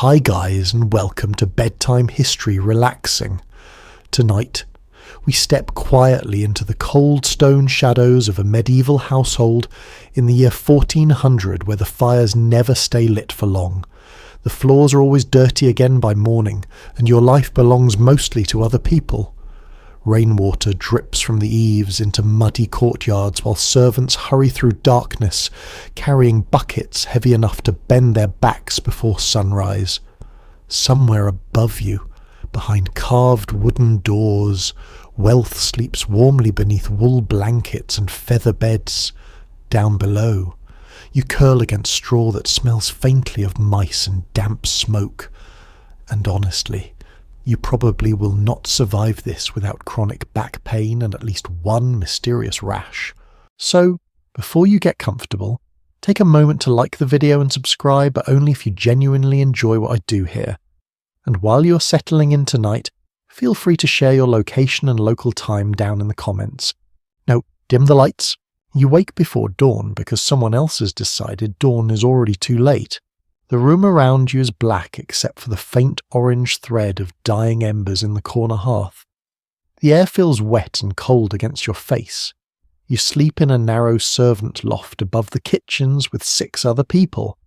Hi guys, and welcome to Bedtime History Relaxing. Tonight, we step quietly into the cold stone shadows of a medieval household in the year 1400 where the fires never stay lit for long. The floors are always dirty again by morning, and your life belongs mostly to other people. Rainwater drips from the eaves into muddy courtyards while servants hurry through darkness, carrying buckets heavy enough to bend their backs before sunrise. Somewhere above you, behind carved wooden doors, wealth sleeps warmly beneath wool blankets and feather beds. Down below, you curl against straw that smells faintly of mice and damp smoke. And honestly, you probably will not survive this without chronic back pain and at least one mysterious rash. So, before you get comfortable, take a moment to like the video and subscribe, but only if you genuinely enjoy what I do here. And while you're settling in tonight, feel free to share your location and local time down in the comments. Now, dim the lights. You wake before dawn because someone else has decided dawn is already too late. The room around you is black except for the faint orange thread of dying embers in the corner hearth. The air feels wet and cold against your face. You sleep in a narrow servant loft above the kitchens with 6 other people,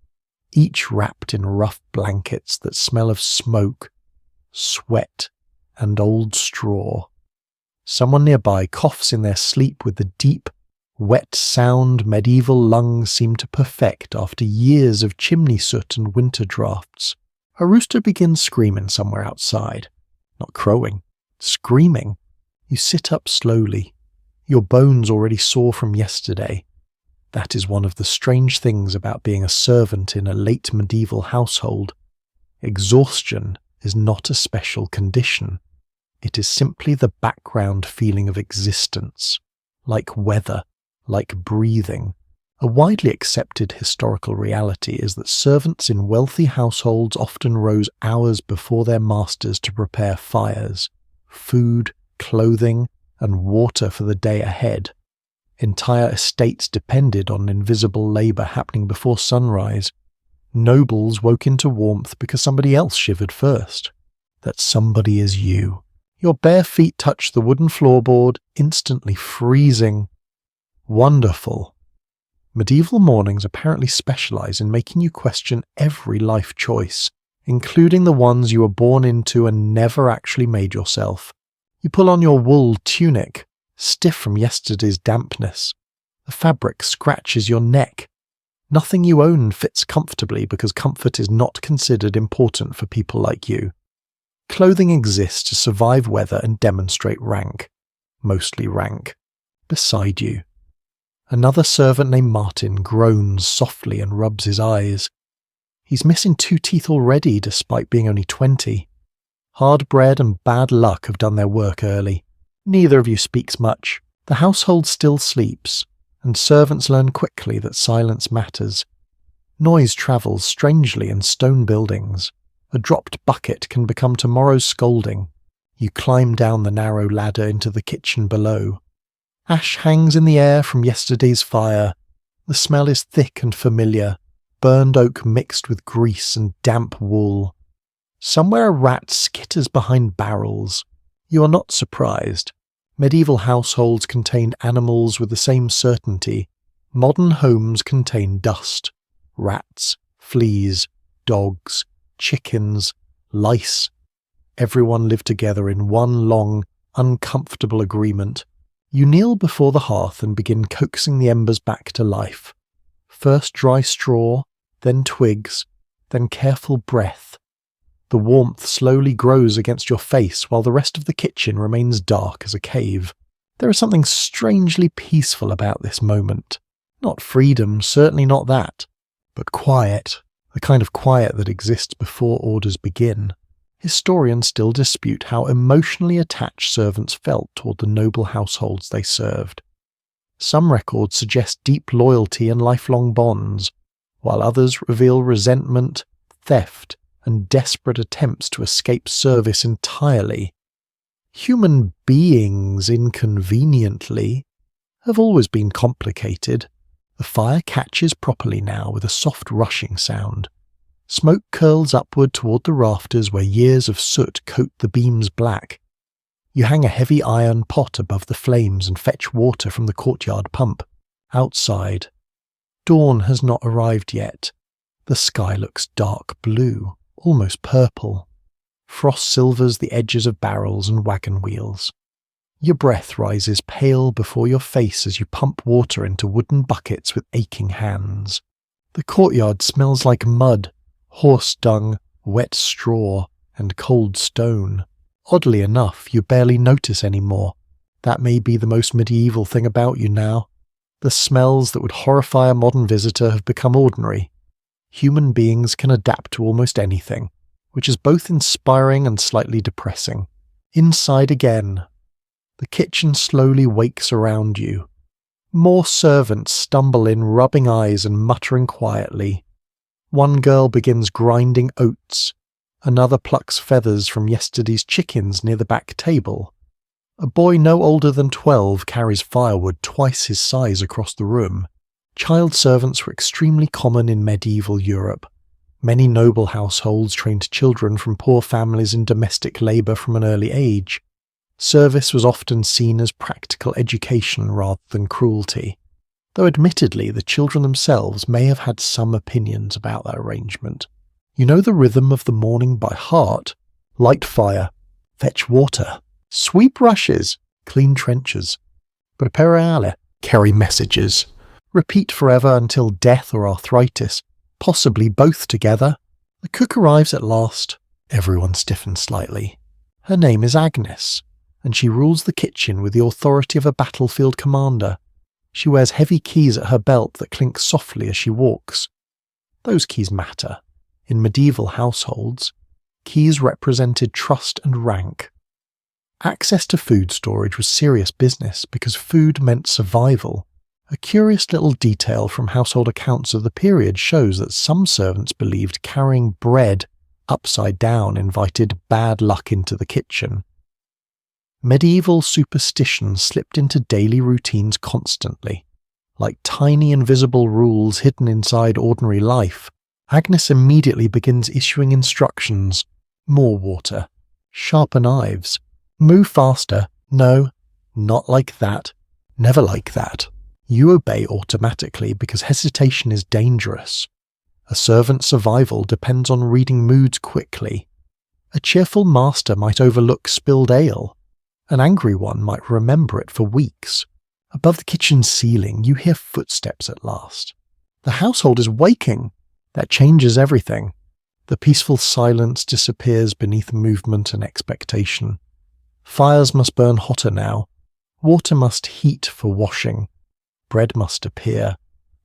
each wrapped in rough blankets that smell of smoke, sweat, and old straw. Someone nearby coughs in their sleep with the deep, wet sound medieval lungs seem to perfect after years of chimney soot and winter drafts. A rooster begins screaming somewhere outside. Not crowing, screaming. You sit up slowly, your bones already sore from yesterday. That is one of the strange things about being a servant in a late medieval household. Exhaustion is not a special condition. It is simply the background feeling of existence, like weather, like breathing. A widely accepted historical reality is that servants in wealthy households often rose hours before their masters to prepare fires, food, clothing, and water for the day ahead. Entire estates depended on invisible labour happening before sunrise. Nobles woke into warmth because somebody else shivered first. That somebody is you. Your bare feet touch the wooden floorboard, instantly freezing. Wonderful. Medieval mornings apparently specialize in making you question every life choice, including the ones you were born into and never actually made yourself. You pull on your wool tunic, stiff from yesterday's dampness. The fabric scratches your neck. Nothing you own fits comfortably because comfort is not considered important for people like you. Clothing exists to survive weather and demonstrate rank. Mostly rank. Beside you, another servant named Martin groans softly and rubs his eyes. He's missing 2 teeth already despite being only 20. Hard bread and bad luck have done their work early. Neither of you speaks much. The household still sleeps, and servants learn quickly that silence matters. Noise travels strangely in stone buildings. A dropped bucket can become tomorrow's scolding. You climb down the narrow ladder into the kitchen below. Ash hangs in the air from yesterday's fire. The smell is thick and familiar, burned oak mixed with grease and damp wool. Somewhere a rat skitters behind barrels. You are not surprised. Medieval households contained animals with the same certainty. Modern homes contain dust. Rats, fleas, dogs, chickens, lice. Everyone lived together in one long, uncomfortable agreement. You kneel before the hearth and begin coaxing the embers back to life. First dry straw, then twigs, then careful breath. The warmth slowly grows against your face while the rest of the kitchen remains dark as a cave. There is something strangely peaceful about this moment. Not freedom, certainly not that, but quiet, the kind of quiet that exists before orders begin. Historians still dispute how emotionally attached servants felt toward the noble households they served. Some records suggest deep loyalty and lifelong bonds, while others reveal resentment, theft, and desperate attempts to escape service entirely. Human beings, inconveniently, have always been complicated. The fire catches properly now with a soft rushing sound. Smoke curls upward toward the rafters where years of soot coat the beams black. You hang a heavy iron pot above the flames and fetch water from the courtyard pump. Outside, dawn has not arrived yet. The sky looks dark blue, almost purple. Frost silvers the edges of barrels and wagon wheels. Your breath rises pale before your face as you pump water into wooden buckets with aching hands. The courtyard smells like mud, horse dung, wet straw, and cold stone. Oddly enough, you barely notice anymore. That may be the most medieval thing about you now. The smells that would horrify a modern visitor have become ordinary. Human beings can adapt to almost anything, which is both inspiring and slightly depressing. Inside again. The kitchen slowly wakes around you. More servants stumble in, rubbing eyes and muttering quietly. One girl begins grinding oats. Another plucks feathers from yesterday's chickens near the back table. A boy no older than 12 carries firewood twice his size across the room. Child servants were extremely common in medieval Europe. Many noble households trained children from poor families in domestic labour from an early age. Service was often seen as practical education rather than cruelty, though admittedly the children themselves may have had some opinions about that arrangement. You know the rhythm of the morning by heart. Light fire, fetch water, sweep rushes, clean trenches, prepare ale, carry messages. Repeat forever until death or arthritis, possibly both together. The cook arrives at last. Everyone stiffens slightly. Her name is Agnes, and she rules the kitchen with the authority of a battlefield commander. She wears heavy keys at her belt that clink softly as she walks. Those keys matter. In medieval households, keys represented trust and rank. Access to food storage was serious business because food meant survival. A curious little detail from household accounts of the period shows that some servants believed carrying bread upside down invited bad luck into the kitchen. Medieval superstitions slipped into daily routines constantly. Like tiny invisible rules hidden inside ordinary life, Agnes immediately begins issuing instructions. More water. Sharper knives. Move faster. No, not like that. Never like that. You obey automatically because hesitation is dangerous. A servant's survival depends on reading moods quickly. A cheerful master might overlook spilled ale. An angry one might remember it for weeks. Above the kitchen ceiling, you hear footsteps at last. The household is waking. That changes everything. The peaceful silence disappears beneath movement and expectation. Fires must burn hotter now. Water must heat for washing. Bread must appear.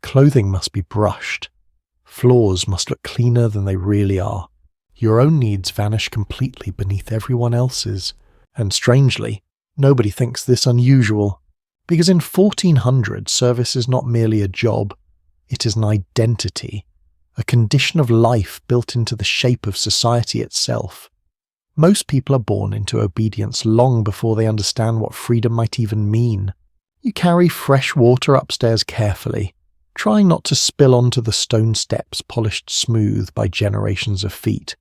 Clothing must be brushed. Floors must look cleaner than they really are. Your own needs vanish completely beneath everyone else's. And strangely, nobody thinks this unusual. Because in 1400, service is not merely a job. It is an identity. A condition of life built into the shape of society itself. Most people are born into obedience long before they understand what freedom might even mean. You carry fresh water upstairs carefully, trying not to spill onto the stone steps polished smooth by generations of feet.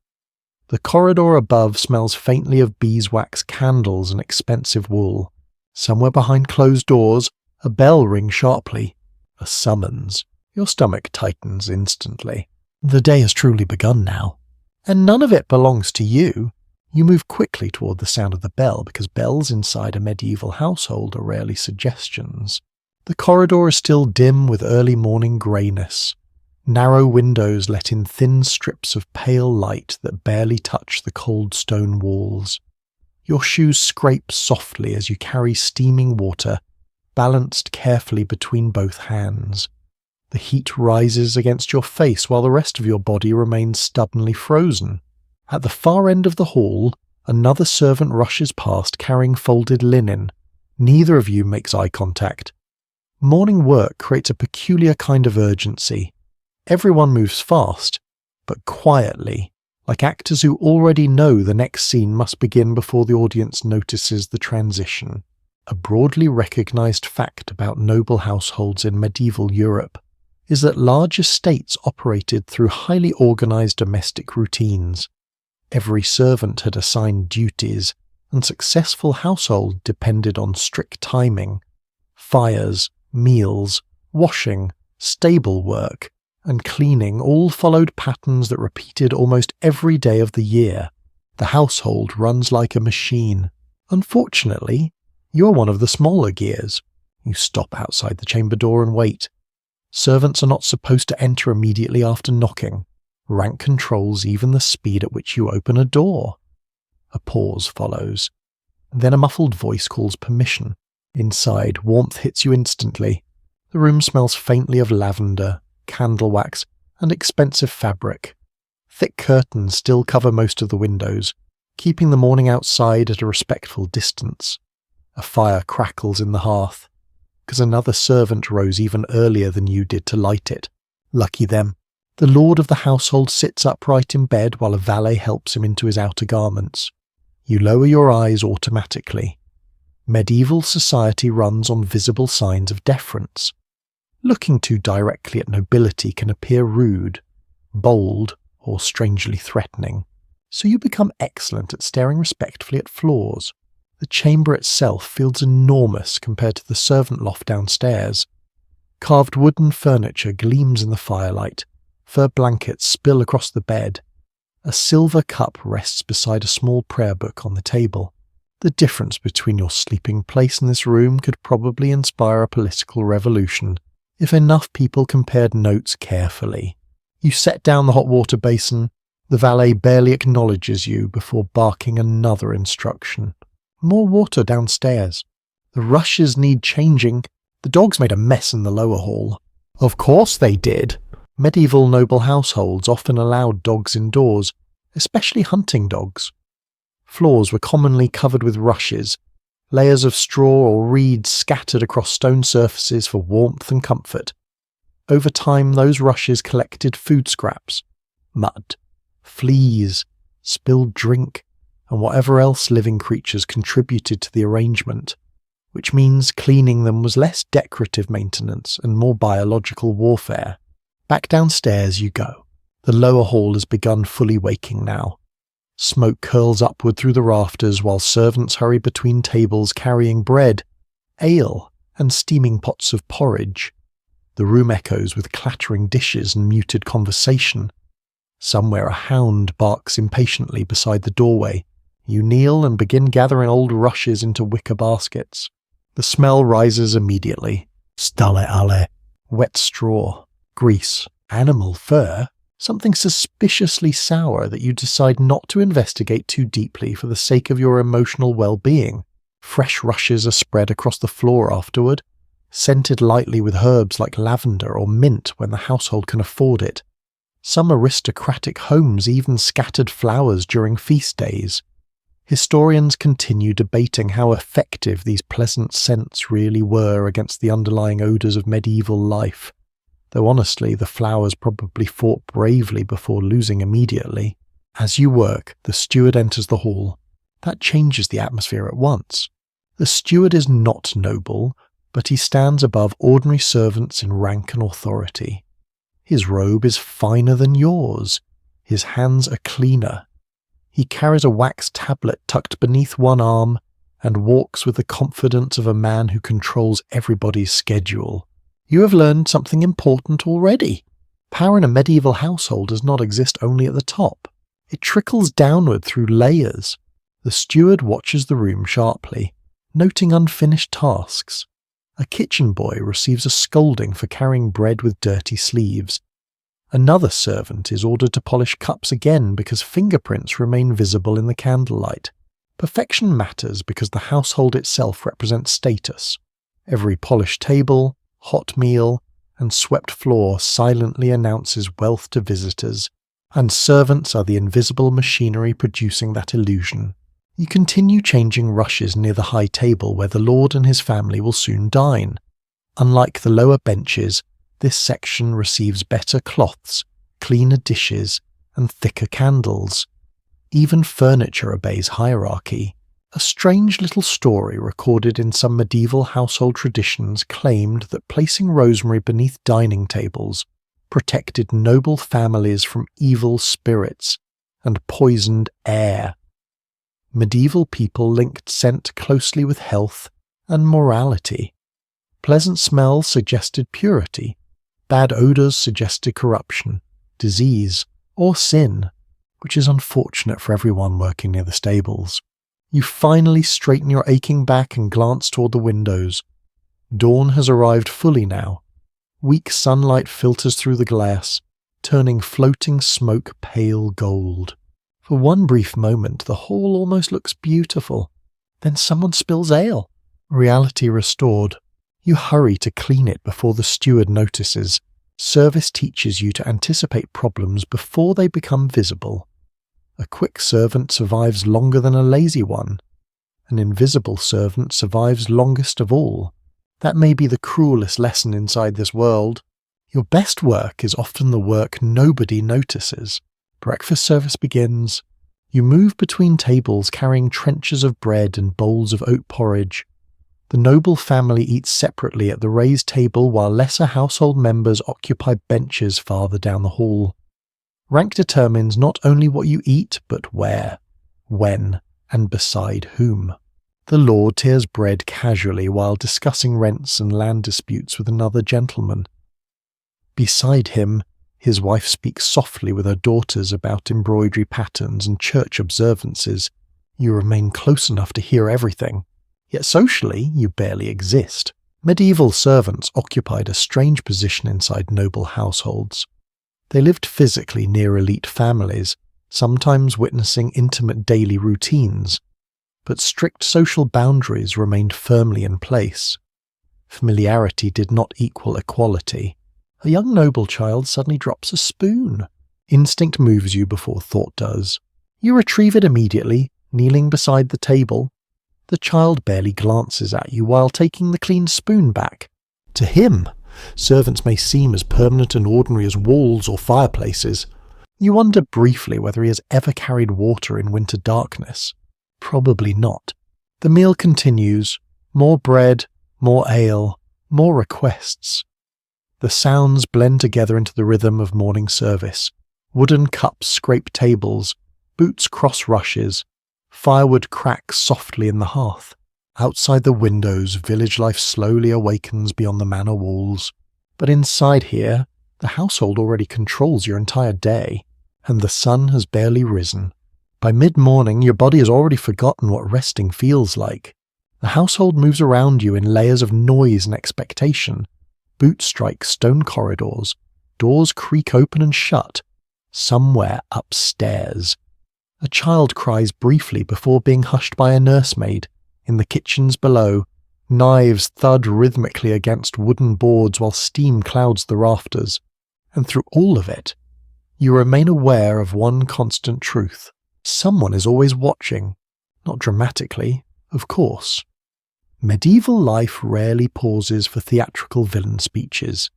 The corridor above smells faintly of beeswax candles and expensive wool. Somewhere behind closed doors, a bell rings sharply. A summons. Your stomach tightens instantly. The day has truly begun now. And none of it belongs to you. You move quickly toward the sound of the bell because bells inside a medieval household are rarely suggestions. The corridor is still dim with early morning greyness. Narrow windows let in thin strips of pale light that barely touch the cold stone walls. Your shoes scrape softly as you carry steaming water, balanced carefully between both hands. The heat rises against your face while the rest of your body remains stubbornly frozen. At the far end of the hall, another servant rushes past carrying folded linen. Neither of you makes eye contact. Morning work creates a peculiar kind of urgency. Everyone moves fast, but quietly, like actors who already know the next scene must begin before the audience notices the transition. A broadly recognized fact about noble households in medieval Europe. is that large estates operated through highly organized domestic routines. Every servant had assigned duties, and successful household depended on strict timing. Fires, meals, washing, stable work, and cleaning all followed patterns that repeated almost every day of the year. The household runs like a machine. Unfortunately, you are one of the smaller gears. You stop outside the chamber door and wait. Servants are not supposed to enter immediately after knocking. Rank controls even the speed at which you open a door. A pause follows. Then a muffled voice calls permission. Inside, warmth hits you instantly. The room smells faintly of lavender, candle wax, and expensive fabric. Thick curtains still cover most of the windows, keeping the morning outside at a respectful distance. A fire crackles in the hearth, because another servant rose even earlier than you did to light it. Lucky them. The lord of the household sits upright in bed while a valet helps him into his outer garments. You lower your eyes automatically. Medieval society runs on visible signs of deference. Looking too directly at nobility can appear rude, bold, or strangely threatening, so you become excellent at staring respectfully at floors. The chamber itself feels enormous compared to the servant loft downstairs. Carved wooden furniture gleams in the firelight, fur blankets spill across the bed. A silver cup rests beside a small prayer book on the table. The difference between your sleeping place and this room could probably inspire a political revolution, if enough people compared notes carefully. You set down the hot water basin. The valet barely acknowledges you before barking another instruction. More water downstairs. The rushes need changing. The dogs made a mess in the lower hall. Of course they did. Medieval noble households often allowed dogs indoors, especially hunting dogs. Floors were commonly covered with rushes, layers of straw or reeds scattered across stone surfaces for warmth and comfort. Over time, those rushes collected food scraps, mud, fleas, spilled drink, and whatever else living creatures contributed to the arrangement, which means cleaning them was less decorative maintenance and more biological warfare. Back downstairs you go. The lower hall has begun fully waking now. Smoke curls upward through the rafters while servants hurry between tables carrying bread, ale, and steaming pots of porridge. The room echoes with clattering dishes and muted conversation. Somewhere a hound barks impatiently beside the doorway. You kneel and begin gathering old rushes into wicker baskets. The smell rises immediately. Stalle alle. Wet straw, grease, animal fur, something suspiciously sour that you decide not to investigate too deeply for the sake of your emotional well-being. Fresh rushes are spread across the floor afterward, scented lightly with herbs like lavender or mint when the household can afford it. Some aristocratic homes even scattered flowers during feast days. Historians continue debating how effective these pleasant scents really were against the underlying odours of medieval life, though honestly the flowers probably fought bravely before losing immediately. As you work, the steward enters the hall. That changes the atmosphere at once. The steward is not noble, but he stands above ordinary servants in rank and authority. His robe is finer than yours. His hands are cleaner. He carries a wax tablet tucked beneath one arm and walks with the confidence of a man who controls everybody's schedule. You have learned something important already. Power in a medieval household does not exist only at the top. It trickles downward through layers. The steward watches the room sharply, noting unfinished tasks. A kitchen boy receives a scolding for carrying bread with dirty sleeves. Another servant is ordered to polish cups again because fingerprints remain visible in the candlelight. Perfection matters because the household itself represents status. Every polished table, hot meal, and swept floor silently announces wealth to visitors, and servants are the invisible machinery producing that illusion. You continue changing rushes near the high table where the lord and his family will soon dine. Unlike the lower benches, this section receives better cloths, cleaner dishes, and thicker candles. Even furniture obeys hierarchy. A strange little story recorded in some medieval household traditions claimed that placing rosemary beneath dining tables protected noble families from evil spirits and poisoned air. Medieval people linked scent closely with health and morality. Pleasant smells suggested purity, bad odours suggested corruption, disease, or sin, which is unfortunate for everyone working near the stables. You finally straighten your aching back and glance toward the windows. Dawn has arrived fully now. Weak sunlight filters through the glass, turning floating smoke pale gold. For one brief moment, the hall almost looks beautiful. Then someone spills ale. Reality restored. You hurry to clean it before the steward notices. Service teaches you to anticipate problems before they become visible. A quick servant survives longer than a lazy one. An invisible servant survives longest of all. That may be the cruelest lesson inside this world. Your best work is often the work nobody notices. Breakfast service begins. You move between tables carrying trenchers of bread and bowls of oat porridge. The noble family eats separately at the raised table while lesser household members occupy benches farther down the hall. Rank determines not only what you eat, but where, when, and beside whom. The lord tears bread casually while discussing rents and land disputes with another gentleman. Beside him, his wife speaks softly with her daughters about embroidery patterns and church observances. You remain close enough to hear everything, yet socially you barely exist. Medieval servants occupied a strange position inside noble households. They lived physically near elite families, sometimes witnessing intimate daily routines, but strict social boundaries remained firmly in place. Familiarity did not equal equality. A young noble child suddenly drops a spoon. Instinct moves you before thought does. You retrieve it immediately, kneeling beside the table. The child barely glances at you while taking the clean spoon back. To him, servants may seem as permanent and ordinary as walls or fireplaces. You wonder briefly whether he has ever carried water in winter darkness. Probably not. The meal continues. More bread, more ale, more requests. The sounds blend together into the rhythm of morning service. Wooden cups scrape tables, boots cross rushes, firewood cracks softly in the hearth. Outside the windows, village life slowly awakens beyond the manor walls. But inside here, the household already controls your entire day, and the sun has barely risen. By mid-morning, your body has already forgotten what resting feels like. The household moves around you in layers of noise and expectation. Boots strike stone corridors. Doors creak open and shut. Somewhere upstairs. A child cries briefly before being hushed by a nursemaid. In the kitchens below, knives thud rhythmically against wooden boards while steam clouds the rafters. And through all of it, you remain aware of one constant truth. Someone is always watching. Not dramatically, of course. Medieval life rarely pauses for theatrical villain speeches.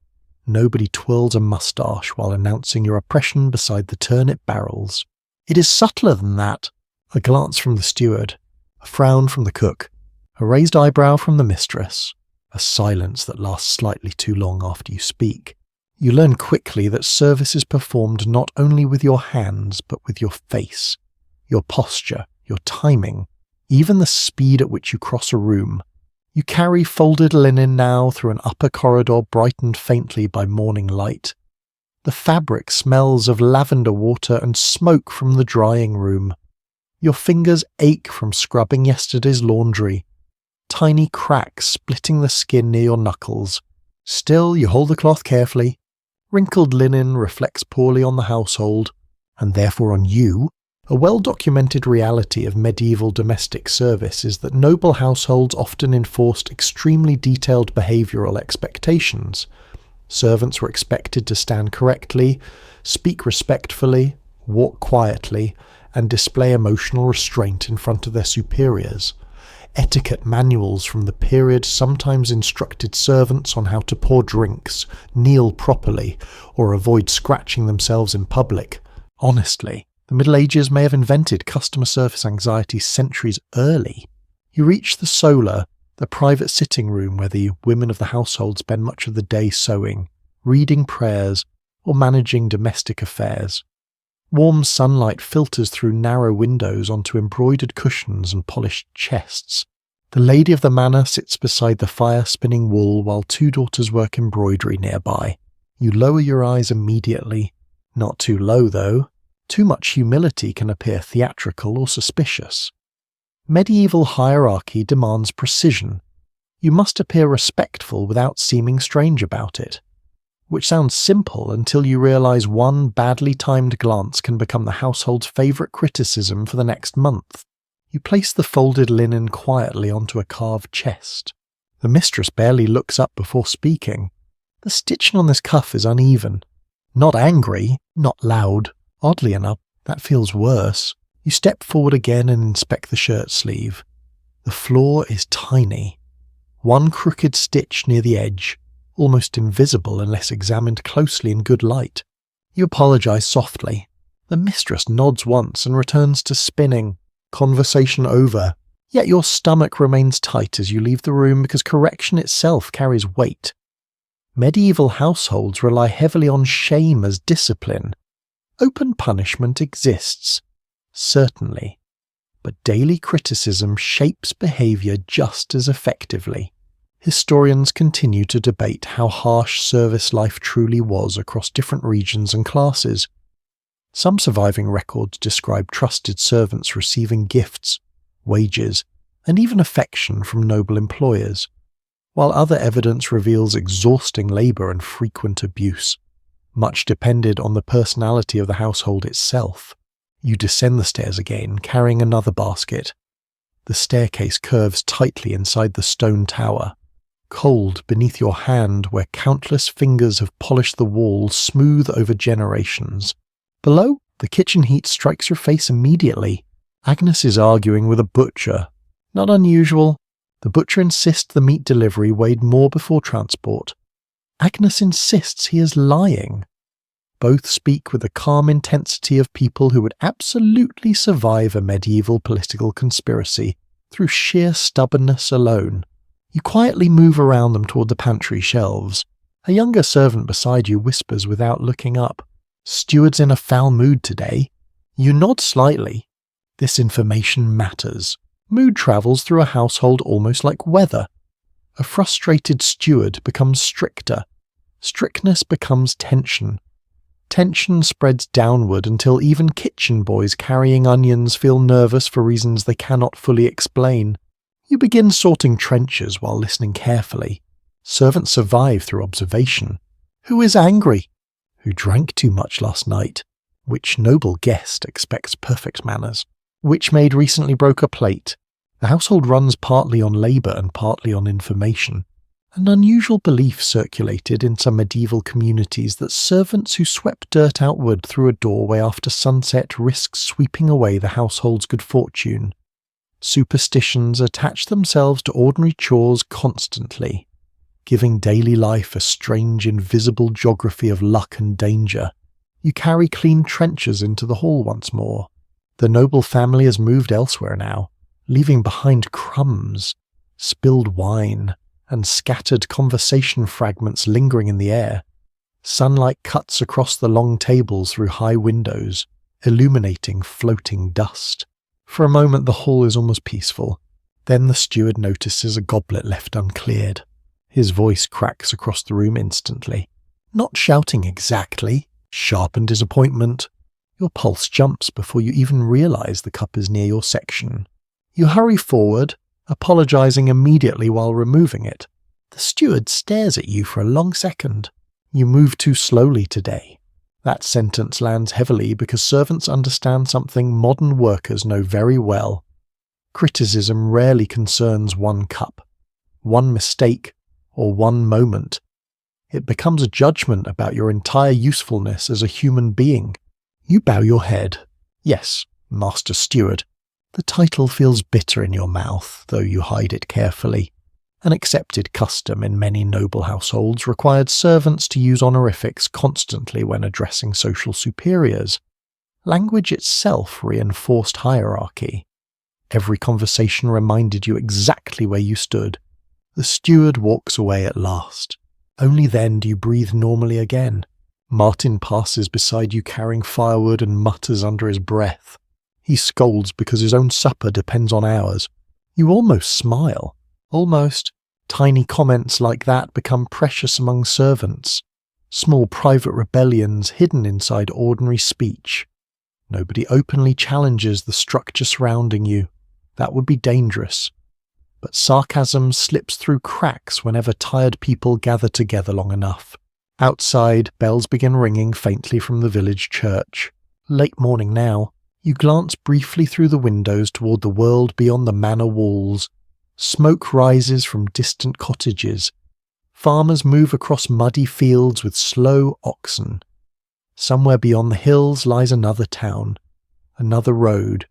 Nobody twirls a moustache while announcing your oppression beside the turnip barrels. It is subtler than that. A glance from the steward, a frown from the cook, a raised eyebrow from the mistress, a silence that lasts slightly too long after you speak. You learn quickly that service is performed not only with your hands, but with your face, your posture, your timing, even the speed at which you cross a room. You carry folded linen now through an upper corridor brightened faintly by morning light. The fabric smells of lavender water and smoke from the drying room. Your fingers ache from scrubbing yesterday's laundry. Tiny cracks splitting the skin near your knuckles. Still, you hold the cloth carefully. Wrinkled linen reflects poorly on the household, and therefore on you. A well-documented reality of medieval domestic service is that noble households often enforced extremely detailed behavioural expectations. Servants were expected to stand correctly, speak respectfully, walk quietly, and display emotional restraint in front of their superiors. Etiquette manuals from the period sometimes instructed servants on how to pour drinks, kneel properly, or avoid scratching themselves in public. Honestly, The Middle Ages may have invented customer service anxiety centuries early. You reach the solar, the private sitting room where the women of the household spend much of the day sewing, reading prayers, or managing domestic affairs. Warm sunlight filters through narrow windows onto embroidered cushions and polished chests. The lady of the manor sits beside the fire spinning wool while two daughters work embroidery nearby. You lower your eyes immediately. Not too low, though. Too much humility can appear theatrical or suspicious. Medieval hierarchy demands precision. You must appear respectful without seeming strange about it. Which sounds simple until you realize one badly timed glance can become the household's favorite criticism for the next month. You place the folded linen quietly onto a carved chest. The mistress barely looks up before speaking. The stitching on this cuff is uneven. Not angry, not loud. Oddly enough, that feels worse. You step forward again and inspect the shirt sleeve. The flaw is tiny. One crooked stitch near the edge, almost invisible unless examined closely in good light. You apologize softly. The mistress nods once and returns to spinning. Conversation over. Yet your stomach remains tight as you leave the room because correction itself carries weight. Medieval households rely heavily on shame as discipline. Open punishment exists, certainly, but daily criticism shapes behavior just as effectively. Historians continue to debate how harsh service life truly was across different regions and classes. Some surviving records describe trusted servants receiving gifts, wages, and even affection from noble employers, while other evidence reveals exhausting labor and frequent abuse. Much depended on the personality of the household itself. You descend the stairs again, carrying another basket. The staircase curves tightly inside the stone tower, cold beneath your hand where countless fingers have polished the walls smooth over generations. Below, the kitchen heat strikes your face immediately. Agnes is arguing with a butcher. Not unusual. The butcher insists the meat delivery weighed more before transport. Agnes insists he is lying. Both speak with the calm intensity of people who would absolutely survive a medieval political conspiracy through sheer stubbornness alone. You quietly move around them toward the pantry shelves. A younger servant beside you whispers without looking up, "Steward's in a foul mood today." You nod slightly. This information matters. Mood travels through a household almost like weather. A frustrated steward becomes stricter. Strictness becomes tension. Tension spreads downward until even kitchen boys carrying onions feel nervous for reasons they cannot fully explain. You begin sorting trenches while listening carefully. Servants survive through observation. Who is angry? Who drank too much last night? Which noble guest expects perfect manners? Which maid recently broke a plate? The household runs partly on labour and partly on information. An unusual belief circulated in some medieval communities that servants who swept dirt outward through a doorway after sunset risked sweeping away the household's good fortune. Superstitions attach themselves to ordinary chores constantly, giving daily life a strange invisible geography of luck and danger. You carry clean trenches into the hall once more. The noble family has moved elsewhere now, leaving behind crumbs, spilled wine, and scattered conversation fragments lingering in the air. Sunlight cuts across the long tables through high windows, illuminating floating dust. For a moment the hall is almost peaceful. Then the steward notices a goblet left uncleared. His voice cracks across the room instantly. Not shouting exactly, sharp in disappointment. Your pulse jumps before you even realize the cup is near your section. You hurry forward, apologizing immediately while removing it. The steward stares at you for a long second. You move too slowly today. That sentence lands heavily because servants understand something modern workers know very well. Criticism rarely concerns one cup, one mistake, or one moment. It becomes a judgment about your entire usefulness as a human being. You bow your head. Yes, Master Steward. The title feels bitter in your mouth, though you hide it carefully. An accepted custom in many noble households required servants to use honorifics constantly when addressing social superiors. Language itself reinforced hierarchy. Every conversation reminded you exactly where you stood. The steward walks away at last. Only then do you breathe normally again. Martin passes beside you carrying firewood and mutters under his breath. He scolds because his own supper depends on ours. You almost smile. Almost. Tiny comments like that become precious among servants. Small private rebellions hidden inside ordinary speech. Nobody openly challenges the structure surrounding you. That would be dangerous. But sarcasm slips through cracks whenever tired people gather together long enough. Outside, bells begin ringing faintly from the village church. Late morning now. You glance briefly through the windows toward the world beyond the manor walls. Smoke rises from distant cottages. Farmers move across muddy fields with slow oxen. Somewhere beyond the hills lies another town, another road,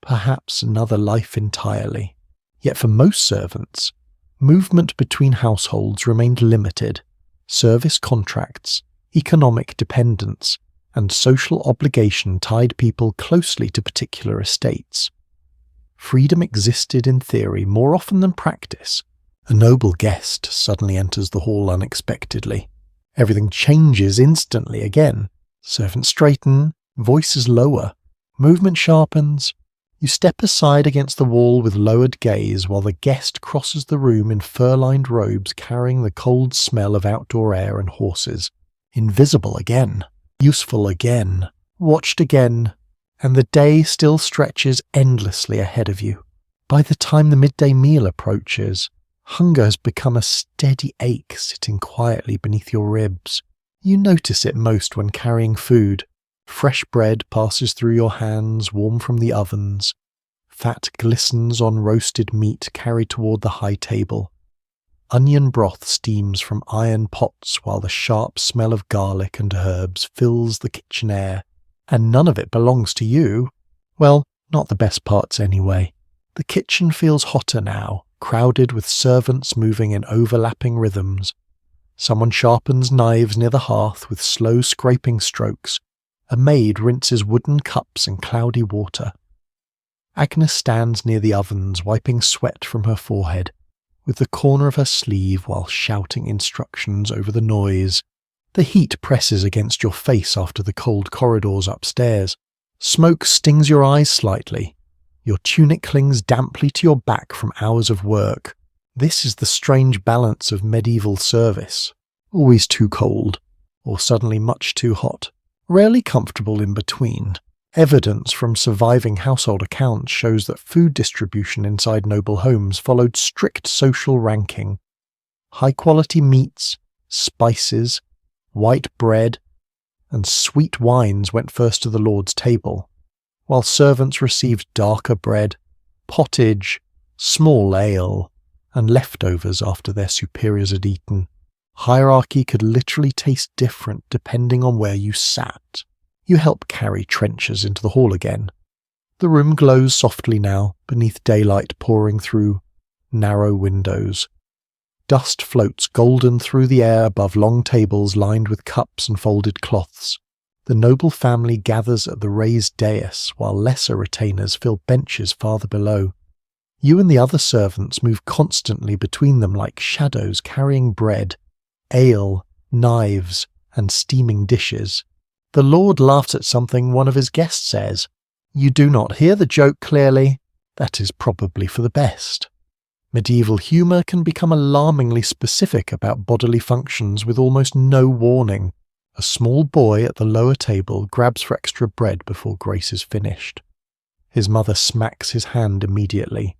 perhaps another life entirely. Yet for most servants, movement between households remained limited. Service contracts, economic dependence, and social obligation tied people closely to particular estates. Freedom existed in theory more often than practice. A noble guest suddenly enters the hall unexpectedly. Everything changes instantly again. Servants straighten, voices lower, movement sharpens. You step aside against the wall with lowered gaze while the guest crosses the room in fur-lined robes carrying the cold smell of outdoor air and horses. Invisible again, useful again, watched again, and the day still stretches endlessly ahead of you. By the time the midday meal approaches, hunger has become a steady ache sitting quietly beneath your ribs. You notice it most when carrying food. Fresh bread passes through your hands, warm from the ovens. Fat glistens on roasted meat carried toward the high table. Onion broth steams from iron pots while the sharp smell of garlic and herbs fills the kitchen air. And none of it belongs to you. Well, not the best parts anyway. The kitchen feels hotter now, crowded with servants moving in overlapping rhythms. Someone sharpens knives near the hearth with slow scraping strokes. A maid rinses wooden cups in cloudy water. Agnes stands near the ovens, wiping sweat from her forehead, with the corner of her sleeve while shouting instructions over the noise. The heat presses against your face after the cold corridors upstairs. Smoke stings your eyes slightly. Your tunic clings damply to your back from hours of work. This is the strange balance of medieval service. Always too cold, or suddenly much too hot. Rarely comfortable in between. Evidence from surviving household accounts shows that food distribution inside noble homes followed strict social ranking. High-quality meats, spices, white bread, and sweet wines went first to the lord's table, while servants received darker bread, pottage, small ale, and leftovers after their superiors had eaten. Hierarchy could literally taste different depending on where you sat. You help carry trenchers into the hall again. The room glows softly now, beneath daylight pouring through narrow windows. Dust floats golden through the air above long tables lined with cups and folded cloths. The noble family gathers at the raised dais, while lesser retainers fill benches farther below. You and the other servants move constantly between them like shadows carrying bread, ale, knives, and steaming dishes. The lord laughs at something one of his guests says. You do not hear the joke clearly. That is probably for the best. Medieval humour can become alarmingly specific about bodily functions with almost no warning. A small boy at the lower table grabs for extra bread before grace is finished. His mother smacks his hand immediately.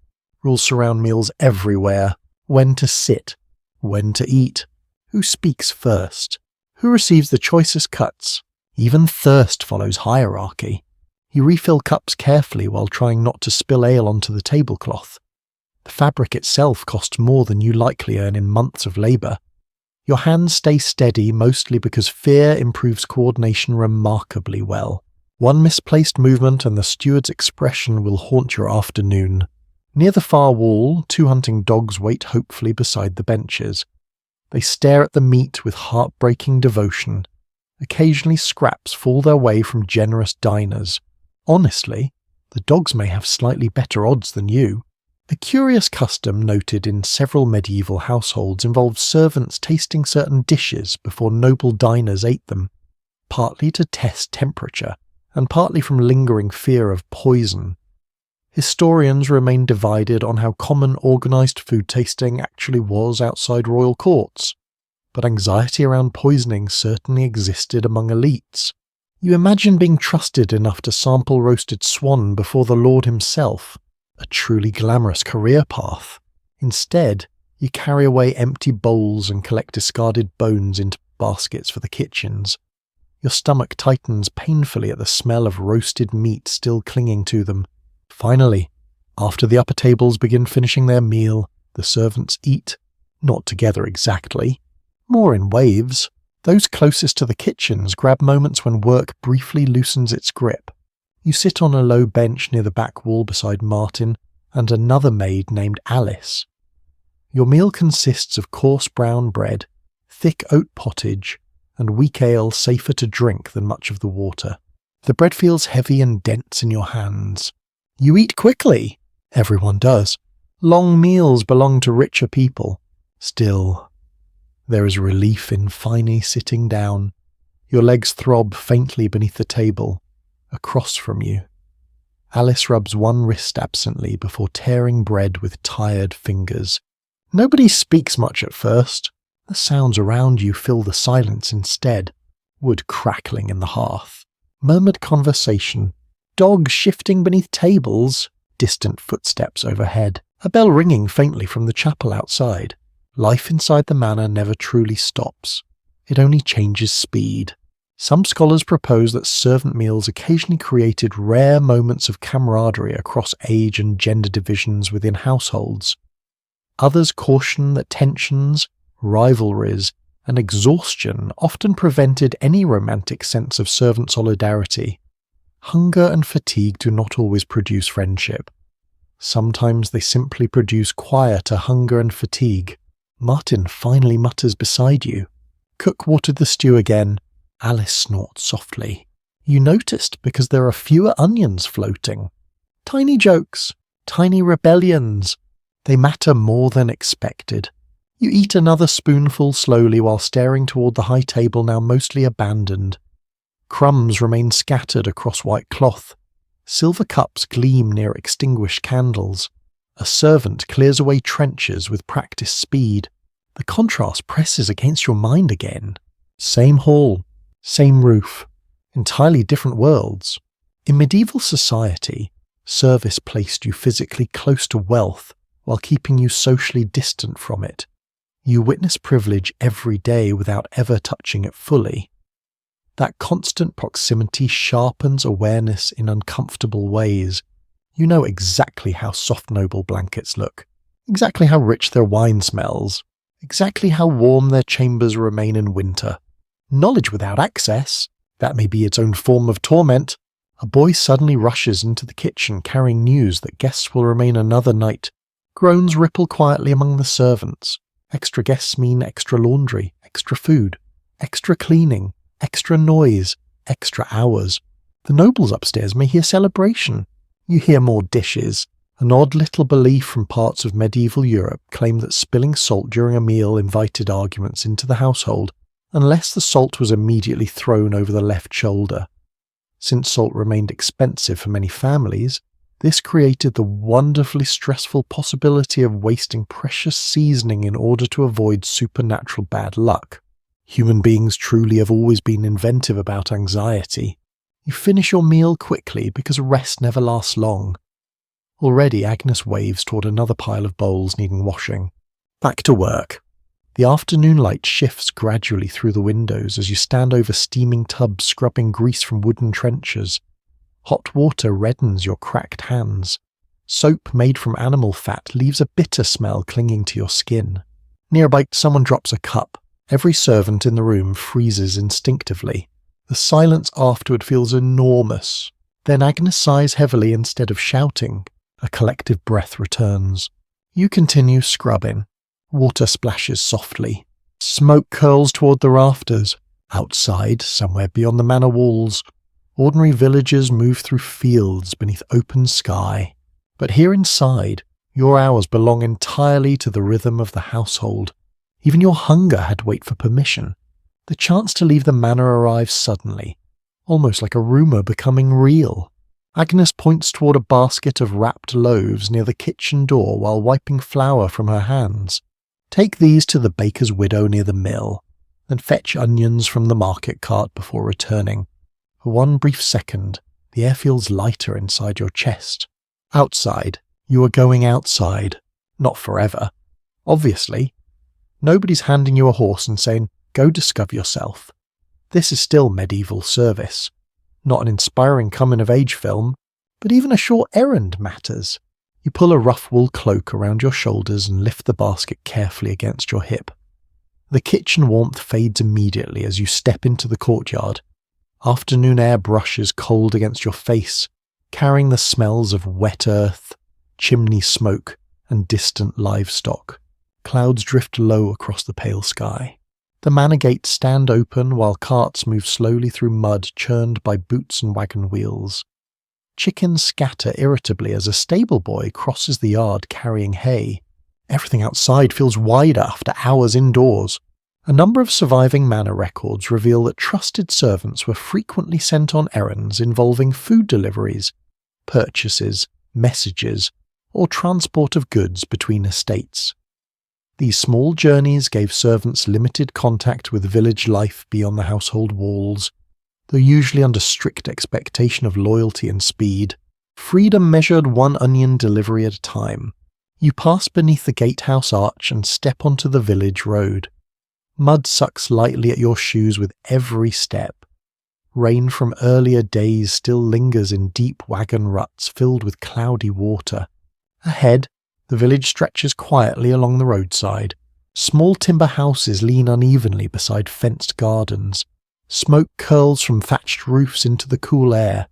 Rules surround meals everywhere. When to sit, when to eat, who speaks first, who receives the choicest cuts. Even thirst follows hierarchy. You refill cups carefully while trying not to spill ale onto the tablecloth. The fabric itself costs more than you likely earn in months of labour. Your hands stay steady mostly because fear improves coordination remarkably well. One misplaced movement and the steward's expression will haunt your afternoon. Near the far wall, 2 hunting dogs wait hopefully beside the benches. They stare at the meat with heartbreaking devotion. Occasionally scraps fall their way from generous diners. Honestly, the dogs may have slightly better odds than you. A curious custom noted in several medieval households involved servants tasting certain dishes before noble diners ate them, partly to test temperature, and partly from lingering fear of poison. Historians remain divided on how common organised food tasting actually was outside royal courts, but anxiety around poisoning certainly existed among elites. You imagine being trusted enough to sample roasted swan before the Lord himself, a truly glamorous career path. Instead, you carry away empty bowls and collect discarded bones into baskets for the kitchens. Your stomach tightens painfully at the smell of roasted meat still clinging to them. Finally, after the upper tables begin finishing their meal, the servants eat, not together exactly, more in waves. Those closest to the kitchens grab moments when work briefly loosens its grip. You sit on a low bench near the back wall beside Martin and another maid named Alice. Your meal consists of coarse brown bread, thick oat pottage, and weak ale safer to drink than much of the water. The bread feels heavy and dense in your hands. You eat quickly. Everyone does. Long meals belong to richer people. Still, there is relief in finally sitting down. Your legs throb faintly beneath the table, across from you. Alice rubs one wrist absently before tearing bread with tired fingers. Nobody speaks much at first. The sounds around you fill the silence instead. Wood crackling in the hearth. Murmured conversation. Dogs shifting beneath tables. Distant footsteps overhead. A bell ringing faintly from the chapel outside. Life inside the manor never truly stops. It only changes speed. Some scholars propose that servant meals occasionally created rare moments of camaraderie across age and gender divisions within households. Others caution that tensions, rivalries, and exhaustion often prevented any romantic sense of servant solidarity. Hunger and fatigue do not always produce friendship. Sometimes they simply produce quieter hunger and fatigue. Martin finally mutters beside you. Cook watered the stew again. Alice snorts softly. You noticed because there are fewer onions floating. Tiny jokes, tiny rebellions. They matter more than expected. You eat another spoonful slowly while staring toward the high table now mostly abandoned. Crumbs remain scattered across white cloth. Silver cups gleam near extinguished candles. A servant clears away trenches with practiced speed. The contrast presses against your mind again. Same hall, same roof, entirely different worlds. In medieval society, service placed you physically close to wealth while keeping you socially distant from it. You witness privilege every day without ever touching it fully. That constant proximity sharpens awareness in uncomfortable ways. You know exactly how soft noble blankets look, exactly how rich their wine smells, exactly how warm their chambers remain in winter. Knowledge without access, that may be its own form of torment. A boy suddenly rushes into the kitchen carrying news that guests will remain another night. Groans ripple quietly among the servants. Extra guests mean extra laundry, extra food, extra cleaning, extra noise, extra hours. The nobles upstairs may hear celebration. You hear more dishes. An odd little belief from parts of medieval Europe claimed that spilling salt during a meal invited arguments into the household, unless the salt was immediately thrown over the left shoulder. Since salt remained expensive for many families, this created the wonderfully stressful possibility of wasting precious seasoning in order to avoid supernatural bad luck. Human beings truly have always been inventive about anxiety. You finish your meal quickly because rest never lasts long. Already Agnes waves toward another pile of bowls needing washing. Back to work. The afternoon light shifts gradually through the windows as you stand over steaming tubs scrubbing grease from wooden trenchers. Hot water reddens your cracked hands. Soap made from animal fat leaves a bitter smell clinging to your skin. Nearby, someone drops a cup. Every servant in the room freezes instinctively. The silence afterward feels enormous. Then Agnes sighs heavily instead of shouting. A collective breath returns. You continue scrubbing. Water splashes softly. Smoke curls toward the rafters. Outside, somewhere beyond the manor walls, ordinary villagers move through fields beneath open sky. But here inside, your hours belong entirely to the rhythm of the household. Even your hunger had to wait for permission. The chance to leave the manor arrives suddenly, almost like a rumour becoming real. Agnes points toward a basket of wrapped loaves near the kitchen door while wiping flour from her hands. Take these to the baker's widow near the mill, then fetch onions from the market cart before returning. For one brief second, the air feels lighter inside your chest. Outside, you are going outside, not forever. Obviously, nobody's handing you a horse and saying, "Go discover yourself." This is still medieval service. Not an inspiring coming-of-age film, but even a short errand matters. You pull a rough wool cloak around your shoulders and lift the basket carefully against your hip. The kitchen warmth fades immediately as you step into the courtyard. Afternoon air brushes cold against your face, carrying the smells of wet earth, chimney smoke, and distant livestock. Clouds drift low across the pale sky. The manor gates stand open while carts move slowly through mud churned by boots and wagon wheels. Chickens scatter irritably as a stable boy crosses the yard carrying hay. Everything outside feels wider after hours indoors. A number of surviving manor records reveal that trusted servants were frequently sent on errands involving food deliveries, purchases, messages, or transport of goods between estates. These small journeys gave servants limited contact with village life beyond the household walls. Though usually under strict expectation of loyalty and speed, freedom measured one onion delivery at a time. You pass beneath the gatehouse arch and step onto the village road. Mud sucks lightly at your shoes with every step. Rain from earlier days still lingers in deep wagon ruts filled with cloudy water. Ahead, the village stretches quietly along the roadside. Small timber houses lean unevenly beside fenced gardens. Smoke curls from thatched roofs into the cool air.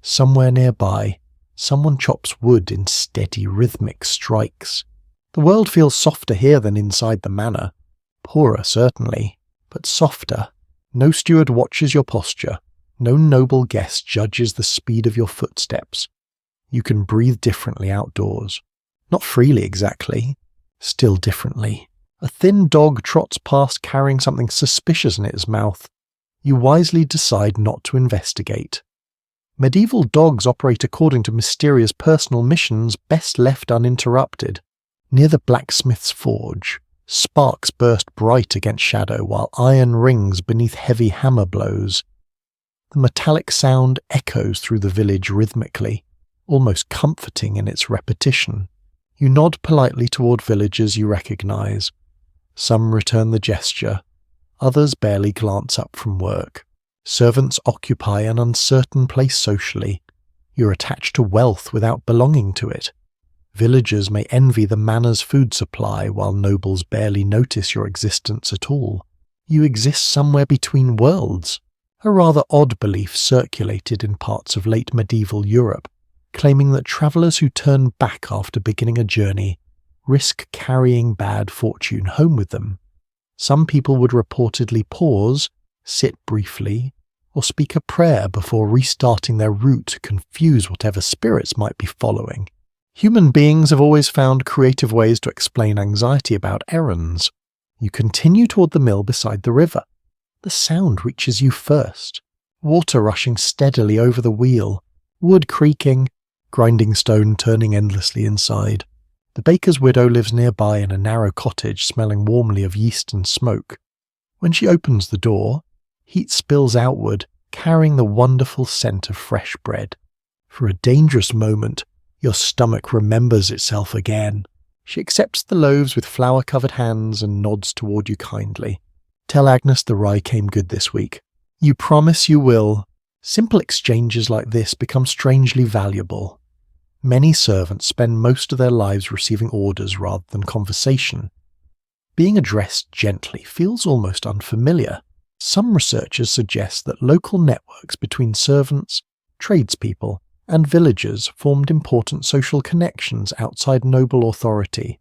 Somewhere nearby, someone chops wood in steady, rhythmic strikes. The world feels softer here than inside the manor. Poorer, certainly, but softer. No steward watches your posture. No noble guest judges the speed of your footsteps. You can breathe differently outdoors. Not freely exactly, still differently. A thin dog trots past carrying something suspicious in its mouth. You wisely decide not to investigate. Medieval dogs operate according to mysterious personal missions best left uninterrupted. Near the blacksmith's forge, sparks burst bright against shadow while iron rings beneath heavy hammer blows. The metallic sound echoes through the village rhythmically, almost comforting in its repetition. You nod politely toward villagers you recognize. Some return the gesture, others barely glance up from work. Servants occupy an uncertain place socially. You're attached to wealth without belonging to it. Villagers may envy the manor's food supply while nobles barely notice your existence at all. You exist somewhere between worlds. A rather odd belief circulated in parts of late medieval Europe, claiming that travellers who turn back after beginning a journey risk carrying bad fortune home with them. Some people would reportedly pause, sit briefly, or speak a prayer before restarting their route to confuse whatever spirits might be following. Human beings have always found creative ways to explain anxiety about errands. You continue toward the mill beside the river. The sound reaches you first. Water rushing steadily over the wheel, wood creaking, grinding stone turning endlessly inside. The baker's widow lives nearby in a narrow cottage smelling warmly of yeast and smoke. When she opens the door, heat spills outward, carrying the wonderful scent of fresh bread. For a dangerous moment, your stomach remembers itself again. She accepts the loaves with flour-covered hands and nods toward you kindly. Tell Agnes the rye came good this week. You promise you will. Simple exchanges like this become strangely valuable. Many servants spend most of their lives receiving orders rather than conversation. Being addressed gently feels almost unfamiliar. Some researchers suggest that local networks between servants, tradespeople, and villagers formed important social connections outside noble authority.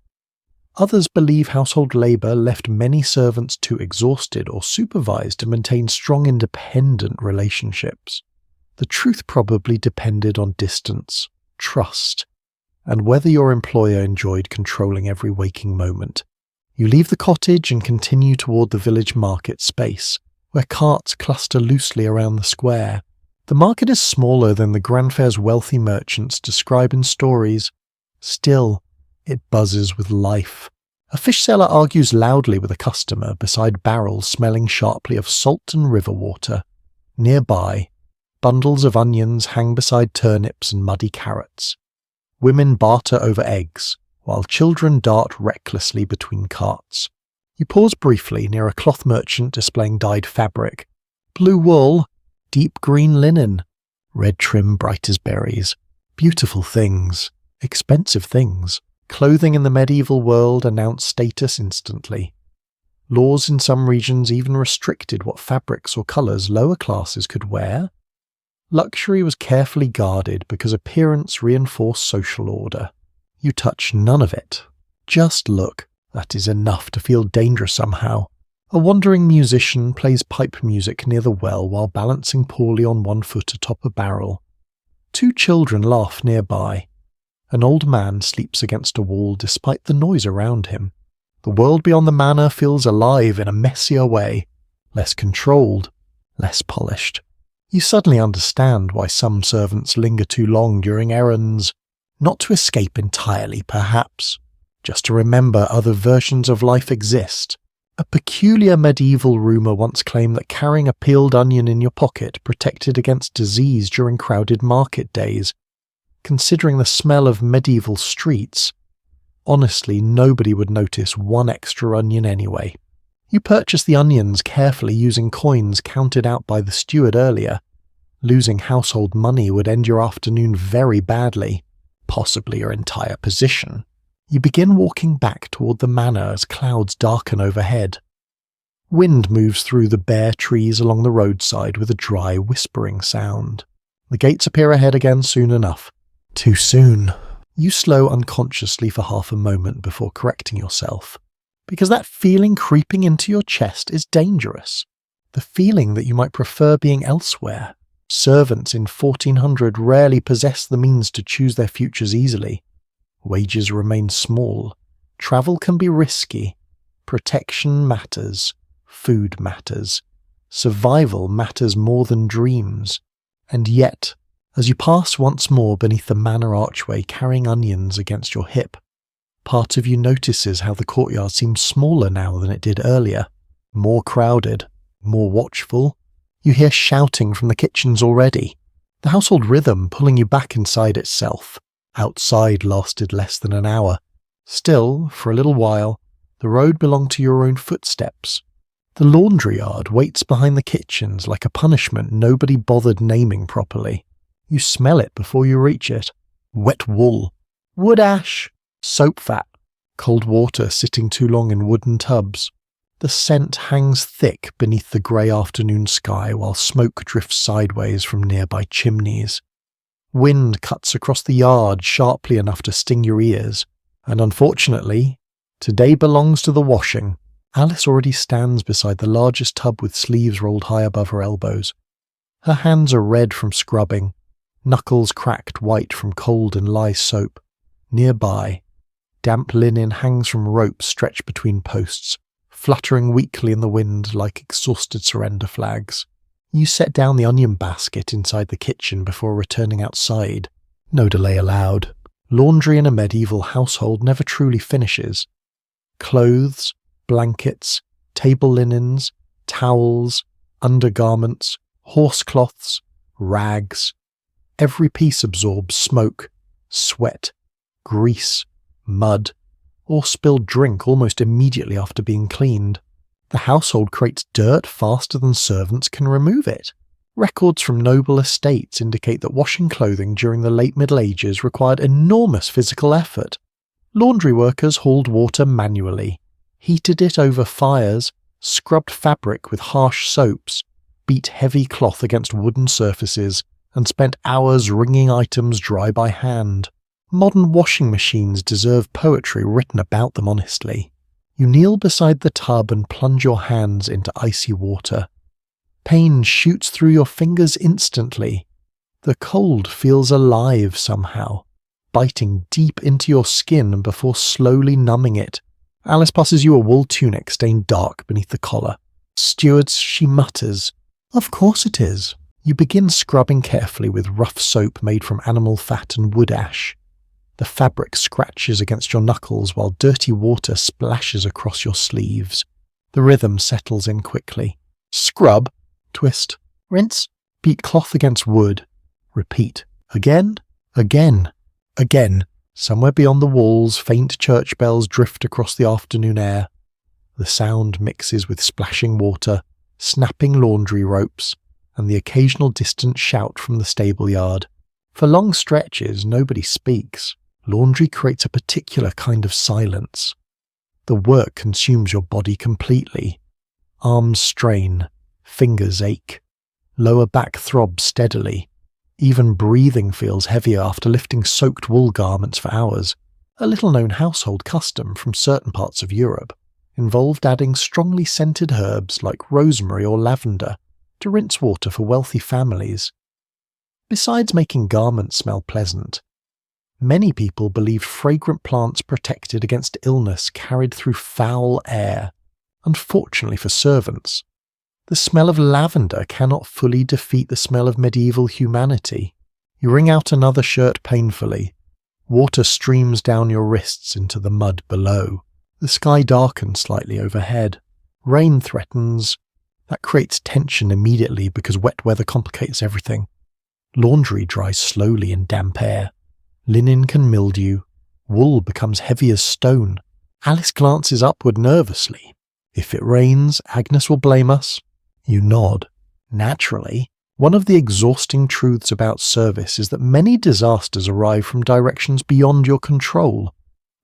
Others believe household labour left many servants too exhausted or supervised to maintain strong independent relationships. The truth probably depended on distance, trust, and whether your employer enjoyed controlling every waking moment. You leave the cottage and continue toward the village market space, where carts cluster loosely around the square. The market is smaller than the Granfair's wealthy merchants describe in stories. Still, it buzzes with life. A fish seller argues loudly with a customer beside barrels smelling sharply of salt and river water. Nearby, bundles of onions hang beside turnips and muddy carrots. Women barter over eggs, while children dart recklessly between carts. You pause briefly near a cloth merchant displaying dyed fabric. Blue wool, deep green linen, red trim bright as berries. Beautiful things, expensive things. Clothing in the medieval world announced status instantly. Laws in some regions even restricted what fabrics or colours lower classes could wear. Luxury was carefully guarded because appearance reinforced social order. You touch none of it. Just look. That is enough to feel dangerous somehow. A wandering musician plays pipe music near the well while balancing poorly on one foot atop a barrel. 2 children laugh nearby. An old man sleeps against a wall despite the noise around him. The world beyond the manor feels alive in a messier way, less controlled, less polished. You suddenly understand why some servants linger too long during errands. Not to escape entirely, perhaps, just to remember other versions of life exist. A peculiar medieval rumour once claimed that carrying a peeled onion in your pocket protected against disease during crowded market days. Considering the smell of medieval streets, honestly, nobody would notice one extra onion anyway. You purchase the onions carefully using coins counted out by the steward earlier. Losing household money would end your afternoon very badly, possibly your entire position. You begin walking back toward the manor as clouds darken overhead. Wind moves through the bare trees along the roadside with a dry, whispering sound. The gates appear ahead again soon enough. Too soon. You slow unconsciously for half a moment before correcting yourself, because that feeling creeping into your chest is dangerous. The feeling that you might prefer being elsewhere. Servants in 1400 rarely possess the means to choose their futures easily. Wages remain small. Travel can be risky. Protection matters. Food matters. Survival matters more than dreams. And yet, as you pass once more beneath the manor archway carrying onions against your hip, part of you notices how the courtyard seems smaller now than it did earlier, more crowded, more watchful. You hear shouting from the kitchens already, the household rhythm pulling you back inside itself. Outside lasted less than an hour. Still, for a little while, the road belonged to your own footsteps. The laundry yard waits behind the kitchens like a punishment nobody bothered naming properly. You smell it before you reach it. Wet wool, wood ash, soap fat, cold water sitting too long in wooden tubs. The scent hangs thick beneath the grey afternoon sky while smoke drifts sideways from nearby chimneys. Wind cuts across the yard sharply enough to sting your ears, and unfortunately, today belongs to the washing. Alice already stands beside the largest tub with sleeves rolled high above her elbows. Her hands are red from scrubbing, knuckles cracked white from cold and lye soap. Nearby, damp linen hangs from ropes stretched between posts, fluttering weakly in the wind like exhausted surrender flags. You set down the onion basket inside the kitchen before returning outside. No delay allowed. Laundry in a medieval household never truly finishes. Clothes, blankets, table linens, towels, undergarments, horsecloths, rags. Every piece absorbs smoke, sweat, grease, mud, or spilled drink almost immediately after being cleaned. The household creates dirt faster than servants can remove it. Records from noble estates indicate that washing clothing during the late Middle Ages required enormous physical effort. Laundry workers hauled water manually, heated it over fires, scrubbed fabric with harsh soaps, beat heavy cloth against wooden surfaces, and spent hours wringing items dry by hand. Modern washing machines deserve poetry written about them honestly. You kneel beside the tub and plunge your hands into icy water. Pain shoots through your fingers instantly. The cold feels alive somehow, biting deep into your skin before slowly numbing it. Alice passes you a wool tunic stained dark beneath the collar. "Stewards," she mutters. "Of course it is." You begin scrubbing carefully with rough soap made from animal fat and wood ash. The fabric scratches against your knuckles while dirty water splashes across your sleeves. The rhythm settles in quickly. Scrub, twist, rinse, beat cloth against wood. Repeat. Again, again, again. Somewhere beyond the walls, faint church bells drift across the afternoon air. The sound mixes with splashing water, snapping laundry ropes, and the occasional distant shout from the stable yard. For long stretches, nobody speaks. Laundry creates a particular kind of silence. The work consumes your body completely. Arms strain, fingers ache, lower back throbs steadily. Even breathing feels heavier after lifting soaked wool garments for hours. A little-known household custom from certain parts of Europe involved adding strongly scented herbs like rosemary or lavender to rinse water for wealthy families. Besides making garments smell pleasant, many people believed fragrant plants protected against illness carried through foul air. Unfortunately for servants, the smell of lavender cannot fully defeat the smell of medieval humanity. You wring out another shirt painfully. Water streams down your wrists into the mud below. The sky darkens slightly overhead. Rain threatens. That creates tension immediately because wet weather complicates everything. Laundry dries slowly in damp air. Linen can mildew. Wool becomes heavy as stone. Alice glances upward nervously. If it rains, Agnes will blame us. You nod. Naturally, one of the exhausting truths about service is that many disasters arrive from directions beyond your control.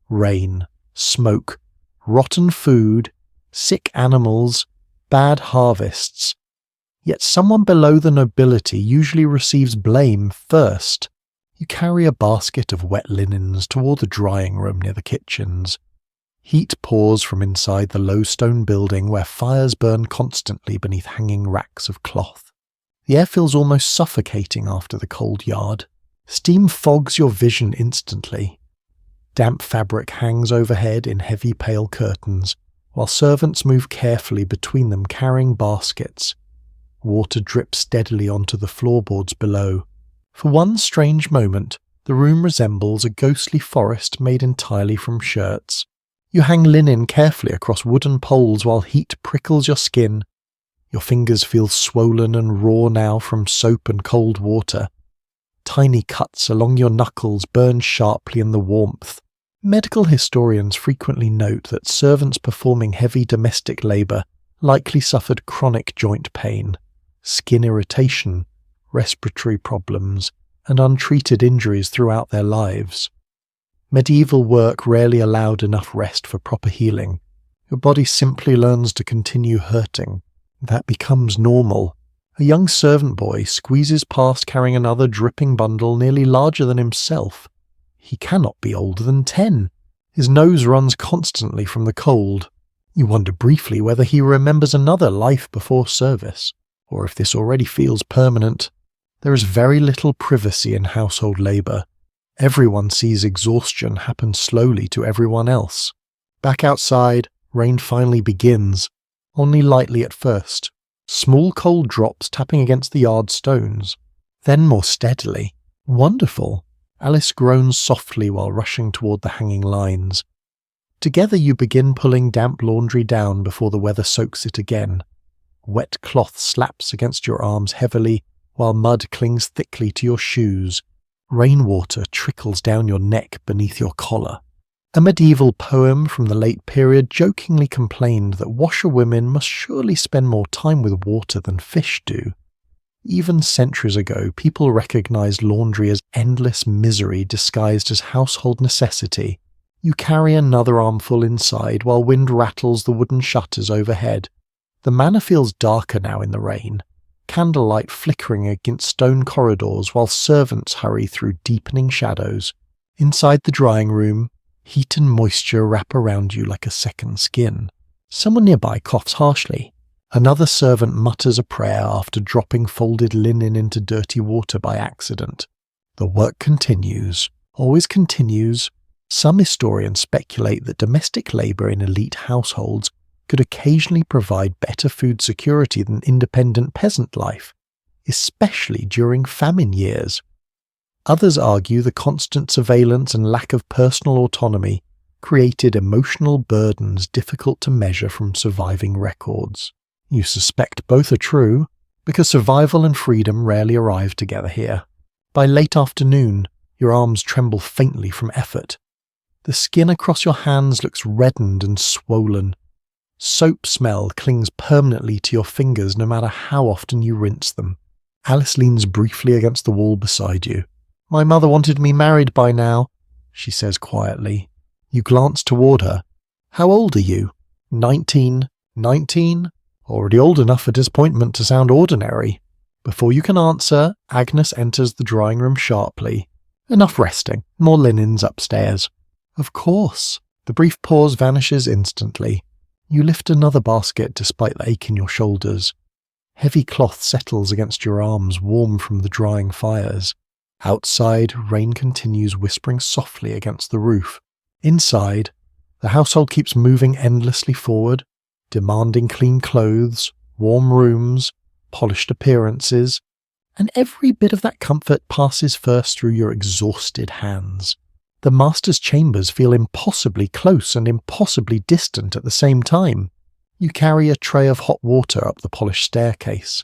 Rain, smoke, rotten food, sick animals, bad harvests. Yet someone below the nobility usually receives blame first. You carry a basket of wet linens toward the drying room near the kitchens. Heat pours from inside the low stone building where fires burn constantly beneath hanging racks of cloth. The air feels almost suffocating after the cold yard. Steam fogs your vision instantly. Damp fabric hangs overhead in heavy pale curtains, while servants move carefully between them carrying baskets. Water drips steadily onto the floorboards below. For one strange moment, the room resembles a ghostly forest made entirely from shirts. You hang linen carefully across wooden poles while heat prickles your skin. Your fingers feel swollen and raw now from soap and cold water. Tiny cuts along your knuckles burn sharply in the warmth. Medical historians frequently note that servants performing heavy domestic labour likely suffered chronic joint pain, skin irritation, respiratory problems, and untreated injuries throughout their lives. Medieval work rarely allowed enough rest for proper healing. Your body simply learns to continue hurting. That becomes normal. A young servant boy squeezes past carrying another dripping bundle nearly larger than himself. He cannot be older than 10. His nose runs constantly from the cold. You wonder briefly whether he remembers another life before service, or if this already feels permanent. There is very little privacy in household labour. Everyone sees exhaustion happen slowly to everyone else. Back outside, rain finally begins, only lightly at first. Small cold drops tapping against the yard stones. Then more steadily. Wonderful. Alice groans softly while rushing toward the hanging lines. Together you begin pulling damp laundry down before the weather soaks it again. Wet cloth slaps against your arms heavily, while mud clings thickly to your shoes. Rainwater trickles down your neck beneath your collar. A medieval poem from the late period jokingly complained that washerwomen must surely spend more time with water than fish do. Even centuries ago, people recognized laundry as endless misery disguised as household necessity. You carry another armful inside while wind rattles the wooden shutters overhead. The manor feels darker now in the rain, candlelight flickering against stone corridors while servants hurry through deepening shadows. Inside the drying room, heat and moisture wrap around you like a second skin. Someone nearby coughs harshly. Another servant mutters a prayer after dropping folded linen into dirty water by accident. The work continues, always continues. Some historians speculate that domestic labour in elite households could occasionally provide better food security than independent peasant life, especially during famine years. Others argue the constant surveillance and lack of personal autonomy created emotional burdens difficult to measure from surviving records. You suspect both are true, because survival and freedom rarely arrive together here. By late afternoon, your arms tremble faintly from effort. The skin across your hands looks reddened and swollen. Soap smell clings permanently to your fingers no matter how often you rinse them. Alice leans briefly against the wall beside you. "My mother wanted me married by now," she says quietly. You glance toward her. "How old are you?" 19. 19? Already old enough for disappointment to sound ordinary. Before you can answer, Agnes enters the drawing room sharply. "Enough resting. More linens upstairs." "Of course." The brief pause vanishes instantly. You lift another basket despite the ache in your shoulders. Heavy cloth settles against your arms, warm from the drying fires. Outside, rain continues whispering softly against the roof. Inside, the household keeps moving endlessly forward, demanding clean clothes, warm rooms, polished appearances, and every bit of that comfort passes first through your exhausted hands. The master's chambers feel impossibly close and impossibly distant at the same time. You carry a tray of hot water up the polished staircase.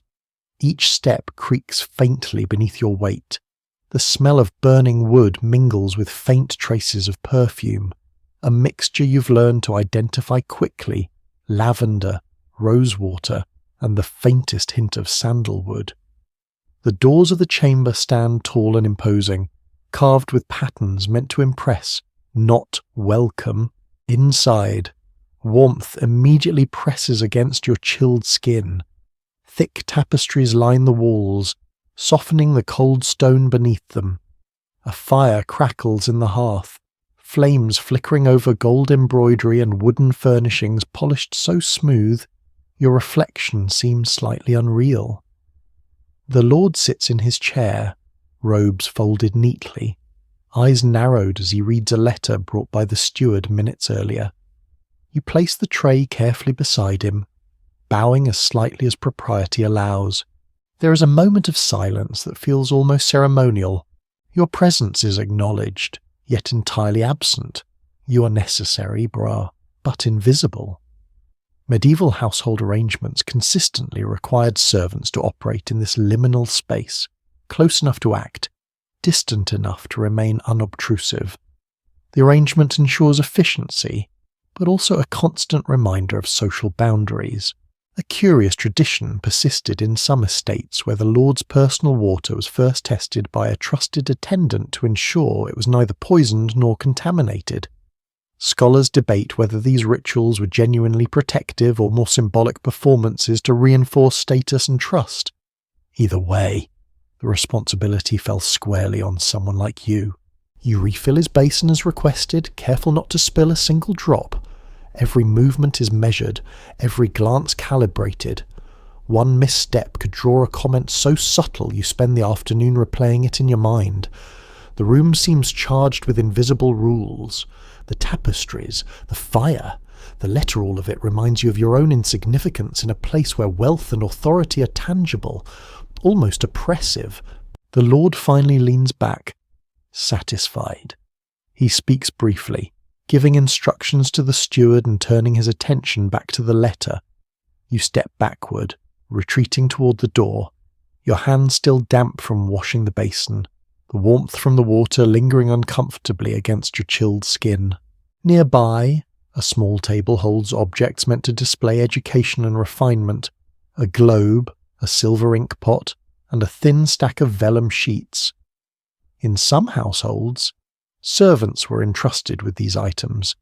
Each step creaks faintly beneath your weight. The smell of burning wood mingles with faint traces of perfume, a mixture you've learned to identify quickly: lavender, rosewater, and the faintest hint of sandalwood. The doors of the chamber stand tall and imposing, carved with patterns meant to impress, not welcome. Inside, warmth immediately presses against your chilled skin. Thick tapestries line the walls, softening the cold stone beneath them. A fire crackles in the hearth, flames flickering over gold embroidery and wooden furnishings polished so smooth, your reflection seems slightly unreal. The Lord sits in his chair, robes folded neatly, eyes narrowed as he reads a letter brought by the steward minutes earlier. You place the tray carefully beside him, bowing as slightly as propriety allows. There is a moment of silence that feels almost ceremonial. Your presence is acknowledged, yet entirely absent. You are necessary, but invisible. Medieval household arrangements consistently required servants to operate in this liminal space, close enough to act, distant enough to remain unobtrusive. The arrangement ensures efficiency, but also a constant reminder of social boundaries. A curious tradition persisted in some estates where the Lord's personal water was first tested by a trusted attendant to ensure it was neither poisoned nor contaminated. Scholars debate whether these rituals were genuinely protective or more symbolic performances to reinforce status and trust. Either way, the responsibility fell squarely on someone like you. You refill his basin as requested, careful not to spill a single drop. Every movement is measured, every glance calibrated. One misstep could draw a comment so subtle you spend the afternoon replaying it in your mind. The room seems charged with invisible rules. The tapestries, the fire, the letter, all of it reminds you of your own insignificance in a place where wealth and authority are tangible, almost oppressive. The Lord finally leans back, satisfied. He speaks briefly, giving instructions to the steward and turning his attention back to the letter. You step backward, retreating toward the door, your hands still damp from washing the basin, the warmth from the water lingering uncomfortably against your chilled skin. Nearby, a small table holds objects meant to display education and refinement: a globe, a silver ink pot, and a thin stack of vellum sheets. In some households, servants were entrusted with these items,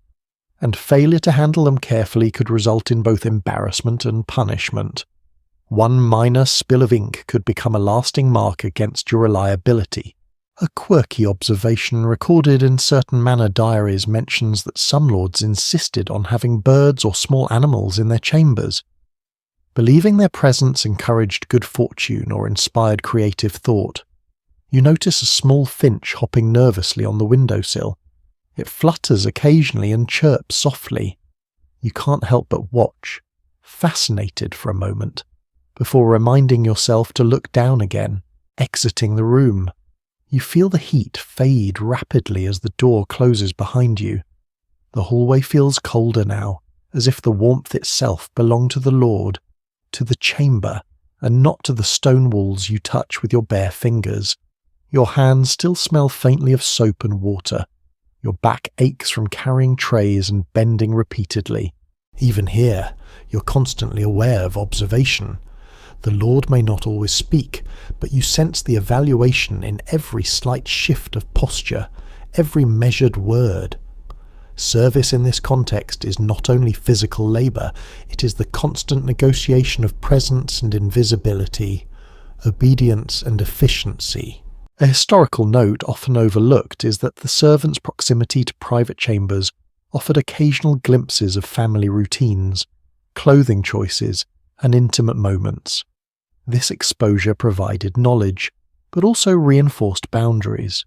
and failure to handle them carefully could result in both embarrassment and punishment. One minor spill of ink could become a lasting mark against your reliability. A quirky observation recorded in certain manor diaries mentions that some lords insisted on having birds or small animals in their chambers. Believing their presence encouraged good fortune or inspired creative thought. You notice a small finch hopping nervously on the windowsill. It flutters occasionally and chirps softly. You can't help but watch, fascinated for a moment, before reminding yourself to look down again, exiting the room. You feel the heat fade rapidly as the door closes behind you. The hallway feels colder now, as if the warmth itself belonged to the Lord, to the chamber, and not to the stone walls you touch with your bare fingers. Your hands still smell faintly of soap and water. Your back aches from carrying trays and bending repeatedly. Even here, you're constantly aware of observation. The Lord may not always speak, but you sense the evaluation in every slight shift of posture, every measured word. Service in this context is not only physical labour, it is the constant negotiation of presence and invisibility, obedience and efficiency. A historical note often overlooked is that the servants' proximity to private chambers offered occasional glimpses of family routines, clothing choices, and intimate moments. This exposure provided knowledge, but also reinforced boundaries.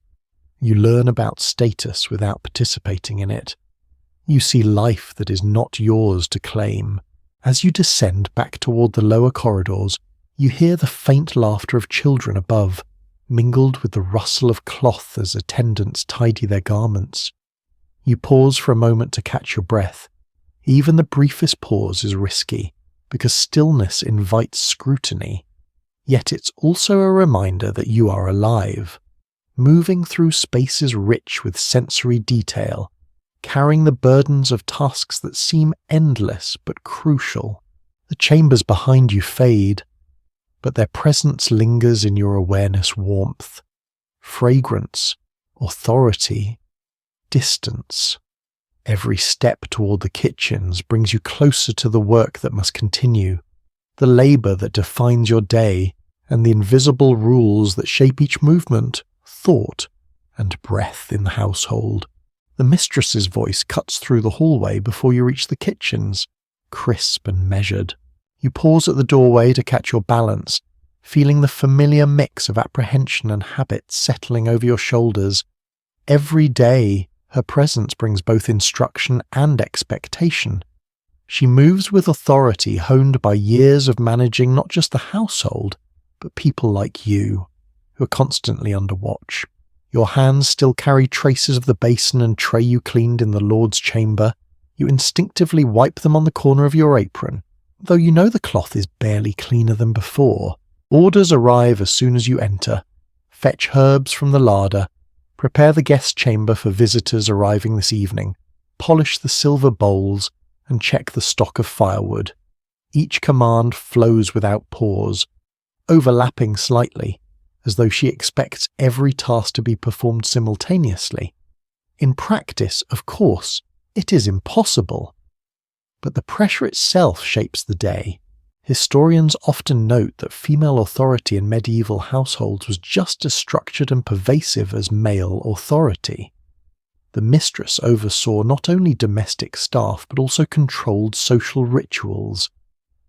You learn about status without participating in it. You see life that is not yours to claim. As you descend back toward the lower corridors, you hear the faint laughter of children above, mingled with the rustle of cloth as attendants tidy their garments. You pause for a moment to catch your breath. Even the briefest pause is risky, because stillness invites scrutiny. Yet it's also a reminder that you are alive, moving through spaces rich with sensory detail, carrying the burdens of tasks that seem endless but crucial. The chambers behind you fade, but their presence lingers in your awareness: warmth, fragrance, authority, distance. Every step toward the kitchens brings you closer to the work that must continue, the labour that defines your day, and the invisible rules that shape each movement, thought, and breath in the household. The mistress's voice cuts through the hallway before you reach the kitchens, crisp and measured. You pause at the doorway to catch your balance, feeling the familiar mix of apprehension and habit settling over your shoulders. Every day, her presence brings both instruction and expectation. She moves with authority honed by years of managing not just the household, but people like you, who are constantly under watch. Your hands still carry traces of the basin and tray you cleaned in the Lord's chamber. You instinctively wipe them on the corner of your apron, though you know the cloth is barely cleaner than before. Orders arrive as soon as you enter. Fetch herbs from the larder. Prepare the guest chamber for visitors arriving this evening. Polish the silver bowls and check the stock of firewood. Each command flows without pause, overlapping slightly, as though she expects every task to be performed simultaneously. In practice, of course, it is impossible. But the pressure itself shapes the day. Historians often note that female authority in medieval households was just as structured and pervasive as male authority. The mistress oversaw not only domestic staff but also controlled social rituals,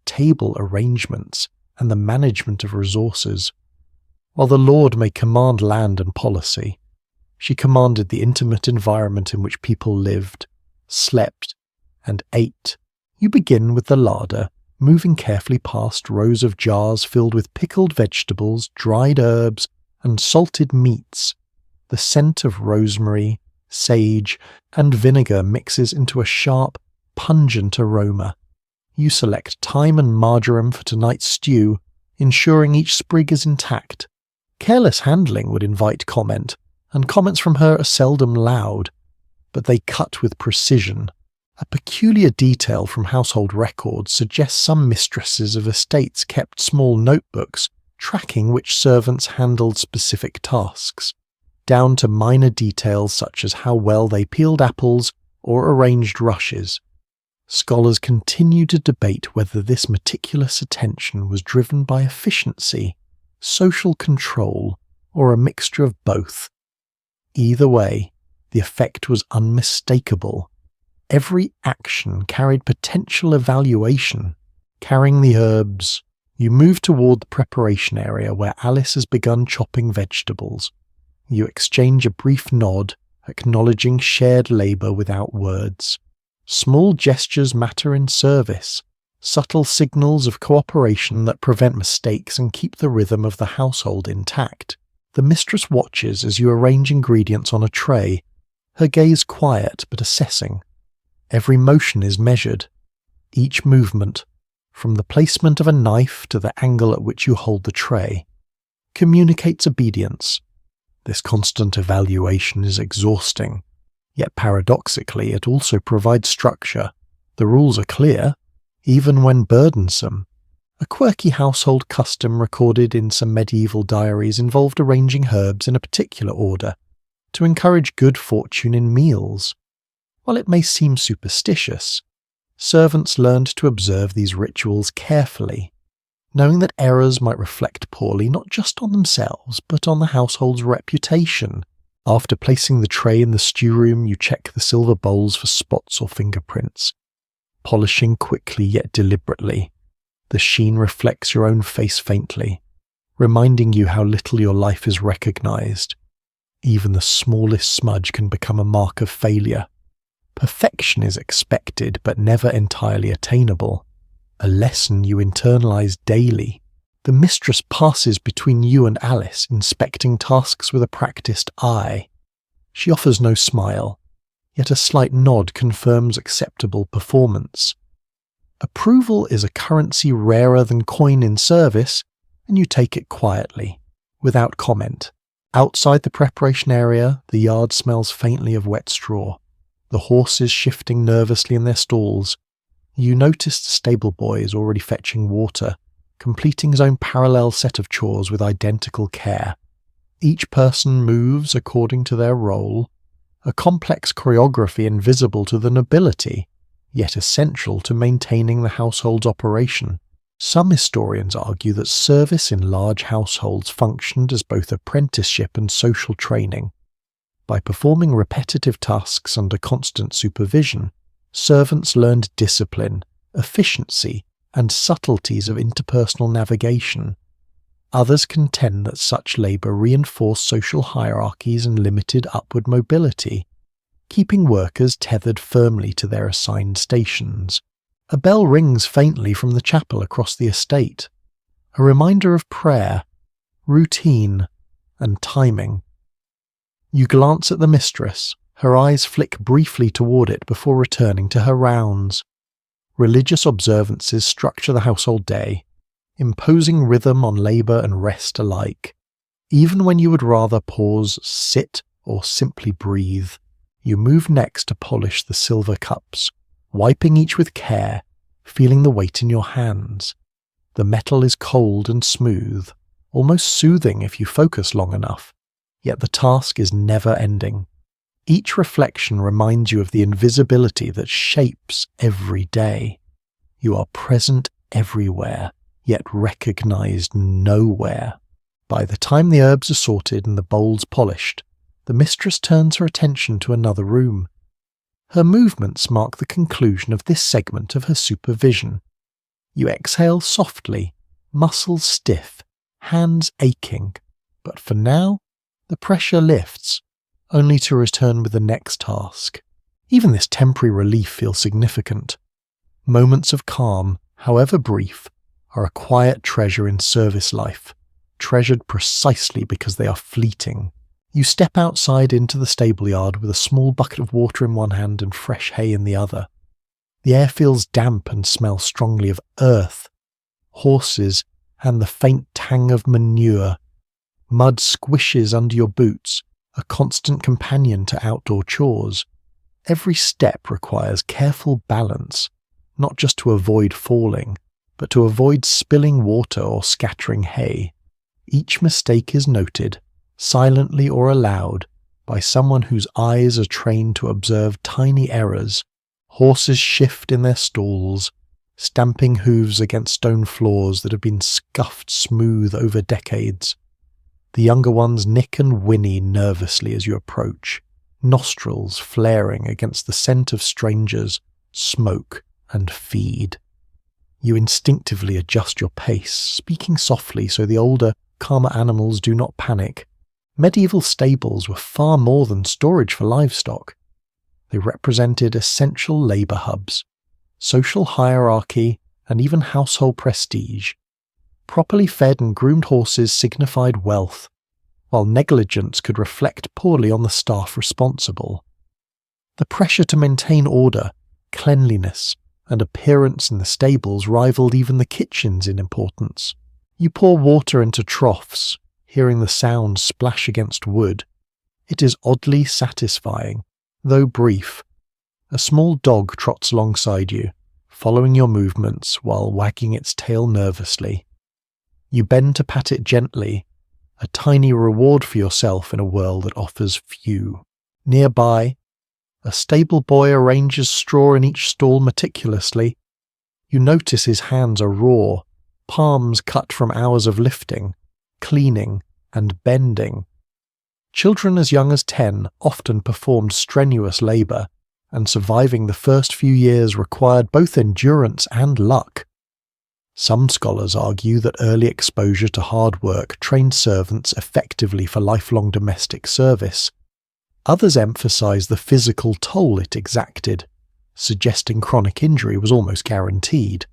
table arrangements, and the management of resources. While the Lord may command land and policy, she commanded the intimate environment in which people lived, slept, and ate. You begin with the larder, moving carefully past rows of jars filled with pickled vegetables, dried herbs, and salted meats. The scent of rosemary, sage, and vinegar mixes into a sharp, pungent aroma. You select thyme and marjoram for tonight's stew, ensuring each sprig is intact. Careless handling would invite comment, and comments from her are seldom loud, but they cut with precision. A peculiar detail from household records suggests some mistresses of estates kept small notebooks tracking which servants handled specific tasks, down to minor details such as how well they peeled apples or arranged rushes. Scholars continue to debate whether this meticulous attention was driven by efficiency, social control, or a mixture of both. Either way, the effect was unmistakable. Every action carried potential evaluation. Carrying the herbs, you move toward the preparation area where Alice has begun chopping vegetables. You exchange a brief nod, acknowledging shared labour without words. Small gestures matter in service, subtle signals of cooperation that prevent mistakes and keep the rhythm of the household intact. The mistress watches as you arrange ingredients on a tray, her gaze quiet but assessing. Every motion is measured. Each movement, from the placement of a knife to the angle at which you hold the tray, communicates obedience. This constant evaluation is exhausting, yet paradoxically it also provides structure. The rules are clear, even when burdensome. A quirky household custom recorded in some medieval diaries involved arranging herbs in a particular order to encourage good fortune in meals. While it may seem superstitious, servants learned to observe these rituals carefully, knowing that errors might reflect poorly not just on themselves but on the household's reputation. After placing the tray in the stew room, you check the silver bowls for spots or fingerprints, polishing quickly yet deliberately. The sheen reflects your own face faintly, reminding you how little your life is recognized. Even the smallest smudge can become a mark of failure. Perfection is expected but never entirely attainable, a lesson you internalize daily. The mistress passes between you and Alice, inspecting tasks with a practiced eye. She offers no smile, yet a slight nod confirms acceptable performance. Approval is a currency rarer than coin in service, and you take it quietly, without comment. Outside the preparation area, the yard smells faintly of wet straw, the horses shifting nervously in their stalls. You notice the stable boy is already fetching water, completing his own parallel set of chores with identical care. Each person moves according to their role, a complex choreography invisible to the nobility, yet essential to maintaining the household's operation. Some historians argue that service in large households functioned as both apprenticeship and social training. By performing repetitive tasks under constant supervision, servants learned discipline, efficiency, and subtleties of interpersonal navigation. Others contend that such labour reinforced social hierarchies and limited upward mobility, keeping workers tethered firmly to their assigned stations. A bell rings faintly from the chapel across the estate, a reminder of prayer, routine, and timing. You glance at the mistress, her eyes flick briefly toward it before returning to her rounds. Religious observances structure the household day, imposing rhythm on labour and rest alike. Even when you would rather pause, sit, or simply breathe, you move next to polish the silver cups, wiping each with care, feeling the weight in your hands. The metal is cold and smooth, almost soothing if you focus long enough, yet the task is never ending. Each reflection reminds you of the invisibility that shapes every day. You are present everywhere, yet recognized nowhere. By the time the herbs are sorted and the bowls polished, the mistress turns her attention to another room. Her movements mark the conclusion of this segment of her supervision. You exhale softly, muscles stiff, hands aching, but for now, the pressure lifts, only to return with the next task. Even this temporary relief feels significant. Moments of calm, however brief, are a quiet treasure in service life, treasured precisely because they are fleeting. You step outside into the stable yard with a small bucket of water in one hand and fresh hay in the other. The air feels damp and smells strongly of earth, horses, and the faint tang of manure. Mud squishes under your boots, a constant companion to outdoor chores. Every step requires careful balance, not just to avoid falling, but to avoid spilling water or scattering hay. Each mistake is noted, silently or aloud, by someone whose eyes are trained to observe tiny errors. Horses shift in their stalls, stamping hooves against stone floors that have been scuffed smooth over decades. The younger ones nick and whinny nervously as you approach, nostrils flaring against the scent of strangers, smoke, and feed. You instinctively adjust your pace, speaking softly so the older, calmer animals do not panic. Medieval stables were far more than storage for livestock. They represented essential labour hubs, social hierarchy, and even household prestige. Properly fed and groomed horses signified wealth, while negligence could reflect poorly on the staff responsible. The pressure to maintain order, cleanliness, and appearance in the stables rivaled even the kitchens in importance. You pour water into troughs, hearing the sound splash against wood. It is oddly satisfying, though brief. A small dog trots alongside you, following your movements while wagging its tail nervously. You bend to pat it gently, a tiny reward for yourself in a world that offers few. Nearby, a stable boy arranges straw in each stall meticulously. You notice his hands are raw, palms cut from hours of lifting, cleaning, and bending. Children as young as 10 often performed strenuous labour, and surviving the first few years required both endurance and luck. Some scholars argue that early exposure to hard work trained servants effectively for lifelong domestic service. Others emphasise the physical toll it exacted, suggesting chronic injury was almost guaranteed.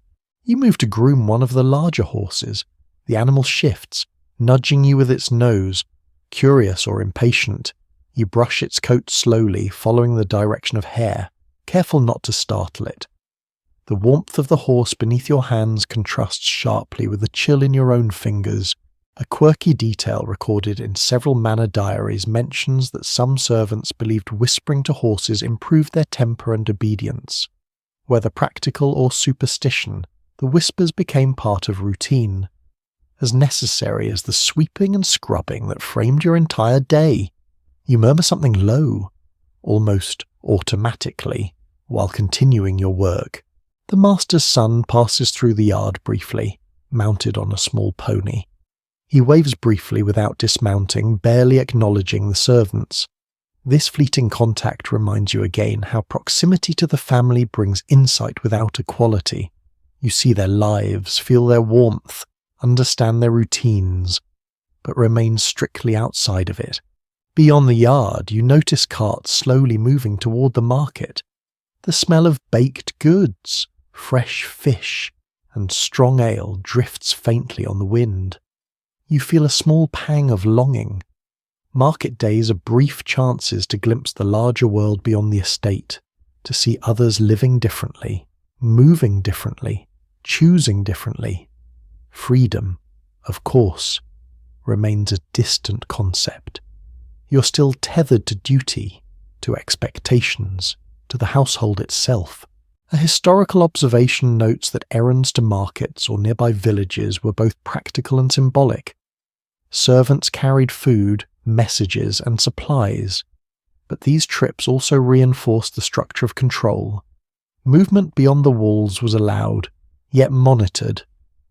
You move to groom one of the larger horses. The animal shifts, nudging you with its nose. Curious or impatient, you brush its coat slowly, following the direction of hair, careful not to startle it. The warmth of the horse beneath your hands contrasts sharply with the chill in your own fingers. A quirky detail recorded in several manor diaries mentions that some servants believed whispering to horses improved their temper and obedience. Whether practical or superstition, the whispers became part of routine, as necessary as the sweeping and scrubbing that framed your entire day. You murmur something low, almost automatically, while continuing your work. The master's son passes through the yard briefly, mounted on a small pony. He waves briefly without dismounting, barely acknowledging the servants. This fleeting contact reminds you again how proximity to the family brings insight without equality. You see their lives, feel their warmth, understand their routines, but remain strictly outside of it. Beyond the yard, you notice carts slowly moving toward the market. The smell of baked goods, fresh fish, and strong ale drifts faintly on the wind. You feel a small pang of longing. Market days are brief chances to glimpse the larger world beyond the estate, to see others living differently, moving differently, choosing differently. Freedom, of course, remains a distant concept. You're still tethered to duty, to expectations, to the household itself. A historical observation notes that errands to markets or nearby villages were both practical and symbolic. Servants carried food, messages, and supplies, but these trips also reinforced the structure of control. Movement beyond the walls was allowed, yet monitored,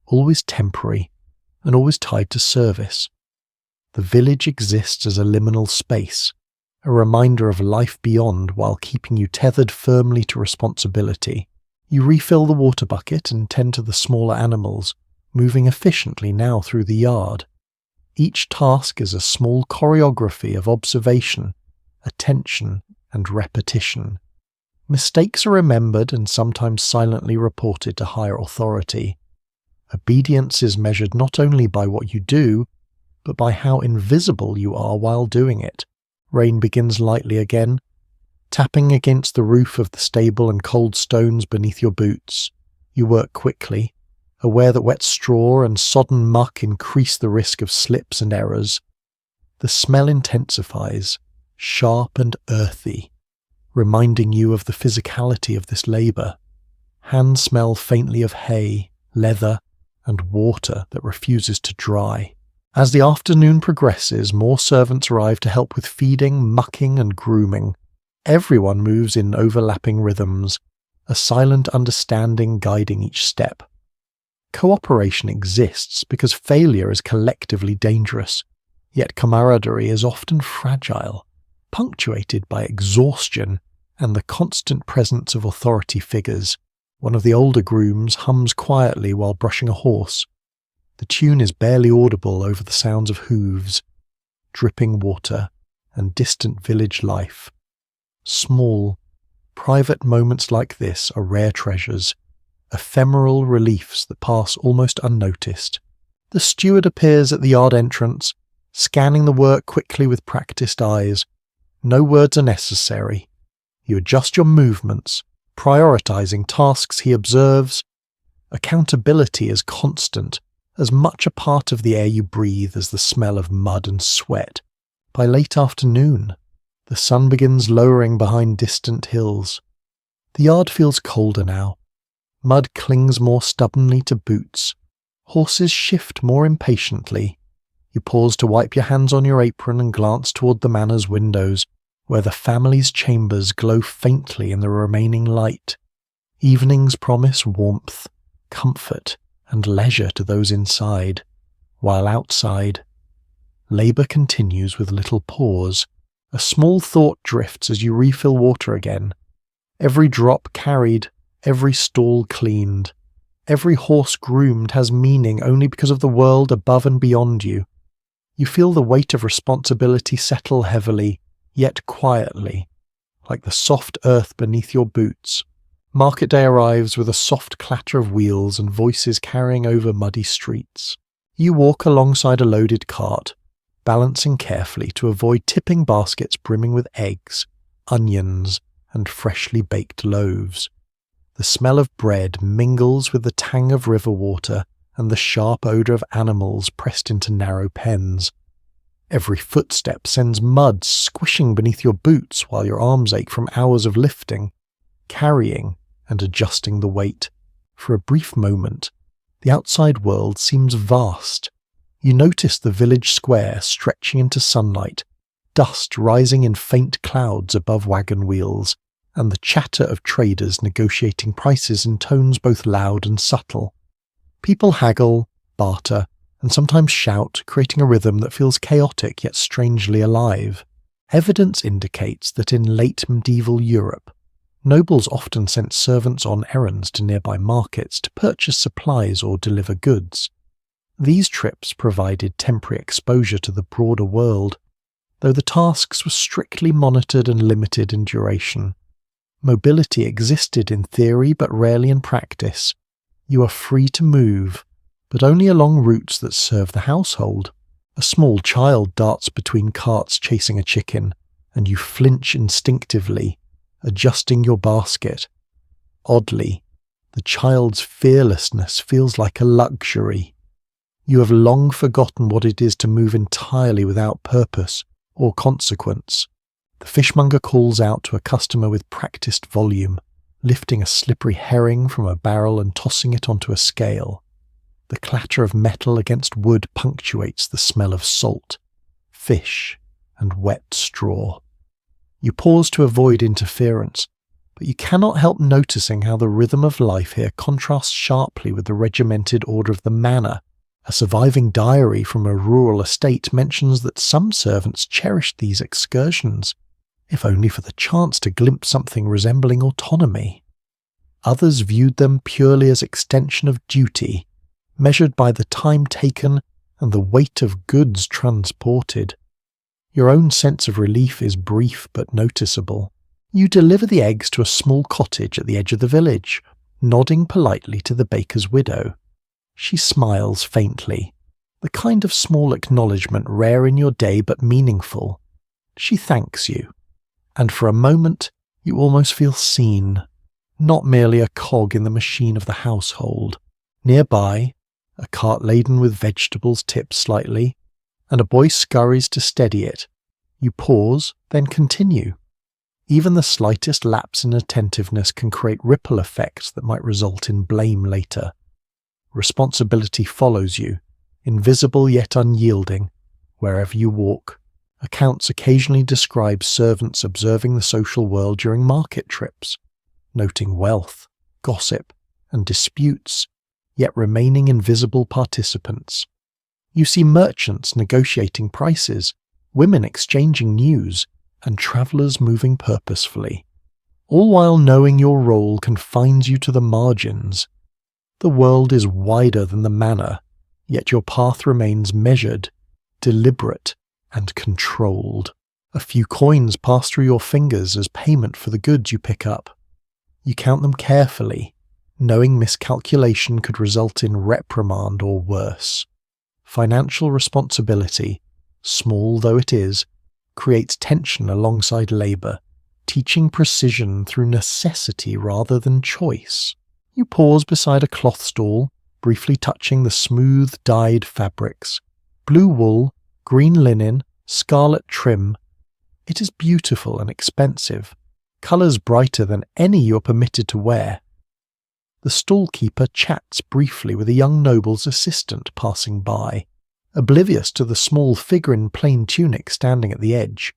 always temporary, and always tied to service. The village exists as a liminal space, a reminder of life beyond while keeping you tethered firmly to responsibility. You refill the water bucket and tend to the smaller animals, moving efficiently now through the yard. Each task is a small choreography of observation, attention, and repetition. Mistakes are remembered and sometimes silently reported to higher authority. Obedience is measured not only by what you do, but by how invisible you are while doing it. Rain begins lightly again, tapping against the roof of the stable and cold stones beneath your boots. You work quickly, aware that wet straw and sodden muck increase the risk of slips and errors. The smell intensifies, sharp and earthy, reminding you of the physicality of this labour. Hands smell faintly of hay, leather, and water that refuses to dry. As the afternoon progresses, more servants arrive to help with feeding, mucking, and grooming. Everyone moves in overlapping rhythms, a silent understanding guiding each step. Cooperation exists because failure is collectively dangerous, Yet camaraderie is often fragile, punctuated by exhaustion and the constant presence of authority figures. One of the older grooms hums quietly while brushing a horse. The tune is barely audible over the sounds of hooves, dripping water, and distant village life. Small, private moments like this are rare treasures, ephemeral reliefs that pass almost unnoticed. The steward appears at the yard entrance, scanning the work quickly with practiced eyes. No words are necessary. You adjust your movements, prioritizing tasks he observes. Accountability is constant, as much a part of the air you breathe as the smell of mud and sweat. By late afternoon, the sun begins lowering behind distant hills. The yard feels colder now. Mud clings more stubbornly to boots. Horses shift more impatiently. You pause to wipe your hands on your apron and glance toward the manor's windows, where the family's chambers glow faintly in the remaining light. Evenings promise warmth, comfort, and leisure to those inside, while outside, labour continues with little pause. A small thought drifts as you refill water again. Every drop carried, every stall cleaned, every horse groomed has meaning only because of the world above and beyond you. You feel the weight of responsibility settle heavily, yet quietly, like the soft earth beneath your boots. Market day arrives with a soft clatter of wheels and voices carrying over muddy streets. You walk alongside a loaded cart, balancing carefully to avoid tipping baskets brimming with eggs, onions, and freshly baked loaves. The smell of bread mingles with the tang of river water and the sharp odour of animals pressed into narrow pens. Every footstep sends mud squishing beneath your boots while your arms ache from hours of lifting, carrying, and adjusting the weight. For a brief moment, the outside world seems vast. You notice the village square stretching into sunlight, dust rising in faint clouds above wagon wheels, and the chatter of traders negotiating prices in tones both loud and subtle. People haggle, barter, and sometimes shout, creating a rhythm that feels chaotic yet strangely alive. Evidence indicates that in late medieval Europe, nobles often sent servants on errands to nearby markets to purchase supplies or deliver goods. These trips provided temporary exposure to the broader world, though the tasks were strictly monitored and limited in duration. Mobility existed in theory but rarely in practice. You are free to move, but only along routes that serve the household. A small child darts between carts chasing a chicken, and you flinch instinctively, adjusting your basket. Oddly, the child's fearlessness feels like a luxury. You have long forgotten what it is to move entirely without purpose or consequence. The fishmonger calls out to a customer with practiced volume, lifting a slippery herring from a barrel and tossing it onto a scale. The clatter of metal against wood punctuates the smell of salt, fish, and wet straw. You pause to avoid interference, but you cannot help noticing how the rhythm of life here contrasts sharply with the regimented order of the manor. A surviving diary from a rural estate mentions that some servants cherished these excursions, if only for the chance to glimpse something resembling autonomy. Others viewed them purely as extension of duty, measured by the time taken and the weight of goods transported. Your own sense of relief is brief but noticeable. You deliver the eggs to a small cottage at the edge of the village, nodding politely to the baker's widow. She smiles faintly, the kind of small acknowledgement rare in your day but meaningful. She thanks you, and for a moment you almost feel seen, not merely a cog in the machine of the household. Nearby, a cart laden with vegetables tips slightly, and a boy scurries to steady it. You pause, then continue. Even the slightest lapse in attentiveness can create ripple effects that might result in blame later. Responsibility follows you, invisible yet unyielding, wherever you walk. Accounts occasionally describe servants observing the social world during market trips, noting wealth, gossip, and disputes, yet remaining invisible participants. You see merchants negotiating prices, women exchanging news, and travellers moving purposefully, all while knowing your role confines you to the margins. The world is wider than the manor, yet your path remains measured, deliberate, and controlled. A few coins pass through your fingers as payment for the goods you pick up. You count them carefully, knowing miscalculation could result in reprimand or worse. Financial responsibility, small though it is, creates tension alongside labour, teaching precision through necessity rather than choice. You pause beside a cloth stall, briefly touching the smooth dyed fabrics. Blue wool, green linen, scarlet trim. It is beautiful and expensive, colours brighter than any you are permitted to wear. The stall-keeper chats briefly with a young noble's assistant passing by, oblivious to the small figure in plain tunic standing at the edge.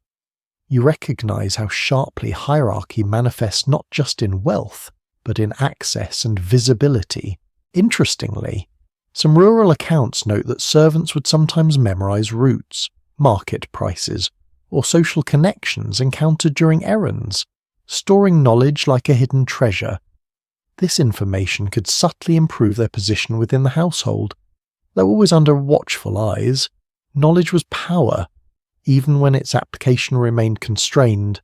You recognise how sharply hierarchy manifests not just in wealth, but in access and visibility. Interestingly, some rural accounts note that servants would sometimes memorise routes, market prices, or social connections encountered during errands, storing knowledge like a hidden treasure. This information could subtly improve their position within the household. Though always under watchful eyes, knowledge was power, even when its application remained constrained.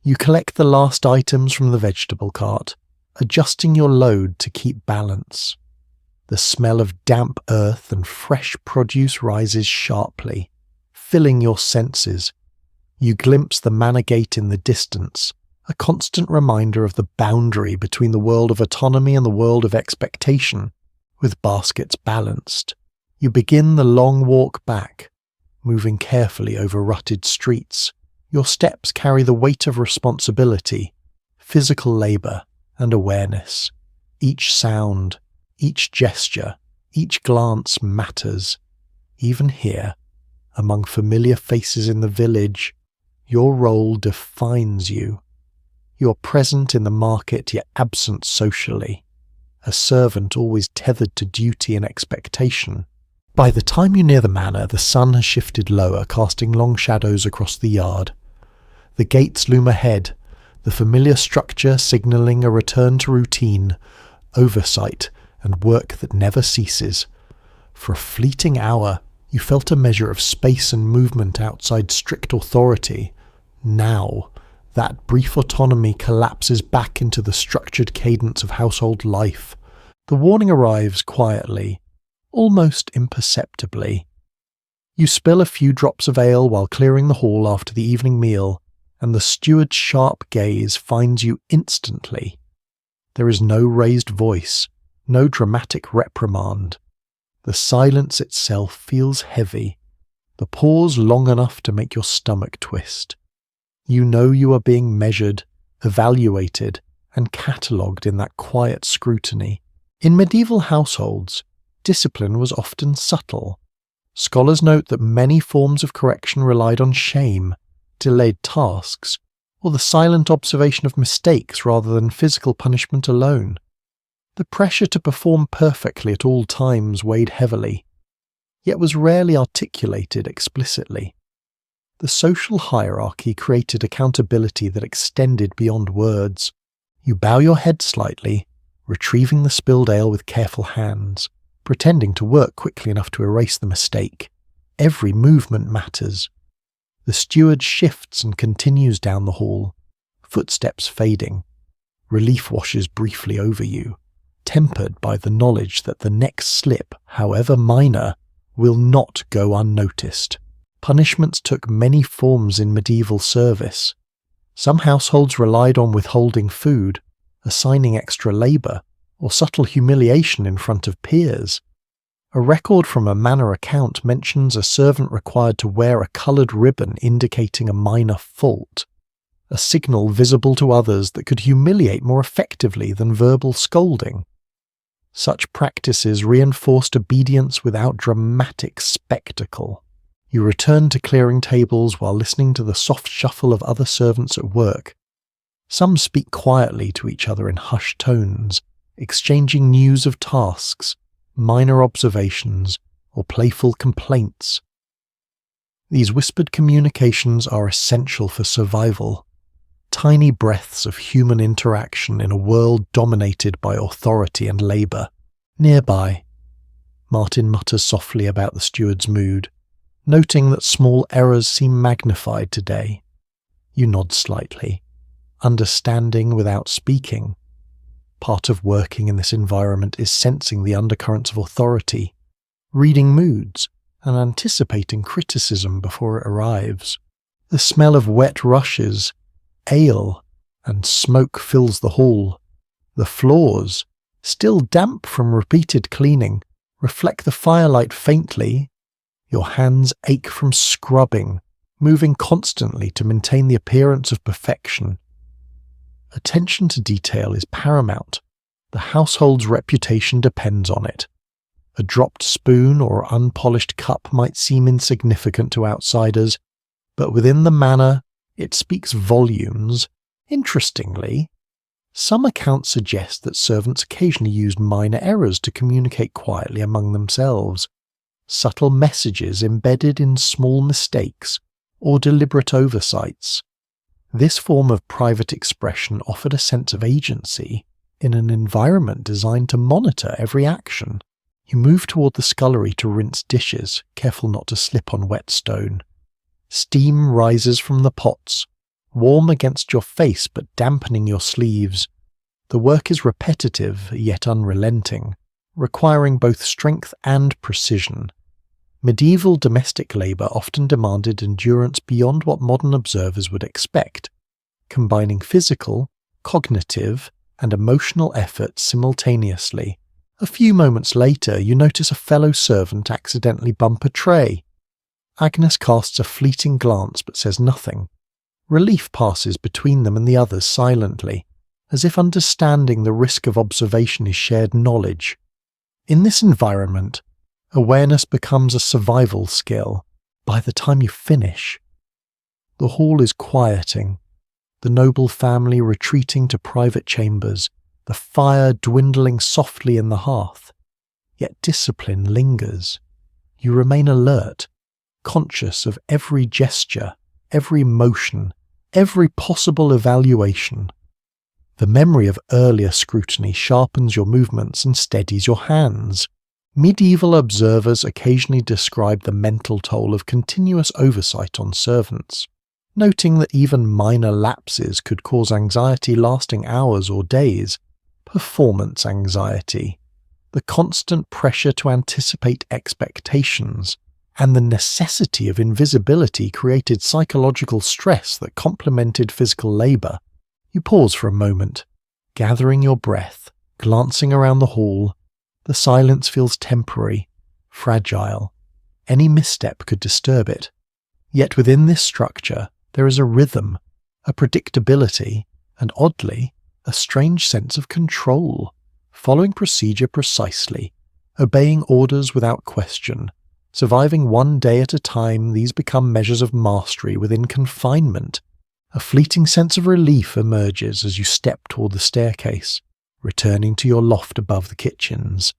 You collect the last items from the vegetable cart, adjusting your load to keep balance. The smell of damp earth and fresh produce rises sharply, filling your senses. You glimpse the manor gate in the distance, a constant reminder of the boundary between the world of autonomy and the world of expectation. With baskets balanced, you begin the long walk back, moving carefully over rutted streets. Your steps carry the weight of responsibility, physical labour, and awareness. Each sound, each gesture, each glance matters. Even here, among familiar faces in the village, your role defines you. You are present in the market yet absent socially, a servant always tethered to duty and expectation. By the time you near the manor, the sun has shifted lower, casting long shadows across the yard. The gates loom ahead, the familiar structure signalling a return to routine, oversight, and work that never ceases. For a fleeting hour, you felt a measure of space and movement outside strict authority. Now, that brief autonomy collapses back into the structured cadence of household life. The warning arrives quietly, almost imperceptibly. You spill a few drops of ale while clearing the hall after the evening meal, and the steward's sharp gaze finds you instantly. There is no raised voice, no dramatic reprimand. The silence itself feels heavy, the pause long enough to make your stomach twist. You know you are being measured, evaluated, and catalogued in that quiet scrutiny. In medieval households, discipline was often subtle. Scholars note that many forms of correction relied on shame, delayed tasks, or the silent observation of mistakes rather than physical punishment alone. The pressure to perform perfectly at all times weighed heavily, yet was rarely articulated explicitly. The social hierarchy created accountability that extended beyond words. You bow your head slightly, retrieving the spilled ale with careful hands, pretending to work quickly enough to erase the mistake. Every movement matters. The steward shifts and continues down the hall, footsteps fading. Relief washes briefly over you, tempered by the knowledge that the next slip, however minor, will not go unnoticed. Punishments took many forms in medieval service. Some households relied on withholding food, assigning extra labour, or subtle humiliation in front of peers. A record from a manor account mentions a servant required to wear a coloured ribbon indicating a minor fault, a signal visible to others that could humiliate more effectively than verbal scolding. Such practices reinforced obedience without dramatic spectacle. You return to clearing tables while listening to the soft shuffle of other servants at work. Some speak quietly to each other in hushed tones, exchanging news of tasks, minor observations, or playful complaints. These whispered communications are essential for survival, tiny breaths of human interaction in a world dominated by authority and labour. Nearby, Martin mutters softly about the steward's mood, noting that small errors seem magnified today. You nod slightly, understanding without speaking. Part of working in this environment is sensing the undercurrents of authority, reading moods, and anticipating criticism before it arrives. The smell of wet rushes, ale, and smoke fills the hall. The floors, still damp from repeated cleaning, reflect the firelight faintly. Your hands ache from scrubbing, moving constantly to maintain the appearance of perfection. Attention to detail is paramount. The household's reputation depends on it. A dropped spoon or unpolished cup might seem insignificant to outsiders, but within the manor, it speaks volumes. Interestingly, some accounts suggest that servants occasionally used minor errors to communicate quietly among themselves, subtle messages embedded in small mistakes or deliberate oversights. This form of private expression offered a sense of agency in an environment designed to monitor every action. You move toward the scullery to rinse dishes, careful not to slip on wet stone. Steam rises from the pots, warm against your face but dampening your sleeves. The work is repetitive yet unrelenting, requiring both strength and precision. Medieval domestic labour often demanded endurance beyond what modern observers would expect, combining physical, cognitive, and emotional effort simultaneously. A few moments later, you notice a fellow servant accidentally bump a tray. Agnes casts a fleeting glance but says nothing. Relief passes between them and the others silently, as if understanding the risk of observation is shared knowledge. In this environment, awareness becomes a survival skill. By the time you finish, the hall is quieting, the noble family retreating to private chambers, the fire dwindling softly in the hearth. Yet discipline lingers. You remain alert, conscious of every gesture, every motion, every possible evaluation. The memory of earlier scrutiny sharpens your movements and steadies your hands. Medieval observers occasionally describe the mental toll of continuous oversight on servants, noting that even minor lapses could cause anxiety lasting hours or days. Performance anxiety, the constant pressure to anticipate expectations, and the necessity of invisibility created psychological stress that complemented physical labour. You pause for a moment, gathering your breath, glancing around the hall. The silence feels temporary, fragile. Any misstep could disturb it. Yet within this structure, there is a rhythm, a predictability, and oddly, a strange sense of control, following procedure precisely, obeying orders without question. Surviving one day at a time, these become measures of mastery within confinement. A fleeting sense of relief emerges as you step toward the staircase, returning to your loft above the kitchens.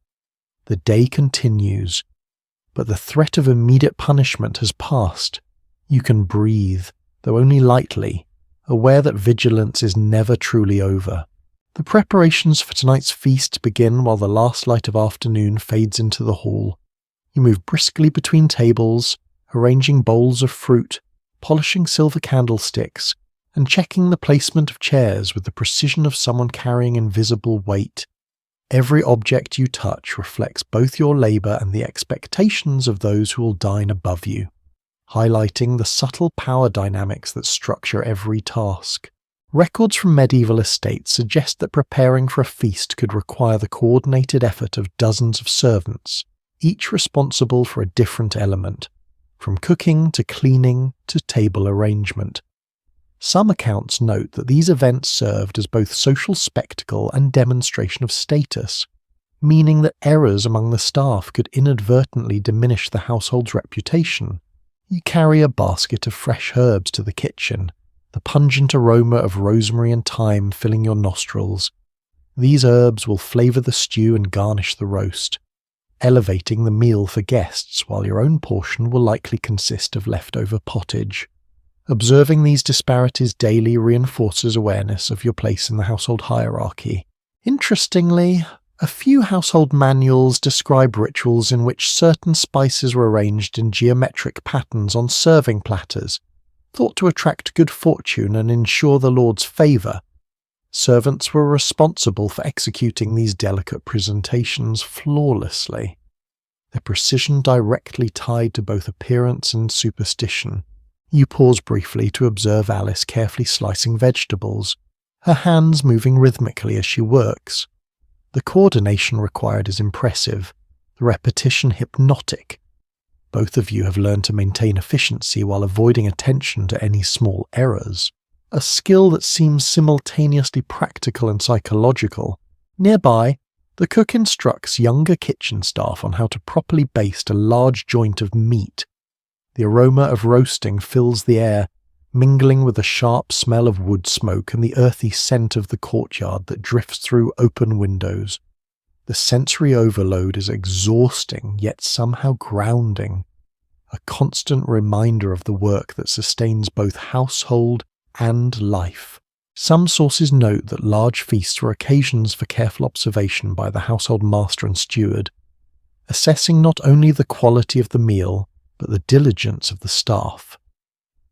The day continues, but the threat of immediate punishment has passed. You can breathe, though only lightly, aware that vigilance is never truly over. The preparations for tonight's feast begin while the last light of afternoon fades into the hall. You move briskly between tables, arranging bowls of fruit, polishing silver candlesticks, and checking the placement of chairs with the precision of someone carrying invisible weight. Every object you touch reflects both your labour and the expectations of those who will dine above you, highlighting the subtle power dynamics that structure every task. Records from medieval estates suggest that preparing for a feast could require the coordinated effort of dozens of servants, each responsible for a different element, from cooking to cleaning to table arrangement. Some accounts note that these events served as both social spectacle and demonstration of status, meaning that errors among the staff could inadvertently diminish the household's reputation. You carry a basket of fresh herbs to the kitchen, the pungent aroma of rosemary and thyme filling your nostrils. These herbs will flavour the stew and garnish the roast. elevating the meal for guests while your own portion will likely consist of leftover pottage. Observing these disparities daily reinforces awareness of your place in the household hierarchy. Interestingly, a few household manuals describe rituals in which certain spices were arranged in geometric patterns on serving platters, thought to attract good fortune and ensure the Lord's favour. Servants were responsible for executing these delicate presentations flawlessly, their precision directly tied to both appearance and superstition. You pause briefly to observe Alice carefully slicing vegetables, her hands moving rhythmically as she works. The coordination required is impressive, the repetition hypnotic. Both of you have learned to maintain efficiency while avoiding attention to any small errors, a skill that seems simultaneously practical and psychological. Nearby, the cook instructs younger kitchen staff on how to properly baste a large joint of meat. The aroma of roasting fills the air, mingling with the sharp smell of wood smoke and the earthy scent of the courtyard that drifts through open windows. The sensory overload is exhausting, yet somehow grounding, a constant reminder of the work that sustains both household and life. Some sources note that large feasts were occasions for careful observation by the household master and steward, assessing not only the quality of the meal, but the diligence of the staff.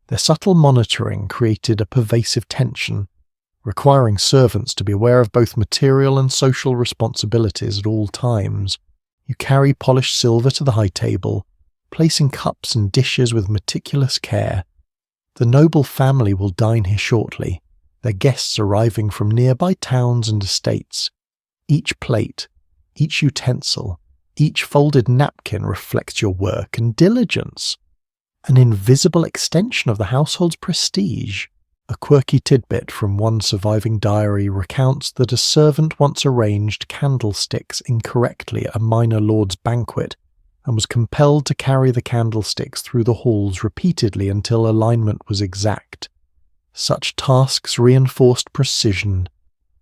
Their subtle monitoring created a pervasive tension, requiring servants to be aware of both material and social responsibilities at all times. You carry polished silver to the high table, placing cups and dishes with meticulous care. The noble family will dine here shortly, their guests arriving from nearby towns and estates. Each plate, each utensil, each folded napkin reflects your work and diligence, an invisible extension of the household's prestige. A quirky tidbit from one surviving diary recounts that a servant once arranged candlesticks incorrectly at a minor lord's banquet and was compelled to carry the candlesticks through the halls repeatedly until alignment was exact. Such tasks reinforced precision,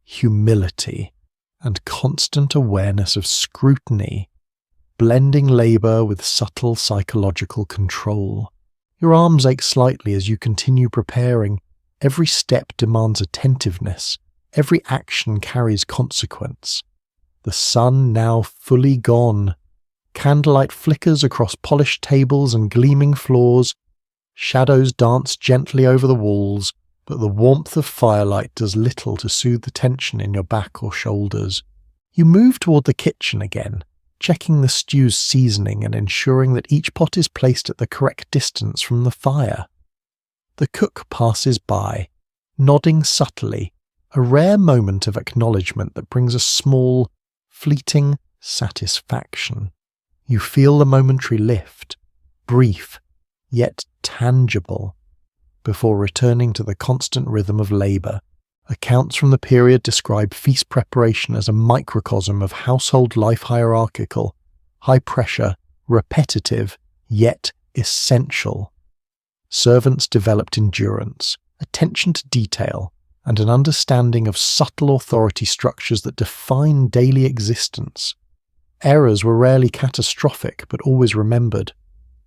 humility, and constant awareness of scrutiny, blending labour with subtle psychological control. Your arms ache slightly as you continue preparing. Every step demands attentiveness. Every action carries consequence. The sun now fully gone. Candlelight flickers across polished tables and gleaming floors. Shadows dance gently over the walls, but the warmth of firelight does little to soothe the tension in your back or shoulders. You move toward the kitchen again, checking the stew's seasoning and ensuring that each pot is placed at the correct distance from the fire. The cook passes by, nodding subtly, a rare moment of acknowledgement that brings a small, fleeting satisfaction. You feel the momentary lift, brief, yet tangible, before returning to the constant rhythm of labour. Accounts from the period describe feast preparation as a microcosm of household life, hierarchical, high-pressure, repetitive, yet essential. Servants developed endurance, attention to detail, and an understanding of subtle authority structures that define daily existence. Errors were rarely catastrophic, but always remembered,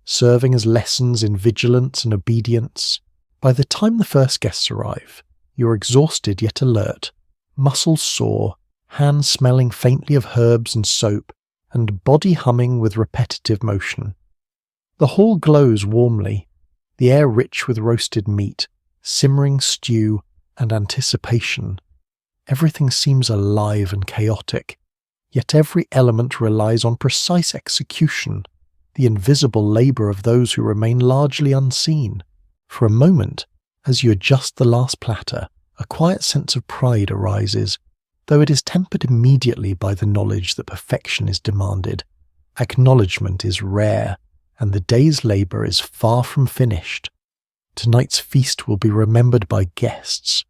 serving as lessons in vigilance and obedience. By the time the first guests arrive, you're exhausted yet alert, muscles sore, hands smelling faintly of herbs and soap, and body humming with repetitive motion. The hall glows warmly, the air rich with roasted meat, simmering stew, and anticipation. Everything seems alive and chaotic, yet every element relies on precise execution, the invisible labour of those who remain largely unseen. For a moment, as you adjust the last platter, a quiet sense of pride arises, though it is tempered immediately by the knowledge that perfection is demanded. Acknowledgement is rare, and the day's labour is far from finished. Tonight's feast will be remembered by guests,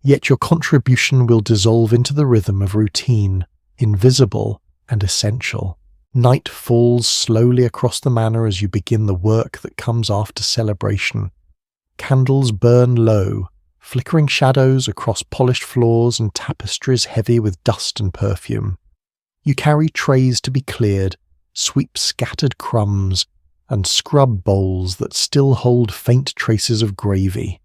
yet your contribution will dissolve into the rhythm of routine, invisible and essential. Night falls slowly across the manor as you begin the work that comes after celebration. Candles burn low, flickering shadows across polished floors and tapestries heavy with dust and perfume. You carry trays to be cleared, sweep scattered crumbs, and scrub bowls that still hold faint traces of gravy.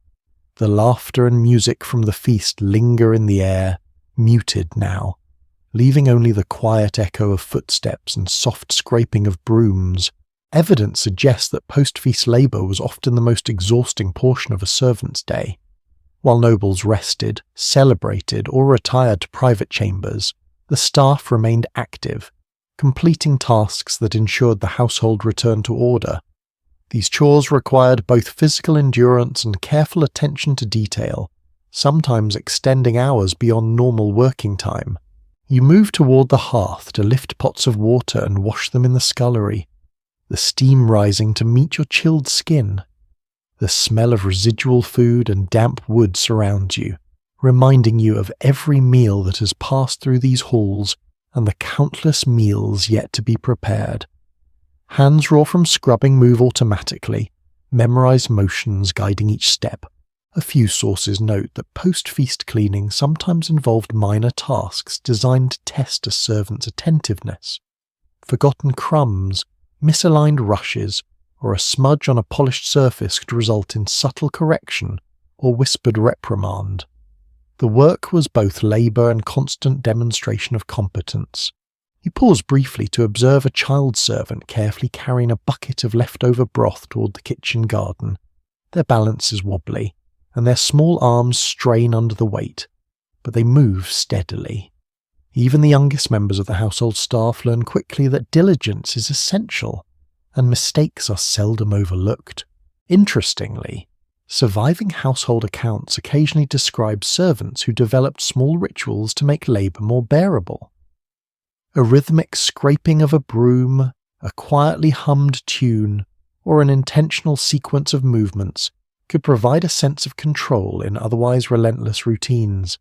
The laughter and music from the feast linger in the air, muted now, leaving only the quiet echo of footsteps and soft scraping of brooms. Evidence suggests that post-feast labour was often the most exhausting portion of a servant's day. While nobles rested, celebrated, or retired to private chambers, the staff remained active, completing tasks that ensured the household returned to order. These chores required both physical endurance and careful attention to detail, sometimes extending hours beyond normal working time. You move toward the hearth to lift pots of water and wash them in the scullery, the steam rising to meet your chilled skin. The smell of residual food and damp wood surrounds you, reminding you of every meal that has passed through these halls and the countless meals yet to be prepared. Hands raw from scrubbing move automatically, memorized motions guiding each step. A few sources note that post-feast cleaning sometimes involved minor tasks designed to test a servant's attentiveness. Forgotten crumbs, misaligned rushes, or a smudge on a polished surface could result in subtle correction or whispered reprimand. The work was both labour and constant demonstration of competence. You pause briefly to observe a child servant carefully carrying a bucket of leftover broth toward the kitchen garden. Their balance is wobbly, and their small arms strain under the weight, but they move steadily. Even the youngest members of the household staff learn quickly that diligence is essential, and mistakes are seldom overlooked. Interestingly, surviving household accounts occasionally describe servants who developed small rituals to make labour more bearable. A rhythmic scraping of a broom, a quietly hummed tune, or an intentional sequence of movements could provide a sense of control in otherwise relentless routines.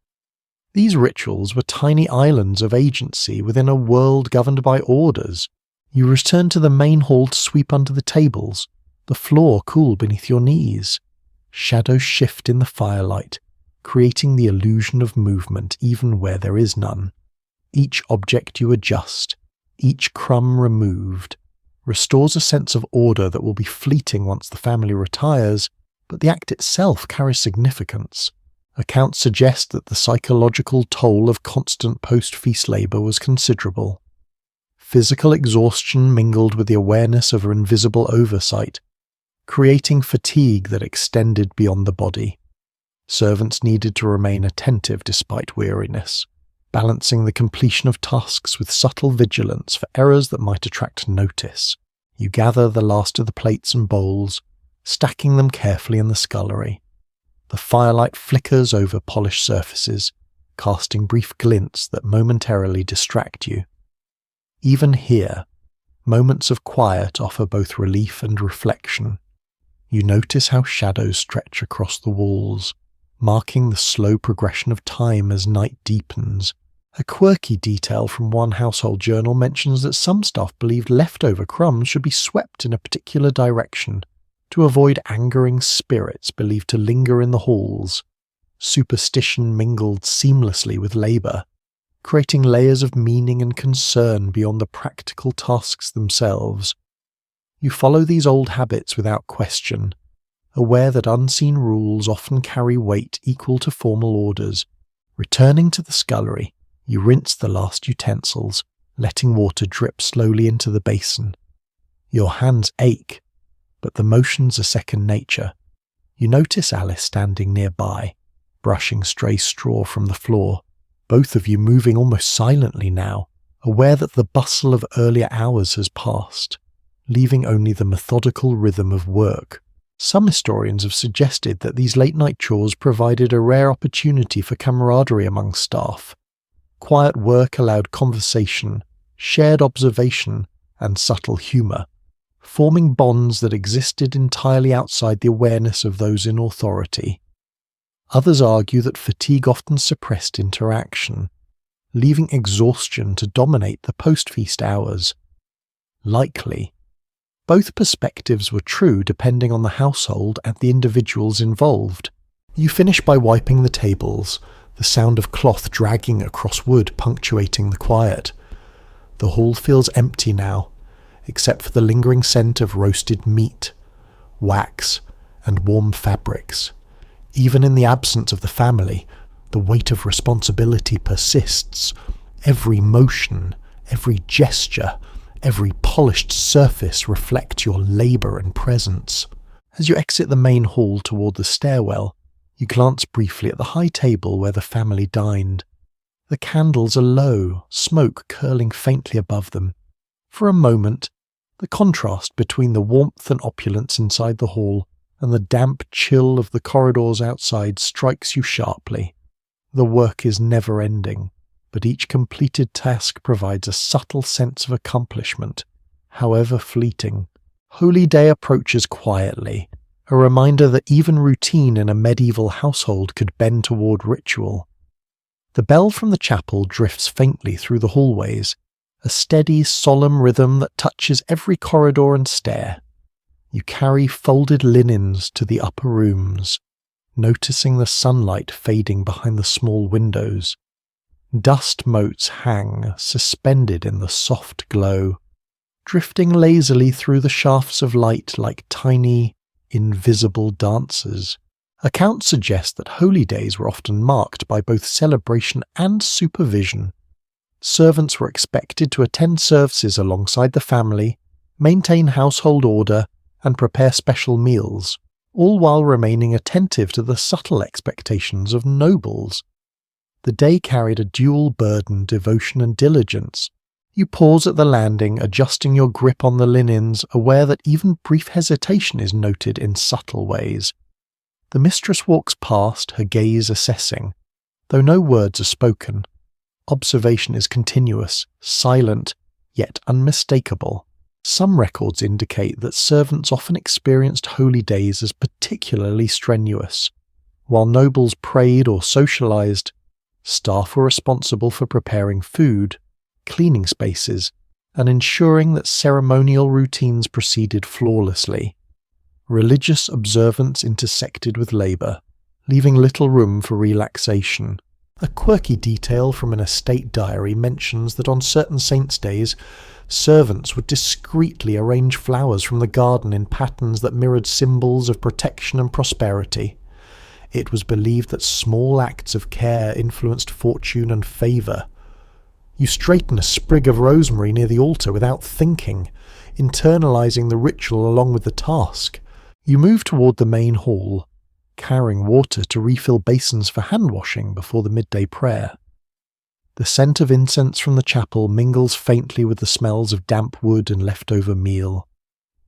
These rituals were tiny islands of agency within a world governed by orders. You return to the main hall to sweep under the tables, the floor cool beneath your knees. Shadows shift in the firelight, creating the illusion of movement even where there is none. Each object you adjust, each crumb removed, restores a sense of order that will be fleeting once the family retires, but the act itself carries significance. Accounts suggest that the psychological toll of constant post-feast labour was considerable. Physical exhaustion mingled with the awareness of invisible oversight, creating fatigue that extended beyond the body. Servants needed to remain attentive despite weariness, balancing the completion of tasks with subtle vigilance for errors that might attract notice. You gather the last of the plates and bowls, stacking them carefully in the scullery. The firelight flickers over polished surfaces, casting brief glints that momentarily distract you. Even here, moments of quiet offer both relief and reflection. You notice how shadows stretch across the walls, marking the slow progression of time as night deepens. A quirky detail from one household journal mentions that some staff believed leftover crumbs should be swept in a particular direction to avoid angering spirits believed to linger in the halls. Superstition mingled seamlessly with labour, creating layers of meaning and concern beyond the practical tasks themselves. You follow these old habits without question, aware that unseen rules often carry weight equal to formal orders. Returning to the scullery, you rinse the last utensils, letting water drip slowly into the basin. Your hands ache, but the motions are second nature. You notice Alice standing nearby, brushing stray straw from the floor, both of you moving almost silently now, aware that the bustle of earlier hours has passed, leaving only the methodical rhythm of work. Some historians have suggested that these late-night chores provided a rare opportunity for camaraderie among staff. Quiet work allowed conversation, shared observation, and subtle humour, forming bonds that existed entirely outside the awareness of those in authority. Others argue that fatigue often suppressed interaction, leaving exhaustion to dominate the post-feast hours. Likely, both perspectives were true depending on the household and the individuals involved. You finish by wiping the tables, the sound of cloth dragging across wood punctuating the quiet. The hall feels empty now, except for the lingering scent of roasted meat, wax, and warm fabrics. Even in the absence of the family, the weight of responsibility persists. Every motion, every gesture, every polished surface reflects your labour and presence. As you exit the main hall toward the stairwell, you glance briefly at the high table where the family dined. The candles are low, smoke curling faintly above them. For a moment, the contrast between the warmth and opulence inside the hall and the damp chill of the corridors outside strikes you sharply. The work is never-ending, but each completed task provides a subtle sense of accomplishment, however fleeting. Holy Day approaches quietly, a reminder that even routine in a medieval household could bend toward ritual. The bell from the chapel drifts faintly through the hallways, a steady, solemn rhythm that touches every corridor and stair. You carry folded linens to the upper rooms, noticing the sunlight fading behind the small windows. Dust motes hang, suspended in the soft glow, drifting lazily through the shafts of light like tiny, invisible dancers. Accounts suggest that holy days were often marked by both celebration and supervision. Servants were expected to attend services alongside the family, maintain household order, and prepare special meals, all while remaining attentive to the subtle expectations of nobles. The day carried a dual burden, devotion and diligence. You pause at the landing, adjusting your grip on the linens, aware that even brief hesitation is noted in subtle ways. The mistress walks past, her gaze assessing. Though no words are spoken, observation is continuous, silent, yet unmistakable. Some records indicate that servants often experienced holy days as particularly strenuous. While nobles prayed or socialized, staff were responsible for preparing food, cleaning spaces, and ensuring that ceremonial routines proceeded flawlessly. Religious observance intersected with labour, leaving little room for relaxation. A quirky detail from an estate diary mentions that on certain saints' days, servants would discreetly arrange flowers from the garden in patterns that mirrored symbols of protection and prosperity. It was believed that small acts of care influenced fortune and favour. You straighten a sprig of rosemary near the altar without thinking, internalising the ritual along with the task. You move toward the main hall, carrying water to refill basins for hand-washing before the midday prayer. The scent of incense from the chapel mingles faintly with the smells of damp wood and leftover meal,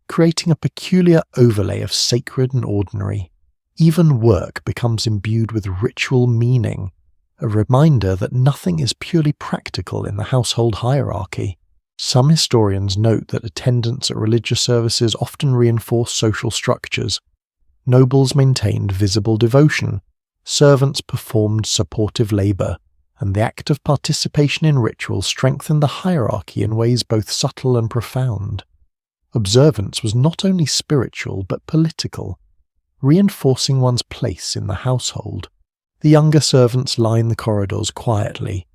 creating a peculiar overlay of sacred and ordinary. Even work becomes imbued with ritual meaning, a reminder that nothing is purely practical in the household hierarchy. Some historians note that attendance at religious services often reinforced social structures. Nobles maintained visible devotion, servants performed supportive labour, and the act of participation in ritual strengthened the hierarchy in ways both subtle and profound. Observance was not only spiritual but political, reinforcing one's place in the household. The younger servants line the corridors quietly,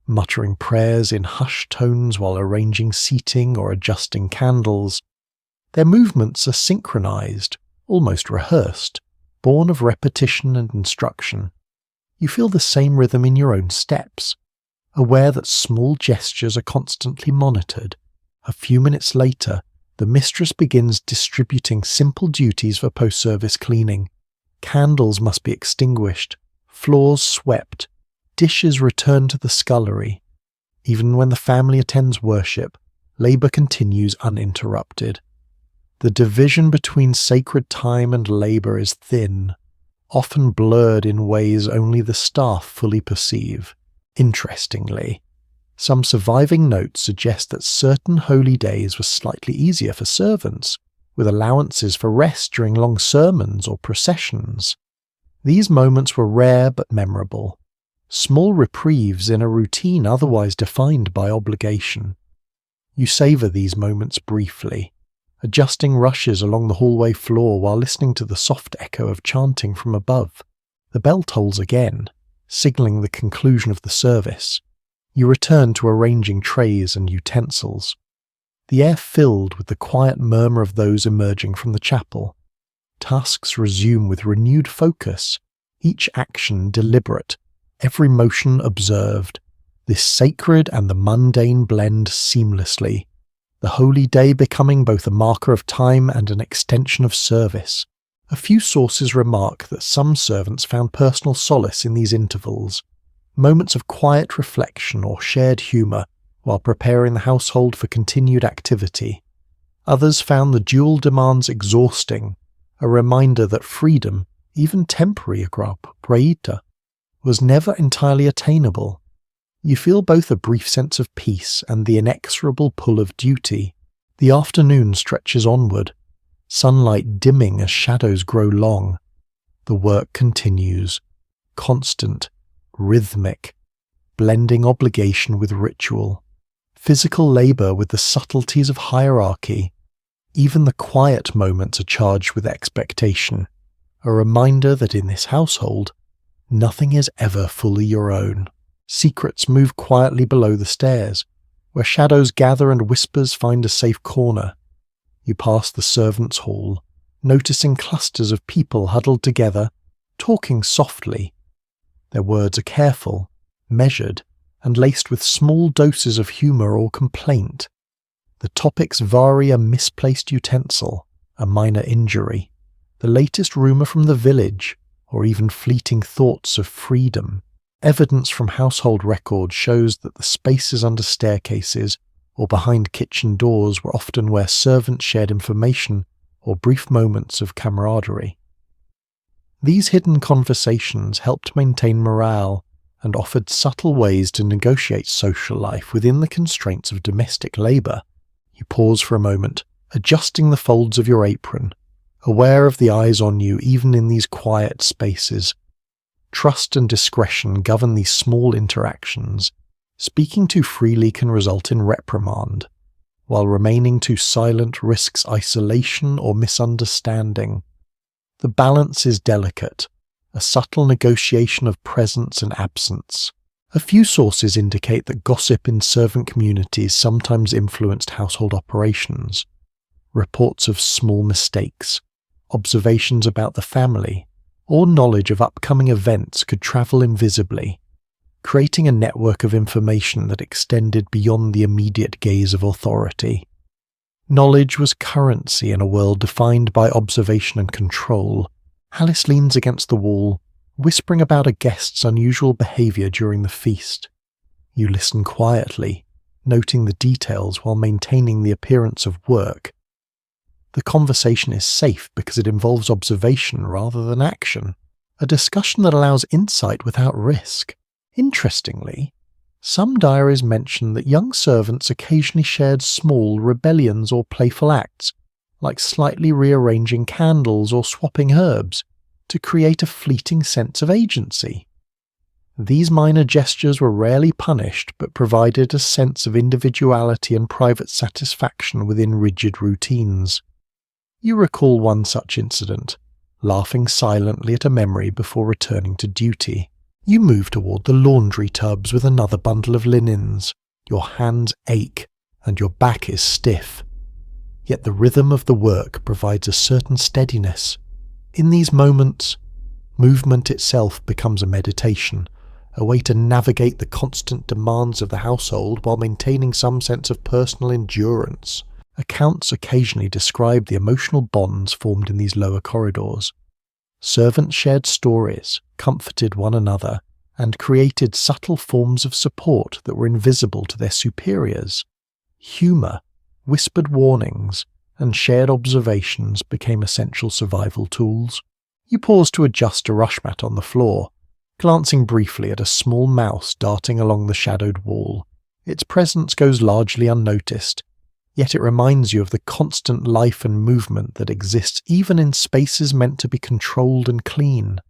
muttering prayers in hushed tones while arranging seating or adjusting candles. Their movements are synchronized, almost rehearsed, born of repetition and instruction. You feel the same rhythm in your own steps, aware that small gestures are constantly monitored. A few minutes later, the mistress begins distributing simple duties for post-service cleaning. Candles must be extinguished, floors swept, dishes returned to the scullery. Even when the family attends worship, labour continues uninterrupted. The division between sacred time and labour is thin, often blurred in ways only the staff fully perceive. Interestingly, some surviving notes suggest that certain holy days were slightly easier for servants, with allowances for rest during long sermons or processions. These moments were rare but memorable, small reprieves in a routine otherwise defined by obligation. You savour these moments briefly, adjusting rushes along the hallway floor while listening to the soft echo of chanting from above. The bell tolls again, signalling the conclusion of the service. You return to arranging trays and utensils. the air filled with the quiet murmur of those emerging from the chapel. Tasks resume with renewed focus, each action deliberate, every motion observed. This sacred and the mundane blend seamlessly, the holy day becoming both a marker of time and an extension of service. A few sources remark that some servants found personal solace in these intervals, moments of quiet reflection or shared humour while preparing the household for continued activity. Others found the dual demands exhausting, a reminder that freedom, even temporary praeta, was never entirely attainable. You feel both a brief sense of peace and the inexorable pull of duty. The afternoon stretches onward, sunlight dimming as shadows grow long. The work continues, constant, rhythmic, blending obligation with ritual, physical labour with the subtleties of hierarchy. Even the quiet moments are charged with expectation, a reminder that in this household, nothing is ever fully your own. Secrets move quietly below the stairs, where shadows gather and whispers find a safe corner. You pass the servants' hall, noticing clusters of people huddled together, talking softly. Their words are careful, measured, and laced with small doses of humour or complaint. The topics vary: a misplaced utensil, a minor injury, the latest rumour from the village, or even fleeting thoughts of freedom. Evidence from household records shows that the spaces under staircases or behind kitchen doors were often where servants shared information or brief moments of camaraderie. These hidden conversations helped maintain morale and offered subtle ways to negotiate social life within the constraints of domestic labour. You pause for a moment, adjusting the folds of your apron, aware of the eyes on you even in these quiet spaces. Trust and discretion govern these small interactions. Speaking too freely can result in reprimand, while remaining too silent risks isolation or misunderstanding. The balance is delicate, a subtle negotiation of presence and absence. A few sources indicate that gossip in servant communities sometimes influenced household operations. Reports of small mistakes, observations about the family, or knowledge of upcoming events could travel invisibly, creating a network of information that extended beyond the immediate gaze of authority. Knowledge was currency in a world defined by observation and control. Alice leans against the wall, whispering about a guest's unusual behaviour during the feast. You listen quietly, noting the details while maintaining the appearance of work. The conversation is safe because it involves observation rather than action, a discussion that allows insight without risk. Interestingly, some diaries mention that young servants occasionally shared small rebellions or playful acts, like slightly rearranging candles or swapping herbs, to create a fleeting sense of agency. These minor gestures were rarely punished but provided a sense of individuality and private satisfaction within rigid routines. You recall one such incident, laughing silently at a memory before returning to duty. You move toward the laundry tubs with another bundle of linens. Your hands ache and your back is stiff. Yet the rhythm of the work provides a certain steadiness. In these moments, movement itself becomes a meditation, a way to navigate the constant demands of the household while maintaining some sense of personal endurance. Accounts occasionally describe the emotional bonds formed in these lower corridors. Servants shared stories, comforted one another, and created subtle forms of support that were invisible to their superiors. Humour, whispered warnings, and shared observations became essential survival tools. You pause to adjust a rush mat on the floor, glancing briefly at a small mouse darting along the shadowed wall. Its presence goes largely unnoticed, yet it reminds you of the constant life and movement that exists even in spaces meant to be controlled and clean.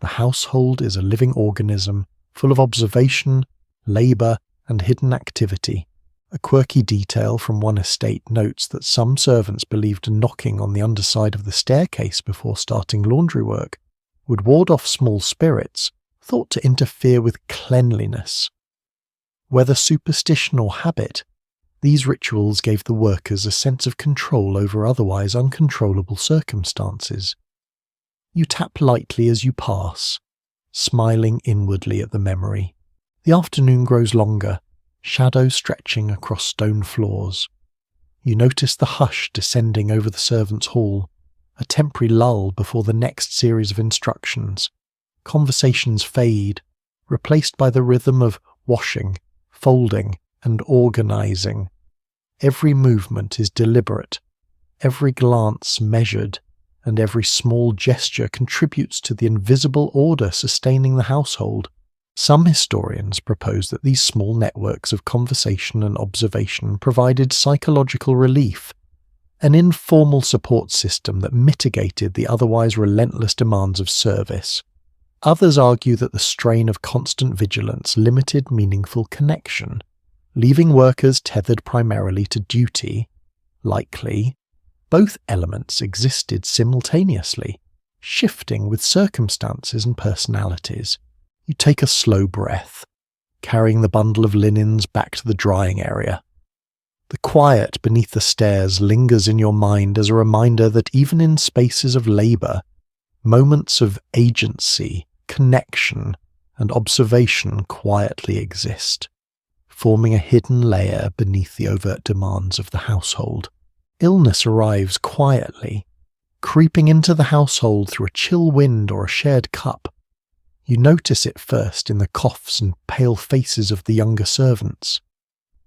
The household is a living organism, full of observation, labour, and hidden activity. A quirky detail from one estate notes that some servants believed knocking on the underside of the staircase before starting laundry work would ward off small spirits, thought to interfere with cleanliness. Whether superstition or habit, These rituals gave the workers a sense of control over otherwise uncontrollable circumstances. You tap lightly as you pass, smiling inwardly at the memory. The afternoon grows longer, shadows stretching across stone floors. You notice the hush descending over the servants' hall, a temporary lull before the next series of instructions. Conversations fade, replaced by the rhythm of washing, folding, and organizing. Every movement is deliberate, every glance measured, and every small gesture contributes to the invisible order sustaining the household. Some historians propose that these small networks of conversation and observation provided psychological relief, an informal support system that mitigated the otherwise relentless demands of service. Others argue that the strain of constant vigilance limited meaningful connection, leaving workers tethered primarily to duty. Likely, both elements existed simultaneously, shifting with circumstances and personalities. You take a slow breath, carrying the bundle of linens back to the drying area. The quiet beneath the stairs lingers in your mind as a reminder that even in spaces of labour, moments of agency, connection, and observation quietly exist, forming a hidden layer beneath the overt demands of the household. Illness arrives quietly, creeping into the household through a chill wind or a shared cup. You notice it first in the coughs and pale faces of the younger servants.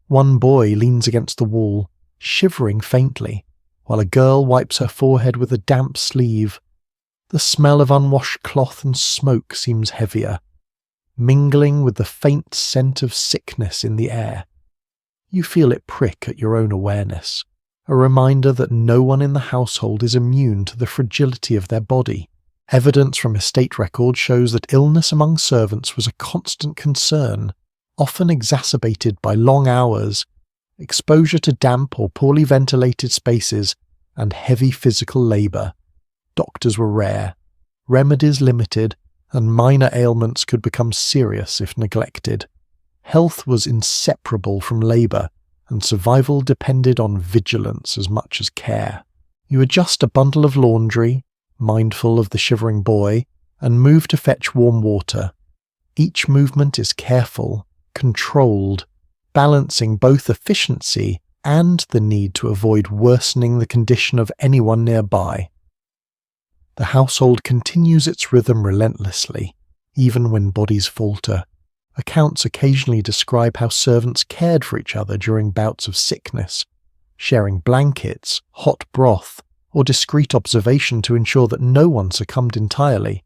One boy leans against the wall, shivering faintly, while a girl wipes her forehead with a damp sleeve. The smell of unwashed cloth and smoke seems heavier, mingling with the faint scent of sickness in the air. You feel it prick at your own awareness, a reminder that no one in the household is immune to the fragility of their body. Evidence from estate records shows that illness among servants was a constant concern, often exacerbated by long hours, exposure to damp or poorly ventilated spaces, and heavy physical labour. Doctors were rare, remedies limited, and minor ailments could become serious if neglected. Health was inseparable from labour, and survival depended on vigilance as much as care. You adjust a bundle of laundry, mindful of the shivering boy, and move to fetch warm water. Each movement is careful, controlled, balancing both efficiency and the need to avoid worsening the condition of anyone nearby. The household continues its rhythm relentlessly, even when bodies falter. Accounts occasionally describe how servants cared for each other during bouts of sickness, sharing blankets, hot broth, or discreet observation to ensure that no one succumbed entirely.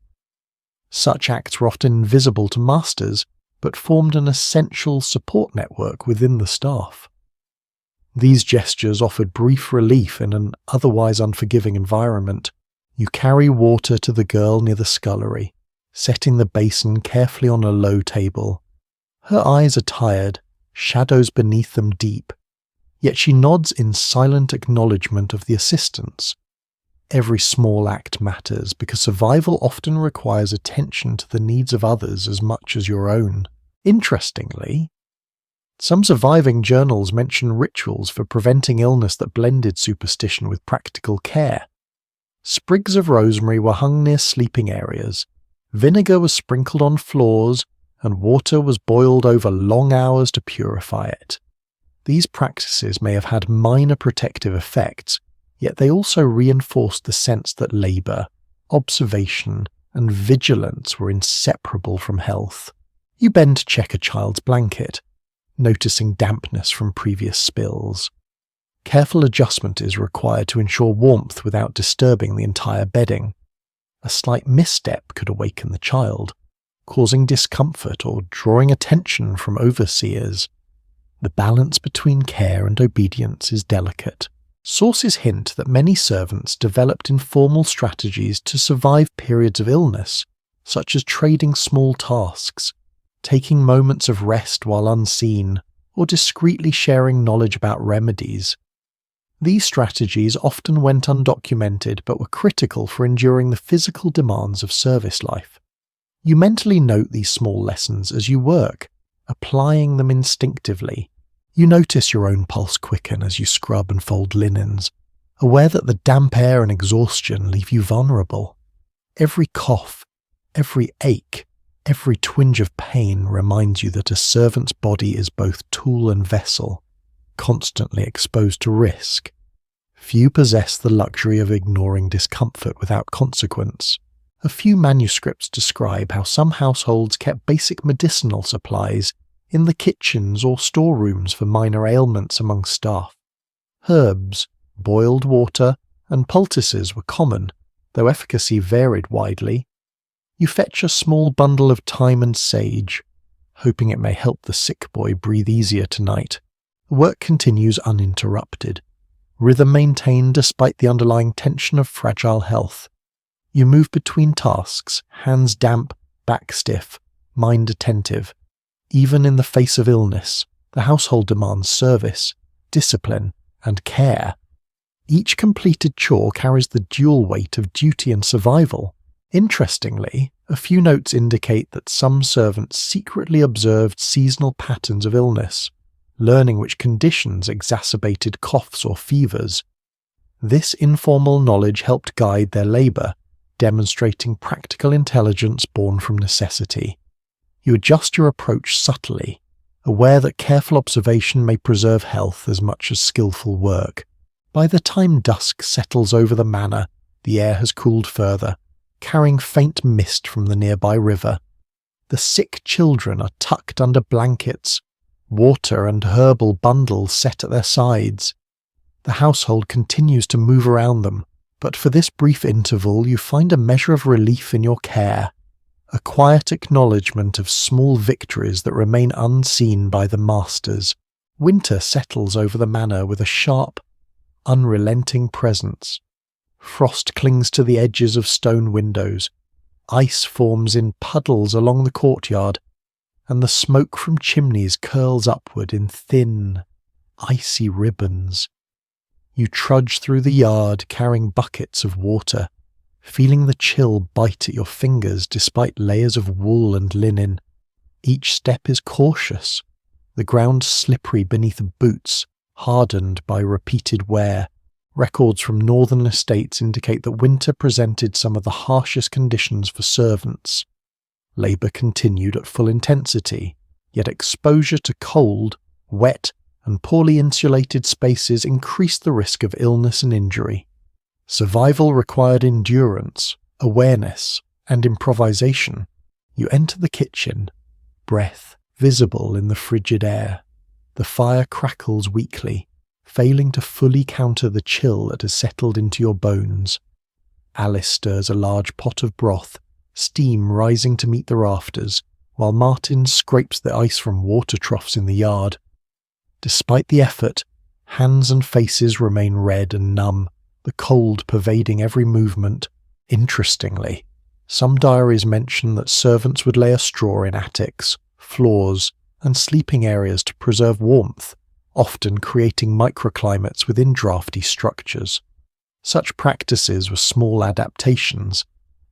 Such acts were often invisible to masters, but formed an essential support network within the staff. These gestures offered brief relief in an otherwise unforgiving environment. You carry water to the girl near the scullery, setting the basin carefully on a low table. Her eyes are tired, shadows beneath them deep, yet she nods in silent acknowledgement of the assistance. Every small act matters because survival often requires attention to the needs of others as much as your own. Interestingly, some surviving journals mention rituals for preventing illness that blended superstition with practical care. Sprigs of rosemary were hung near sleeping areas, vinegar was sprinkled on floors, and water was boiled over long hours to purify it. These practices may have had minor protective effects, yet they also reinforced the sense that labour, observation, and vigilance were inseparable from health. You bend to check a child's blanket, noticing dampness from previous spills. Careful adjustment is required to ensure warmth without disturbing the entire bedding. A slight misstep could awaken the child, causing discomfort or drawing attention from overseers. The balance between care and obedience is delicate. Sources hint that many servants developed informal strategies to survive periods of illness, such as trading small tasks, taking moments of rest while unseen, or discreetly sharing knowledge about remedies. These strategies often went undocumented but were critical for enduring the physical demands of service life. You mentally note these small lessons as you work, applying them instinctively, You notice your own pulse quicken as you scrub and fold linens, aware that the damp air and exhaustion leave you vulnerable. Every cough, every ache, every twinge of pain reminds you that a servant's body is both tool and vessel, constantly exposed to risk. Few possess the luxury of ignoring discomfort without consequence. A few manuscripts describe how some households kept basic medicinal supplies in the kitchens or storerooms for minor ailments among staff. Herbs, boiled water, and poultices were common, though efficacy varied widely. You fetch a small bundle of thyme and sage, hoping it may help the sick boy breathe easier tonight. The work continues uninterrupted, rhythm maintained despite the underlying tension of fragile health. You move between tasks, hands damp, back stiff, mind attentive. Even in the face of illness, the household demands service, discipline, and care. Each completed chore carries the dual weight of duty and survival. Interestingly, a few notes indicate that some servants secretly observed seasonal patterns of illness, learning which conditions exacerbated coughs or fevers. This informal knowledge helped guide their labour, demonstrating practical intelligence born from necessity. You adjust your approach subtly, aware that careful observation may preserve health as much as skillful work. By the time dusk settles over the manor, the air has cooled further, carrying faint mist from the nearby river. The sick children are tucked under blankets, water and herbal bundles set at their sides. The household continues to move around them, but for this brief interval you find a measure of relief in your care, a quiet acknowledgement of small victories that remain unseen by the masters. Winter settles over the manor with a sharp, unrelenting presence. Frost clings to the edges of stone windows, ice forms in puddles along the courtyard, and the smoke from chimneys curls upward in thin, icy ribbons. You trudge through the yard carrying buckets of water, feeling the chill bite at your fingers despite layers of wool and linen. Each step is cautious, the ground slippery beneath boots, hardened by repeated wear. Records from northern estates indicate that winter presented some of the harshest conditions for servants. Labour continued at full intensity, yet exposure to cold, wet, and poorly insulated spaces increased the risk of illness and injury. Survival required endurance, awareness, and improvisation. You enter the kitchen, breath visible in the frigid air. The fire crackles weakly, failing to fully counter the chill that has settled into your bones. Alice stirs a large pot of broth, steam rising to meet the rafters, while Martin scrapes the ice from water troughs in the yard. Despite the effort, hands and faces remain red and numb, the cold pervading every movement. Interestingly, some diaries mention that servants would lay a straw in attics, floors, and sleeping areas to preserve warmth, often creating microclimates within drafty structures. Such practices were small adaptations,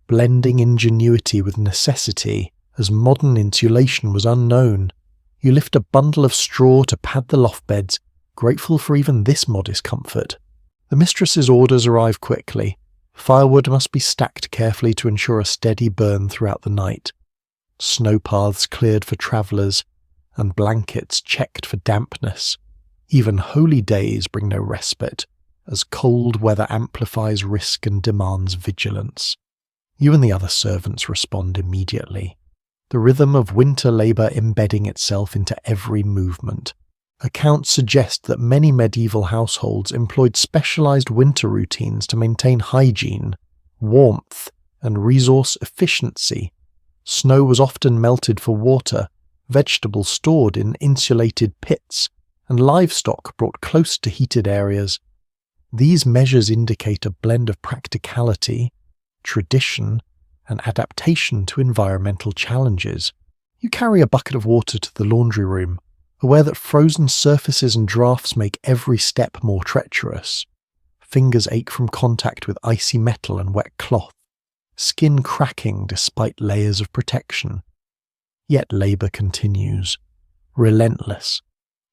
blending ingenuity with necessity, as modern insulation was unknown. You lift a bundle of straw to pad the loft beds, grateful for even this modest comfort. The mistress's orders arrive quickly. Firewood must be stacked carefully to ensure a steady burn throughout the night. Snow paths cleared for travellers, and blankets checked for dampness. Even holy days bring no respite, as cold weather amplifies risk and demands vigilance. You and the other servants respond immediately, the rhythm of winter labour embedding itself into every movement. Accounts suggest that many medieval households employed specialised winter routines to maintain hygiene, warmth, and resource efficiency. Snow was often melted for water, vegetables stored in insulated pits, and livestock brought close to heated areas. These measures indicate a blend of practicality, tradition, and adaptation to environmental challenges. You carry a bucket of water to the laundry room, aware that frozen surfaces and drafts make every step more treacherous. Fingers ache from contact with icy metal and wet cloth, skin cracking despite layers of protection. Yet labour continues, relentless,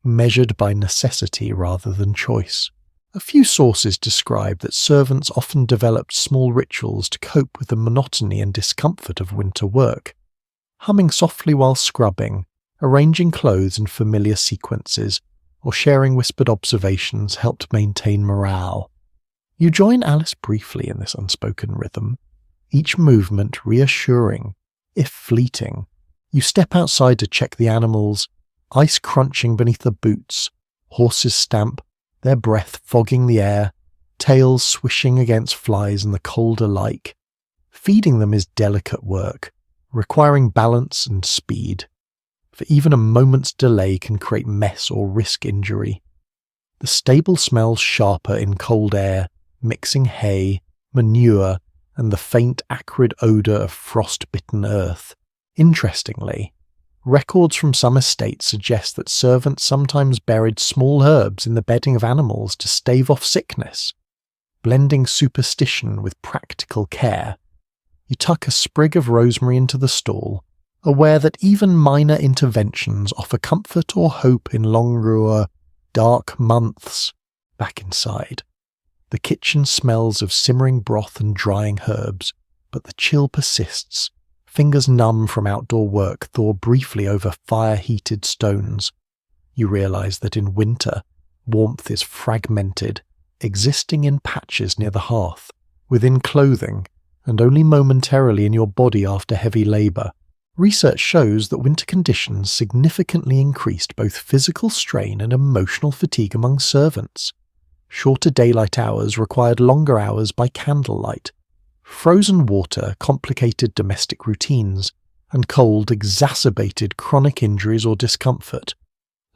measured by necessity rather than choice. A few sources describe that servants often developed small rituals to cope with the monotony and discomfort of winter work. Humming softly while scrubbing, arranging clothes in familiar sequences, or sharing whispered observations helped maintain morale. You join Alice briefly in this unspoken rhythm, each movement reassuring, if fleeting. You step outside to check the animals, ice crunching beneath the boots, horses stamp, their breath fogging the air, tails swishing against flies and the cold alike. Feeding them is delicate work, requiring balance and speed, for even a moment's delay can create mess or risk injury. The stable smells sharper in cold air, mixing hay, manure, and the faint acrid odour of frost-bitten earth. Interestingly, records from some estates suggest that servants sometimes buried small herbs in the bedding of animals to stave off sickness. Blending superstition with practical care, you tuck a sprig of rosemary into the stall, aware that even minor interventions offer comfort or hope in longer, dark months. Back inside, the kitchen smells of simmering broth and drying herbs, but the chill persists. Fingers numb from outdoor work thaw briefly over fire-heated stones. You realise that in winter, warmth is fragmented, existing in patches near the hearth, within clothing, and only momentarily in your body after heavy labour. Research shows that winter conditions significantly increased both physical strain and emotional fatigue among servants. Shorter daylight hours required longer hours by candlelight. Frozen water complicated domestic routines, and cold exacerbated chronic injuries or discomfort.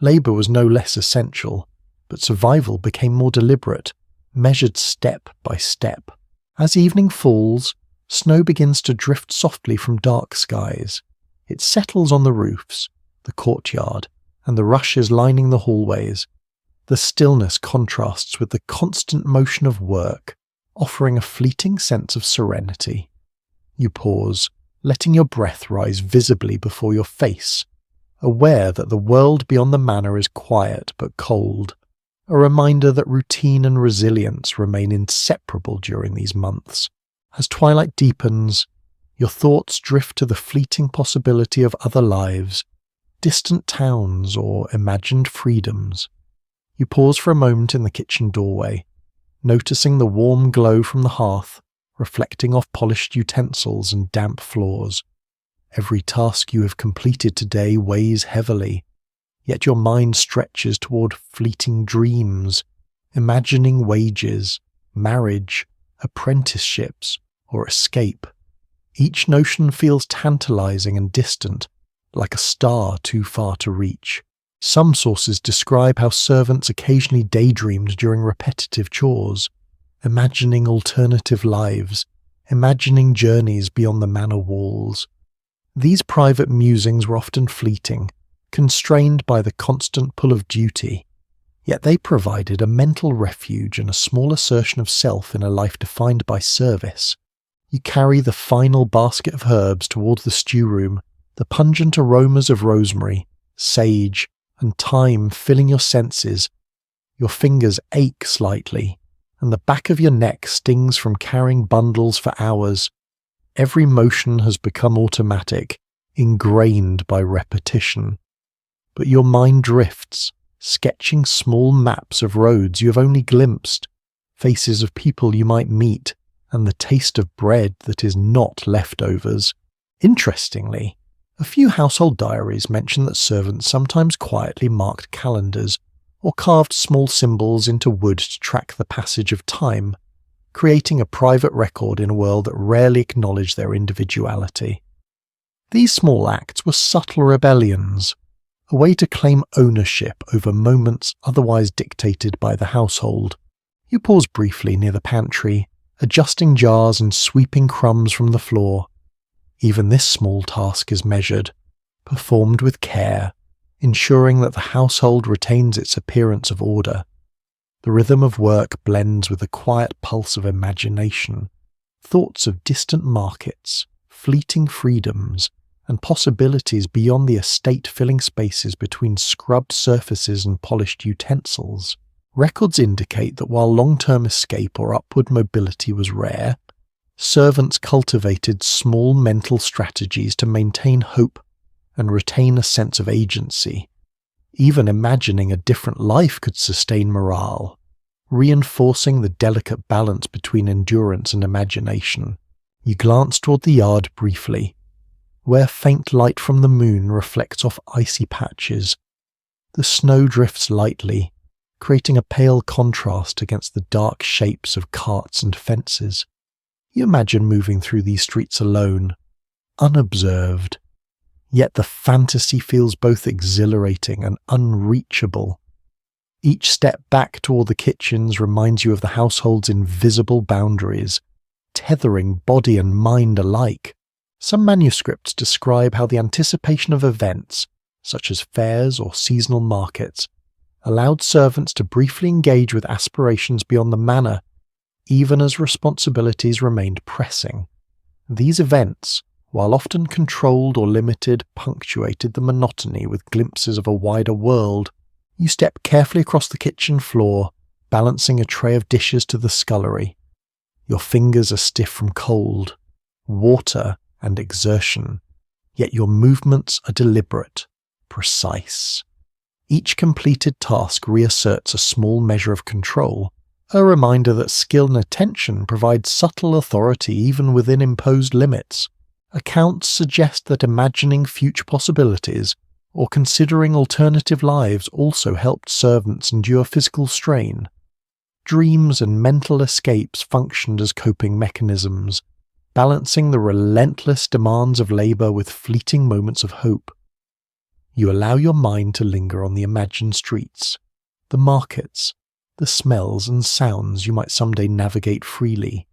Labour was no less essential, but survival became more deliberate, measured step by step. As evening falls, snow begins to drift softly from dark skies. It settles on the roofs, the courtyard, and the rushes lining the hallways. The stillness contrasts with the constant motion of work, offering a fleeting sense of serenity. You pause, letting your breath rise visibly before your face, aware that the world beyond the manor is quiet but cold, a reminder that routine and resilience remain inseparable during these months. As twilight deepens, your thoughts drift to the fleeting possibility of other lives, distant towns or imagined freedoms. You pause for a moment in the kitchen doorway, noticing the warm glow from the hearth, reflecting off polished utensils and damp floors. Every task you have completed today weighs heavily, yet your mind stretches toward fleeting dreams, imagining wages, marriage, apprenticeships, or escape. Each notion feels tantalizing and distant, like a star too far to reach. Some sources describe how servants occasionally daydreamed during repetitive chores, imagining alternative lives, imagining journeys beyond the manor walls. These private musings were often fleeting, constrained by the constant pull of duty, yet they provided a mental refuge and a small assertion of self in a life defined by service. You carry the final basket of herbs towards the stew room, the pungent aromas of rosemary, sage, and thyme filling your senses. Your fingers ache slightly, and the back of your neck stings from carrying bundles for hours. Every motion has become automatic, ingrained by repetition. But your mind drifts, sketching small maps of roads you have only glimpsed, faces of people you might meet, and the taste of bread that is not leftovers. Interestingly, a few household diaries mention that servants sometimes quietly marked calendars or carved small symbols into wood to track the passage of time, creating a private record in a world that rarely acknowledged their individuality. These small acts were subtle rebellions, a way to claim ownership over moments otherwise dictated by the household. You pause briefly near the pantry, adjusting jars and sweeping crumbs from the floor. Even this small task is measured, performed with care, ensuring that the household retains its appearance of order. The rhythm of work blends with the quiet pulse of imagination, thoughts of distant markets, fleeting freedoms, and possibilities beyond the estate filling spaces between scrubbed surfaces and polished utensils. Records indicate that while long-term escape or upward mobility was rare, servants cultivated small mental strategies to maintain hope and retain a sense of agency. Even imagining a different life could sustain morale, reinforcing the delicate balance between endurance and imagination. You glance toward the yard briefly, where faint light from the moon reflects off icy patches. The snow drifts lightly, creating a pale contrast against the dark shapes of carts and fences. You imagine moving through these streets alone, unobserved, yet the fantasy feels both exhilarating and unreachable. Each step back toward the kitchens reminds you of the household's invisible boundaries, tethering body and mind alike. Some manuscripts describe how the anticipation of events, such as fairs or seasonal markets, allowed servants to briefly engage with aspirations beyond the manor, even as responsibilities remained pressing. These events, while often controlled or limited, punctuated the monotony with glimpses of a wider world. You step carefully across the kitchen floor, balancing a tray of dishes to the scullery. Your fingers are stiff from cold, water, and exertion, yet your movements are deliberate, precise. Each completed task reasserts a small measure of control, a reminder that skill and attention provide subtle authority even within imposed limits. Accounts suggest that imagining future possibilities or considering alternative lives also helped servants endure physical strain. Dreams and mental escapes functioned as coping mechanisms, balancing the relentless demands of labor with fleeting moments of hope. You allow your mind to linger on the imagined streets, the markets, the smells and sounds you might someday navigate freely,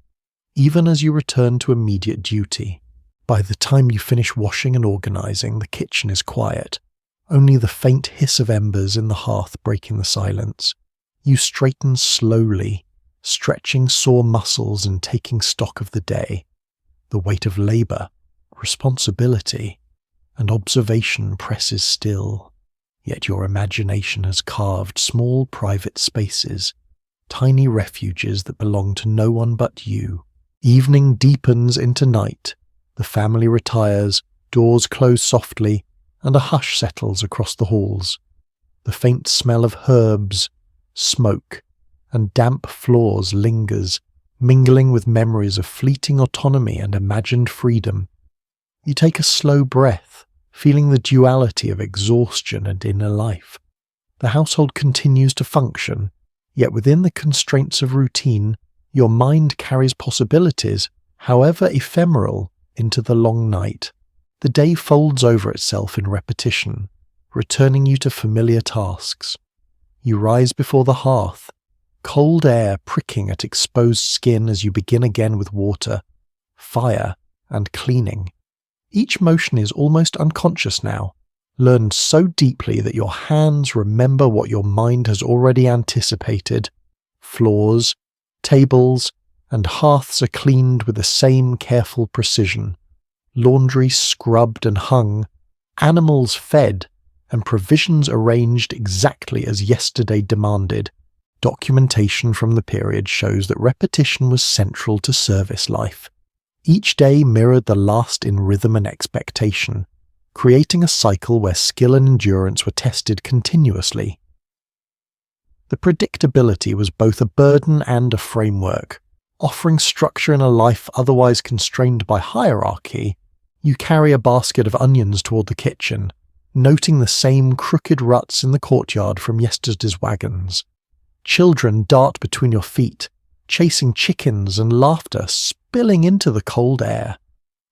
even as you return to immediate duty. By the time you finish washing and organizing, the kitchen is quiet, only the faint hiss of embers in the hearth breaking the silence. You straighten slowly, stretching sore muscles and taking stock of the day. The weight of labor, responsibility, and observation presses still, yet your imagination has carved small private spaces, tiny refuges that belong to no one but you. Evening deepens into night, the family retires, doors close softly, and a hush settles across the halls. The faint smell of herbs, smoke, and damp floors lingers, mingling with memories of fleeting autonomy and imagined freedom. You take a slow breath, feeling the duality of exhaustion and inner life. The household continues to function, yet within the constraints of routine, your mind carries possibilities, however ephemeral, into the long night. The day folds over itself in repetition, returning you to familiar tasks. You rise before the hearth, cold air pricking at exposed skin as you begin again with water, fire, and cleaning. Each motion is almost unconscious now, learned so deeply that your hands remember what your mind has already anticipated. Floors, tables, and hearths are cleaned with the same careful precision. Laundry scrubbed and hung, animals fed, and provisions arranged exactly as yesterday demanded. Documentation from the period shows that repetition was central to service life. Each day mirrored the last in rhythm and expectation, creating a cycle where skill and endurance were tested continuously. The predictability was both a burden and a framework. Offering structure in a life otherwise constrained by hierarchy, you carry a basket of onions toward the kitchen, noting the same crooked ruts in the courtyard from yesterday's wagons. Children dart between your feet, chasing chickens, and laughter spilling into the cold air.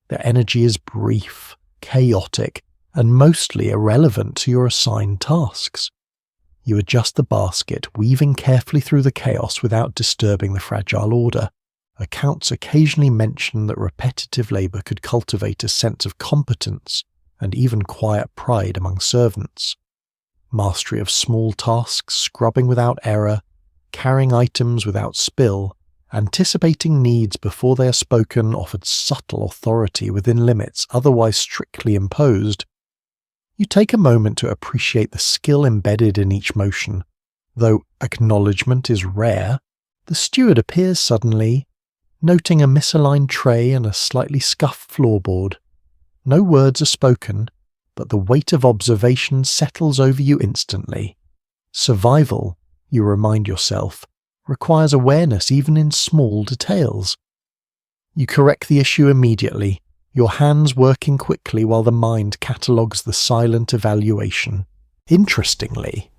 Their energy is brief, chaotic, and mostly irrelevant to your assigned tasks. You adjust the basket, weaving carefully through the chaos without disturbing the fragile order. Accounts occasionally mention that repetitive labor could cultivate a sense of competence and even quiet pride among servants. Mastery of small tasks, scrubbing without error, carrying items without spill, Anticipating needs before they are spoken offered subtle authority within limits otherwise strictly imposed. You take a moment to appreciate the skill embedded in each motion. Though acknowledgement is rare, the steward appears suddenly, noting a misaligned tray and a slightly scuffed floorboard. No words are spoken, but the weight of observation settles over you instantly. Survival, you remind yourself, requires awareness even in small details. You correct the issue immediately, your hands working quickly while the mind catalogues the silent evaluation. Interestingly,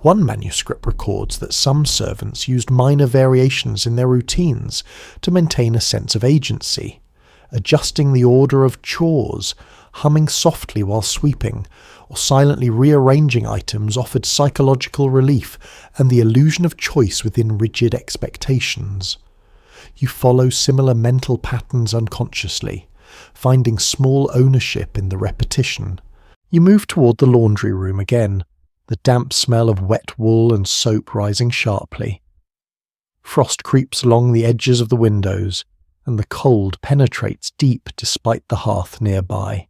one manuscript records that some servants used minor variations in their routines to maintain a sense of agency, adjusting the order of chores, humming softly while sweeping, or silently rearranging items offered psychological relief and the illusion of choice within rigid expectations. You follow similar mental patterns unconsciously, finding small ownership in the repetition. You move toward the laundry room again, the damp smell of wet wool and soap rising sharply. Frost creeps along the edges of the windows, and the cold penetrates deep despite the hearth nearby.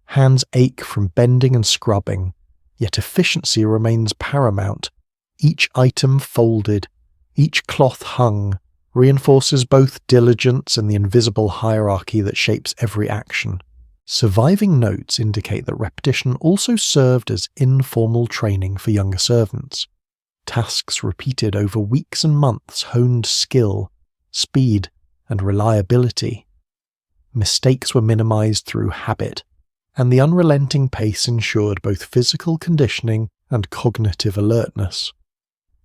Hands ache from bending and scrubbing, yet efficiency remains paramount. Each item folded, each cloth hung, reinforces both diligence and the invisible hierarchy that shapes every action. Surviving notes indicate that repetition also served as informal training for younger servants. Tasks repeated over weeks and months honed skill, speed, and reliability. Mistakes were minimized through habit, and the unrelenting pace ensured both physical conditioning and cognitive alertness.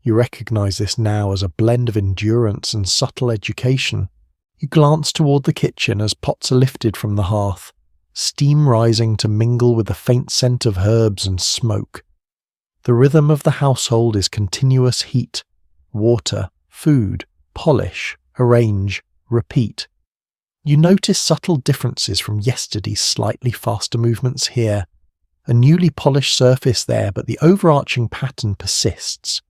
You recognize this now as a blend of endurance and subtle education. You glance toward the kitchen as pots are lifted from the hearth, steam rising to mingle with the faint scent of herbs and smoke. The rhythm of the household is continuous heat, water, food, polish, arrange, repeat. You notice subtle differences from yesterday's slightly faster movements here. A newly polished surface there, but the overarching pattern persists.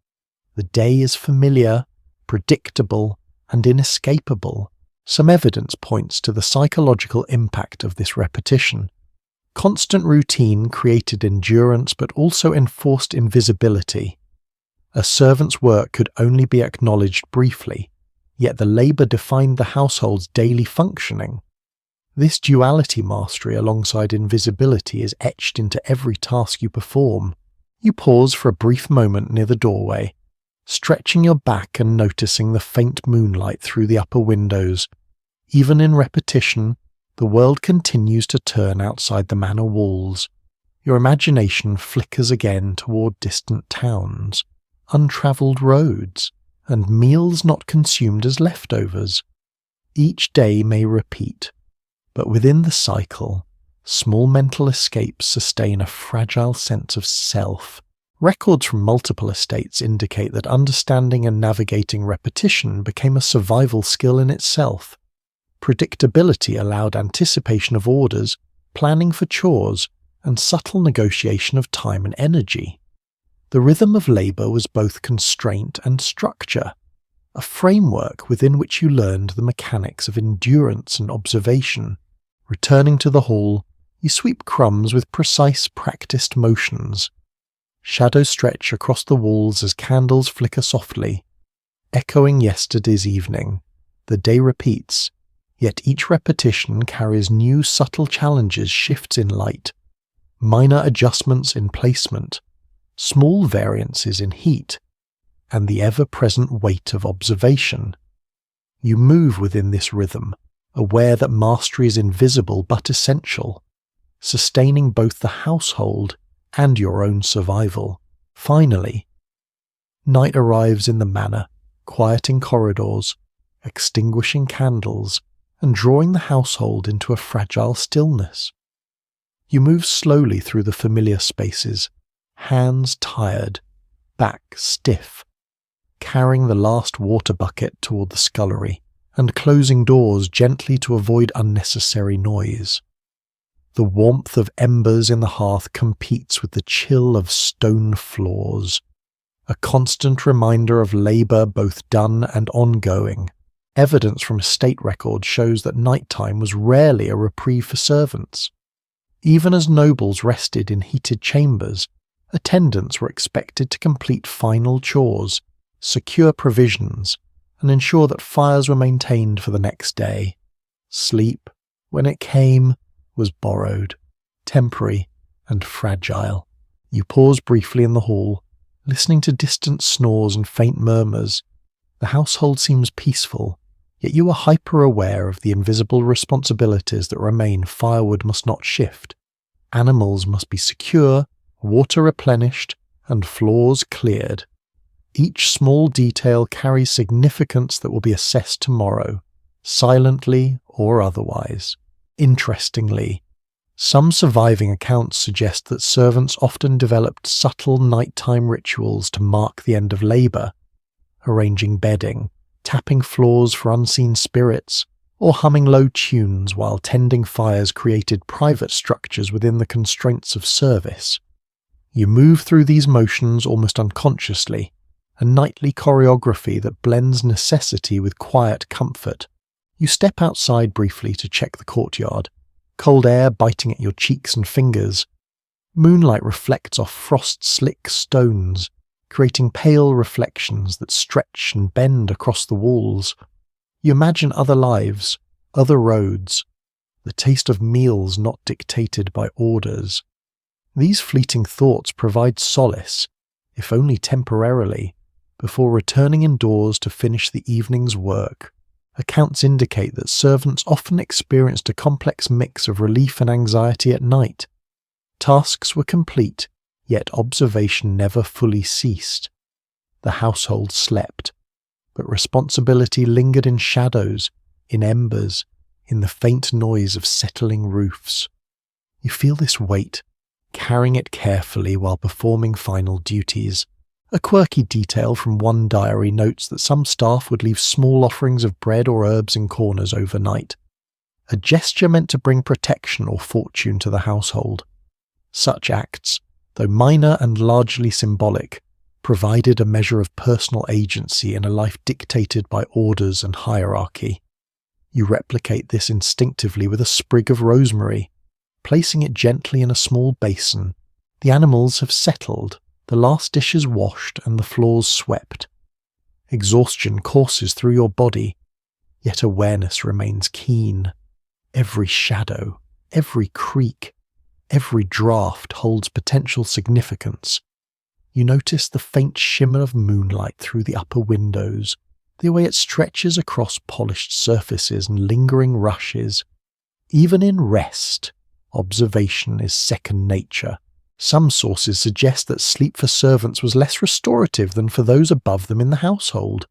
The day is familiar, predictable, and inescapable. Some evidence points to the psychological impact of this repetition. Constant routine created endurance but also enforced invisibility. A servant's work could only be acknowledged briefly, yet the labour defined the household's daily functioning. This duality mastery alongside invisibility is etched into every task you perform. You pause for a brief moment near the doorway, stretching your back and noticing the faint moonlight through the upper windows. Even in repetition, the world continues to turn outside the manor walls. Your imagination flickers again toward distant towns, untravelled roads, and meals not consumed as leftovers. Each day may repeat, but within the cycle, small mental escapes sustain a fragile sense of self. Records from multiple estates indicate that understanding and navigating repetition became a survival skill in itself. Predictability allowed anticipation of orders, planning for chores, and subtle negotiation of time and energy. The rhythm of labour was both constraint and structure, a framework within which you learned the mechanics of endurance and observation. Returning to the hall, you sweep crumbs with precise, practiced motions. Shadows stretch across the walls as candles flicker softly, echoing yesterday's evening. The day repeats, yet each repetition carries new subtle challenges, shifts in light, minor adjustments in placement, small variances in heat, and the ever-present weight of observation. You move within this rhythm, aware that mastery is invisible but essential, sustaining both the household and your own survival. Finally, night arrives in the manor, quieting corridors, extinguishing candles, and drawing the household into a fragile stillness. You move slowly through the familiar spaces, hands tired, back stiff, carrying the last water bucket toward the scullery, and closing doors gently to avoid unnecessary noise. The warmth of embers in the hearth competes with the chill of stone floors, a constant reminder of labour both done and ongoing. Evidence from estate records shows that nighttime was rarely a reprieve for servants. Even as nobles rested in heated chambers, attendants were expected to complete final chores, secure provisions, and ensure that fires were maintained for the next day. Sleep, when it came, was borrowed, temporary, and fragile. You pause briefly in the hall, listening to distant snores and faint murmurs. The household seems peaceful, yet you are hyper-aware of the invisible responsibilities that remain. Firewood must not shift. Animals must be secure, water replenished, and floors cleared. Each small detail carries significance that will be assessed tomorrow, silently or otherwise. Interestingly, some surviving accounts suggest that servants often developed subtle nighttime rituals to mark the end of labour, arranging bedding, tapping floors for unseen spirits, or humming low tunes while tending fires created private structures within the constraints of service. You move through these motions almost unconsciously, a nightly choreography that blends necessity with quiet comfort. You step outside briefly to check the courtyard, cold air biting at your cheeks and fingers. Moonlight reflects off frost-slick stones, creating pale reflections that stretch and bend across the walls. You imagine other lives, other roads, the taste of meals not dictated by orders. These fleeting thoughts provide solace, if only temporarily, before returning indoors to finish the evening's work. Accounts indicate that servants often experienced a complex mix of relief and anxiety at night. Tasks were complete, yet observation never fully ceased. The household slept, but responsibility lingered in shadows, in embers, in the faint noise of settling roofs. You feel this weight, carrying it carefully while performing final duties. A quirky detail from one diary notes that some staff would leave small offerings of bread or herbs in corners overnight, a gesture meant to bring protection or fortune to the household. Such acts, though minor and largely symbolic, provided a measure of personal agency in a life dictated by orders and hierarchy. You replicate this instinctively with a sprig of rosemary, placing it gently in a small basin. The animals have settled, the last dishes washed and the floors swept. Exhaustion courses through your body, yet awareness remains keen. Every shadow, every creak, every draft holds potential significance. You notice the faint shimmer of moonlight through the upper windows, the way it stretches across polished surfaces and lingering rushes. Even in rest, observation is second nature. Some sources suggest that sleep for servants was less restorative than for those above them in the household.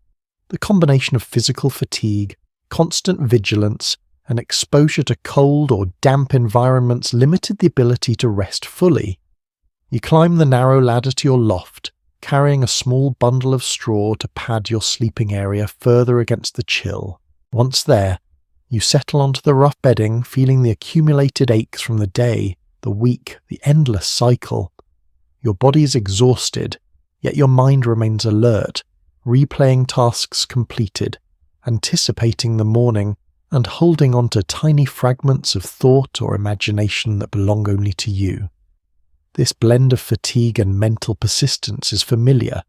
The combination of physical fatigue, constant vigilance, and exposure to cold or damp environments limited the ability to rest fully. You climb the narrow ladder to your loft, carrying a small bundle of straw to pad your sleeping area further against the chill. Once there, you settle onto the rough bedding, feeling the accumulated aches from the day, the week, the endless cycle. Your body is exhausted, yet your mind remains alert, replaying tasks completed, anticipating the morning, and holding on to tiny fragments of thought or imagination that belong only to you. This blend of fatigue and mental persistence is familiar,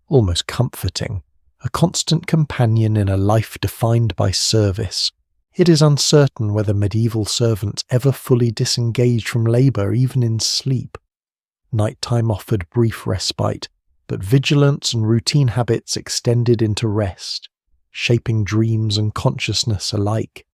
almost comforting, a constant companion in a life defined by service. It is uncertain whether medieval servants ever fully disengaged from labour even in sleep. Nighttime offered brief respite, but vigilance and routine habits extended into rest, shaping dreams and consciousness alike.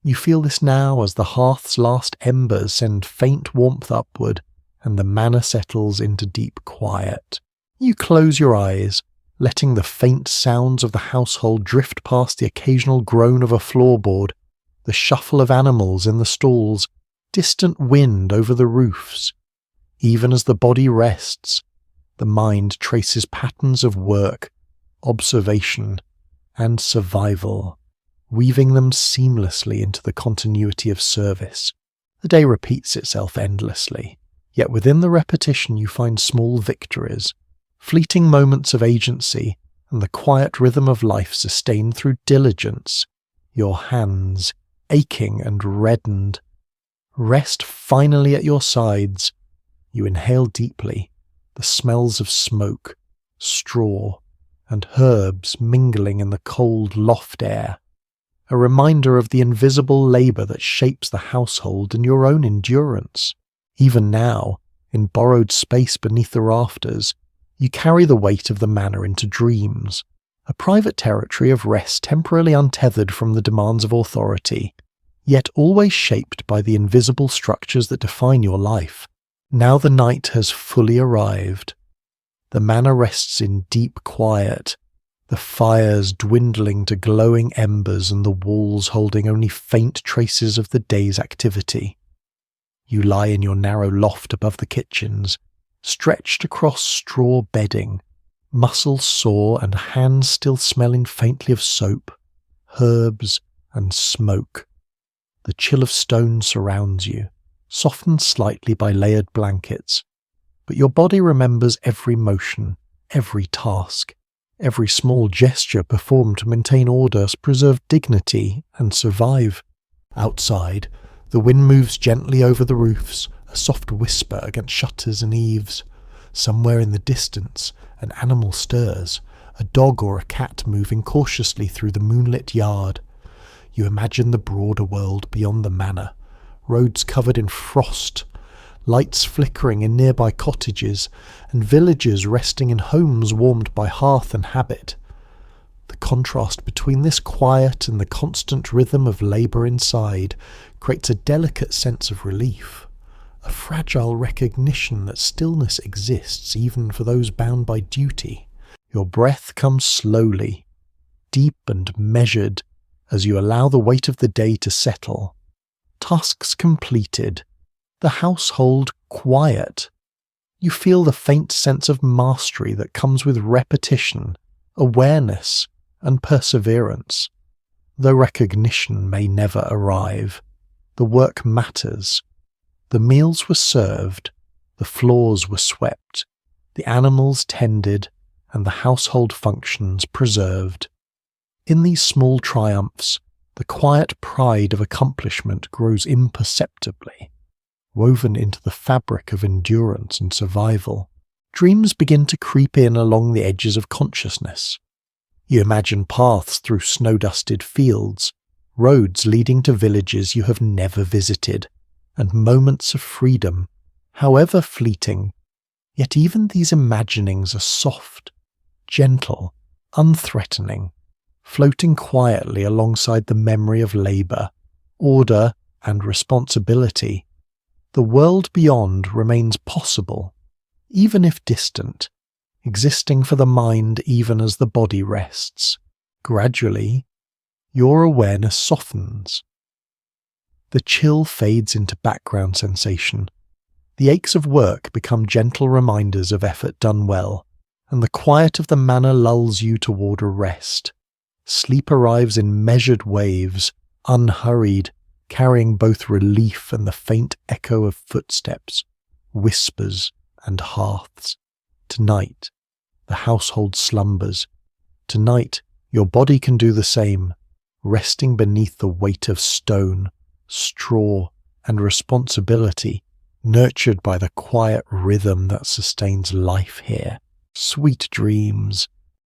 You feel this now as the hearth's last embers send faint warmth upward and the manor settles into deep quiet. You close your eyes, letting the faint sounds of the household drift past the occasional groan of a floorboard, the shuffle of animals in the stalls, distant wind over the roofs. Even as the body rests, the mind traces patterns of work, observation, and survival, weaving them seamlessly into the continuity of service. The day repeats itself endlessly, yet within the repetition you find small victories, fleeting moments of agency, and the quiet rhythm of life sustained through diligence, your hands aching and reddened. Rest finally at your sides. You inhale deeply, the smells of smoke, straw, and herbs mingling in the cold loft air, a reminder of the invisible labour that shapes the household and your own endurance. Even now, in borrowed space beneath the rafters, you carry the weight of the manor into dreams, a private territory of rest temporarily untethered from the demands of authority, yet always shaped by the invisible structures that define your life. Now the night has fully arrived. The manor rests in deep quiet, the fires dwindling to glowing embers and the walls holding only faint traces of the day's activity. You lie in your narrow loft above the kitchens, stretched across straw bedding, muscles sore and hands still smelling faintly of soap, herbs, and smoke. The chill of stone surrounds you, softened slightly by layered blankets, but your body remembers every motion, every task, every small gesture performed to maintain order, preserve dignity, and survive. Outside, the wind moves gently over the roofs, a soft whisper against shutters and eaves. Somewhere in the distance, an animal stirs, a dog or a cat moving cautiously through the moonlit yard. You imagine the broader world beyond the manor, roads covered in frost, lights flickering in nearby cottages, and villagers resting in homes warmed by hearth and habit. The contrast between this quiet and the constant rhythm of labour inside creates a delicate sense of relief, a fragile recognition that stillness exists even for those bound by duty. Your breath comes slowly, deep and measured, as you allow the weight of the day to settle. Tasks completed, the household quiet. You feel the faint sense of mastery that comes with repetition, awareness, and perseverance. Though recognition may never arrive, the work matters. The meals were served, the floors were swept, the animals tended, and the household functions preserved. In these small triumphs, the quiet pride of accomplishment grows imperceptibly, woven into the fabric of endurance and survival. Dreams begin to creep in along the edges of consciousness. You imagine paths through snow-dusted fields, roads leading to villages you have never visited, and moments of freedom, however fleeting. Yet even these imaginings are soft, gentle, unthreatening, floating quietly alongside the memory of labour, order, and responsibility. The world beyond remains possible, even if distant, existing for the mind even as the body rests. Gradually, your awareness softens. The chill fades into background sensation. The aches of work become gentle reminders of effort done well, and the quiet of the manor lulls you toward a rest. Sleep arrives in measured waves, unhurried, carrying both relief and the faint echo of footsteps, whispers, and hearths. Tonight, the household slumbers. Tonight, your body can do the same, resting beneath the weight of stone, straw, and responsibility, nurtured by the quiet rhythm that sustains life here. Sweet dreams.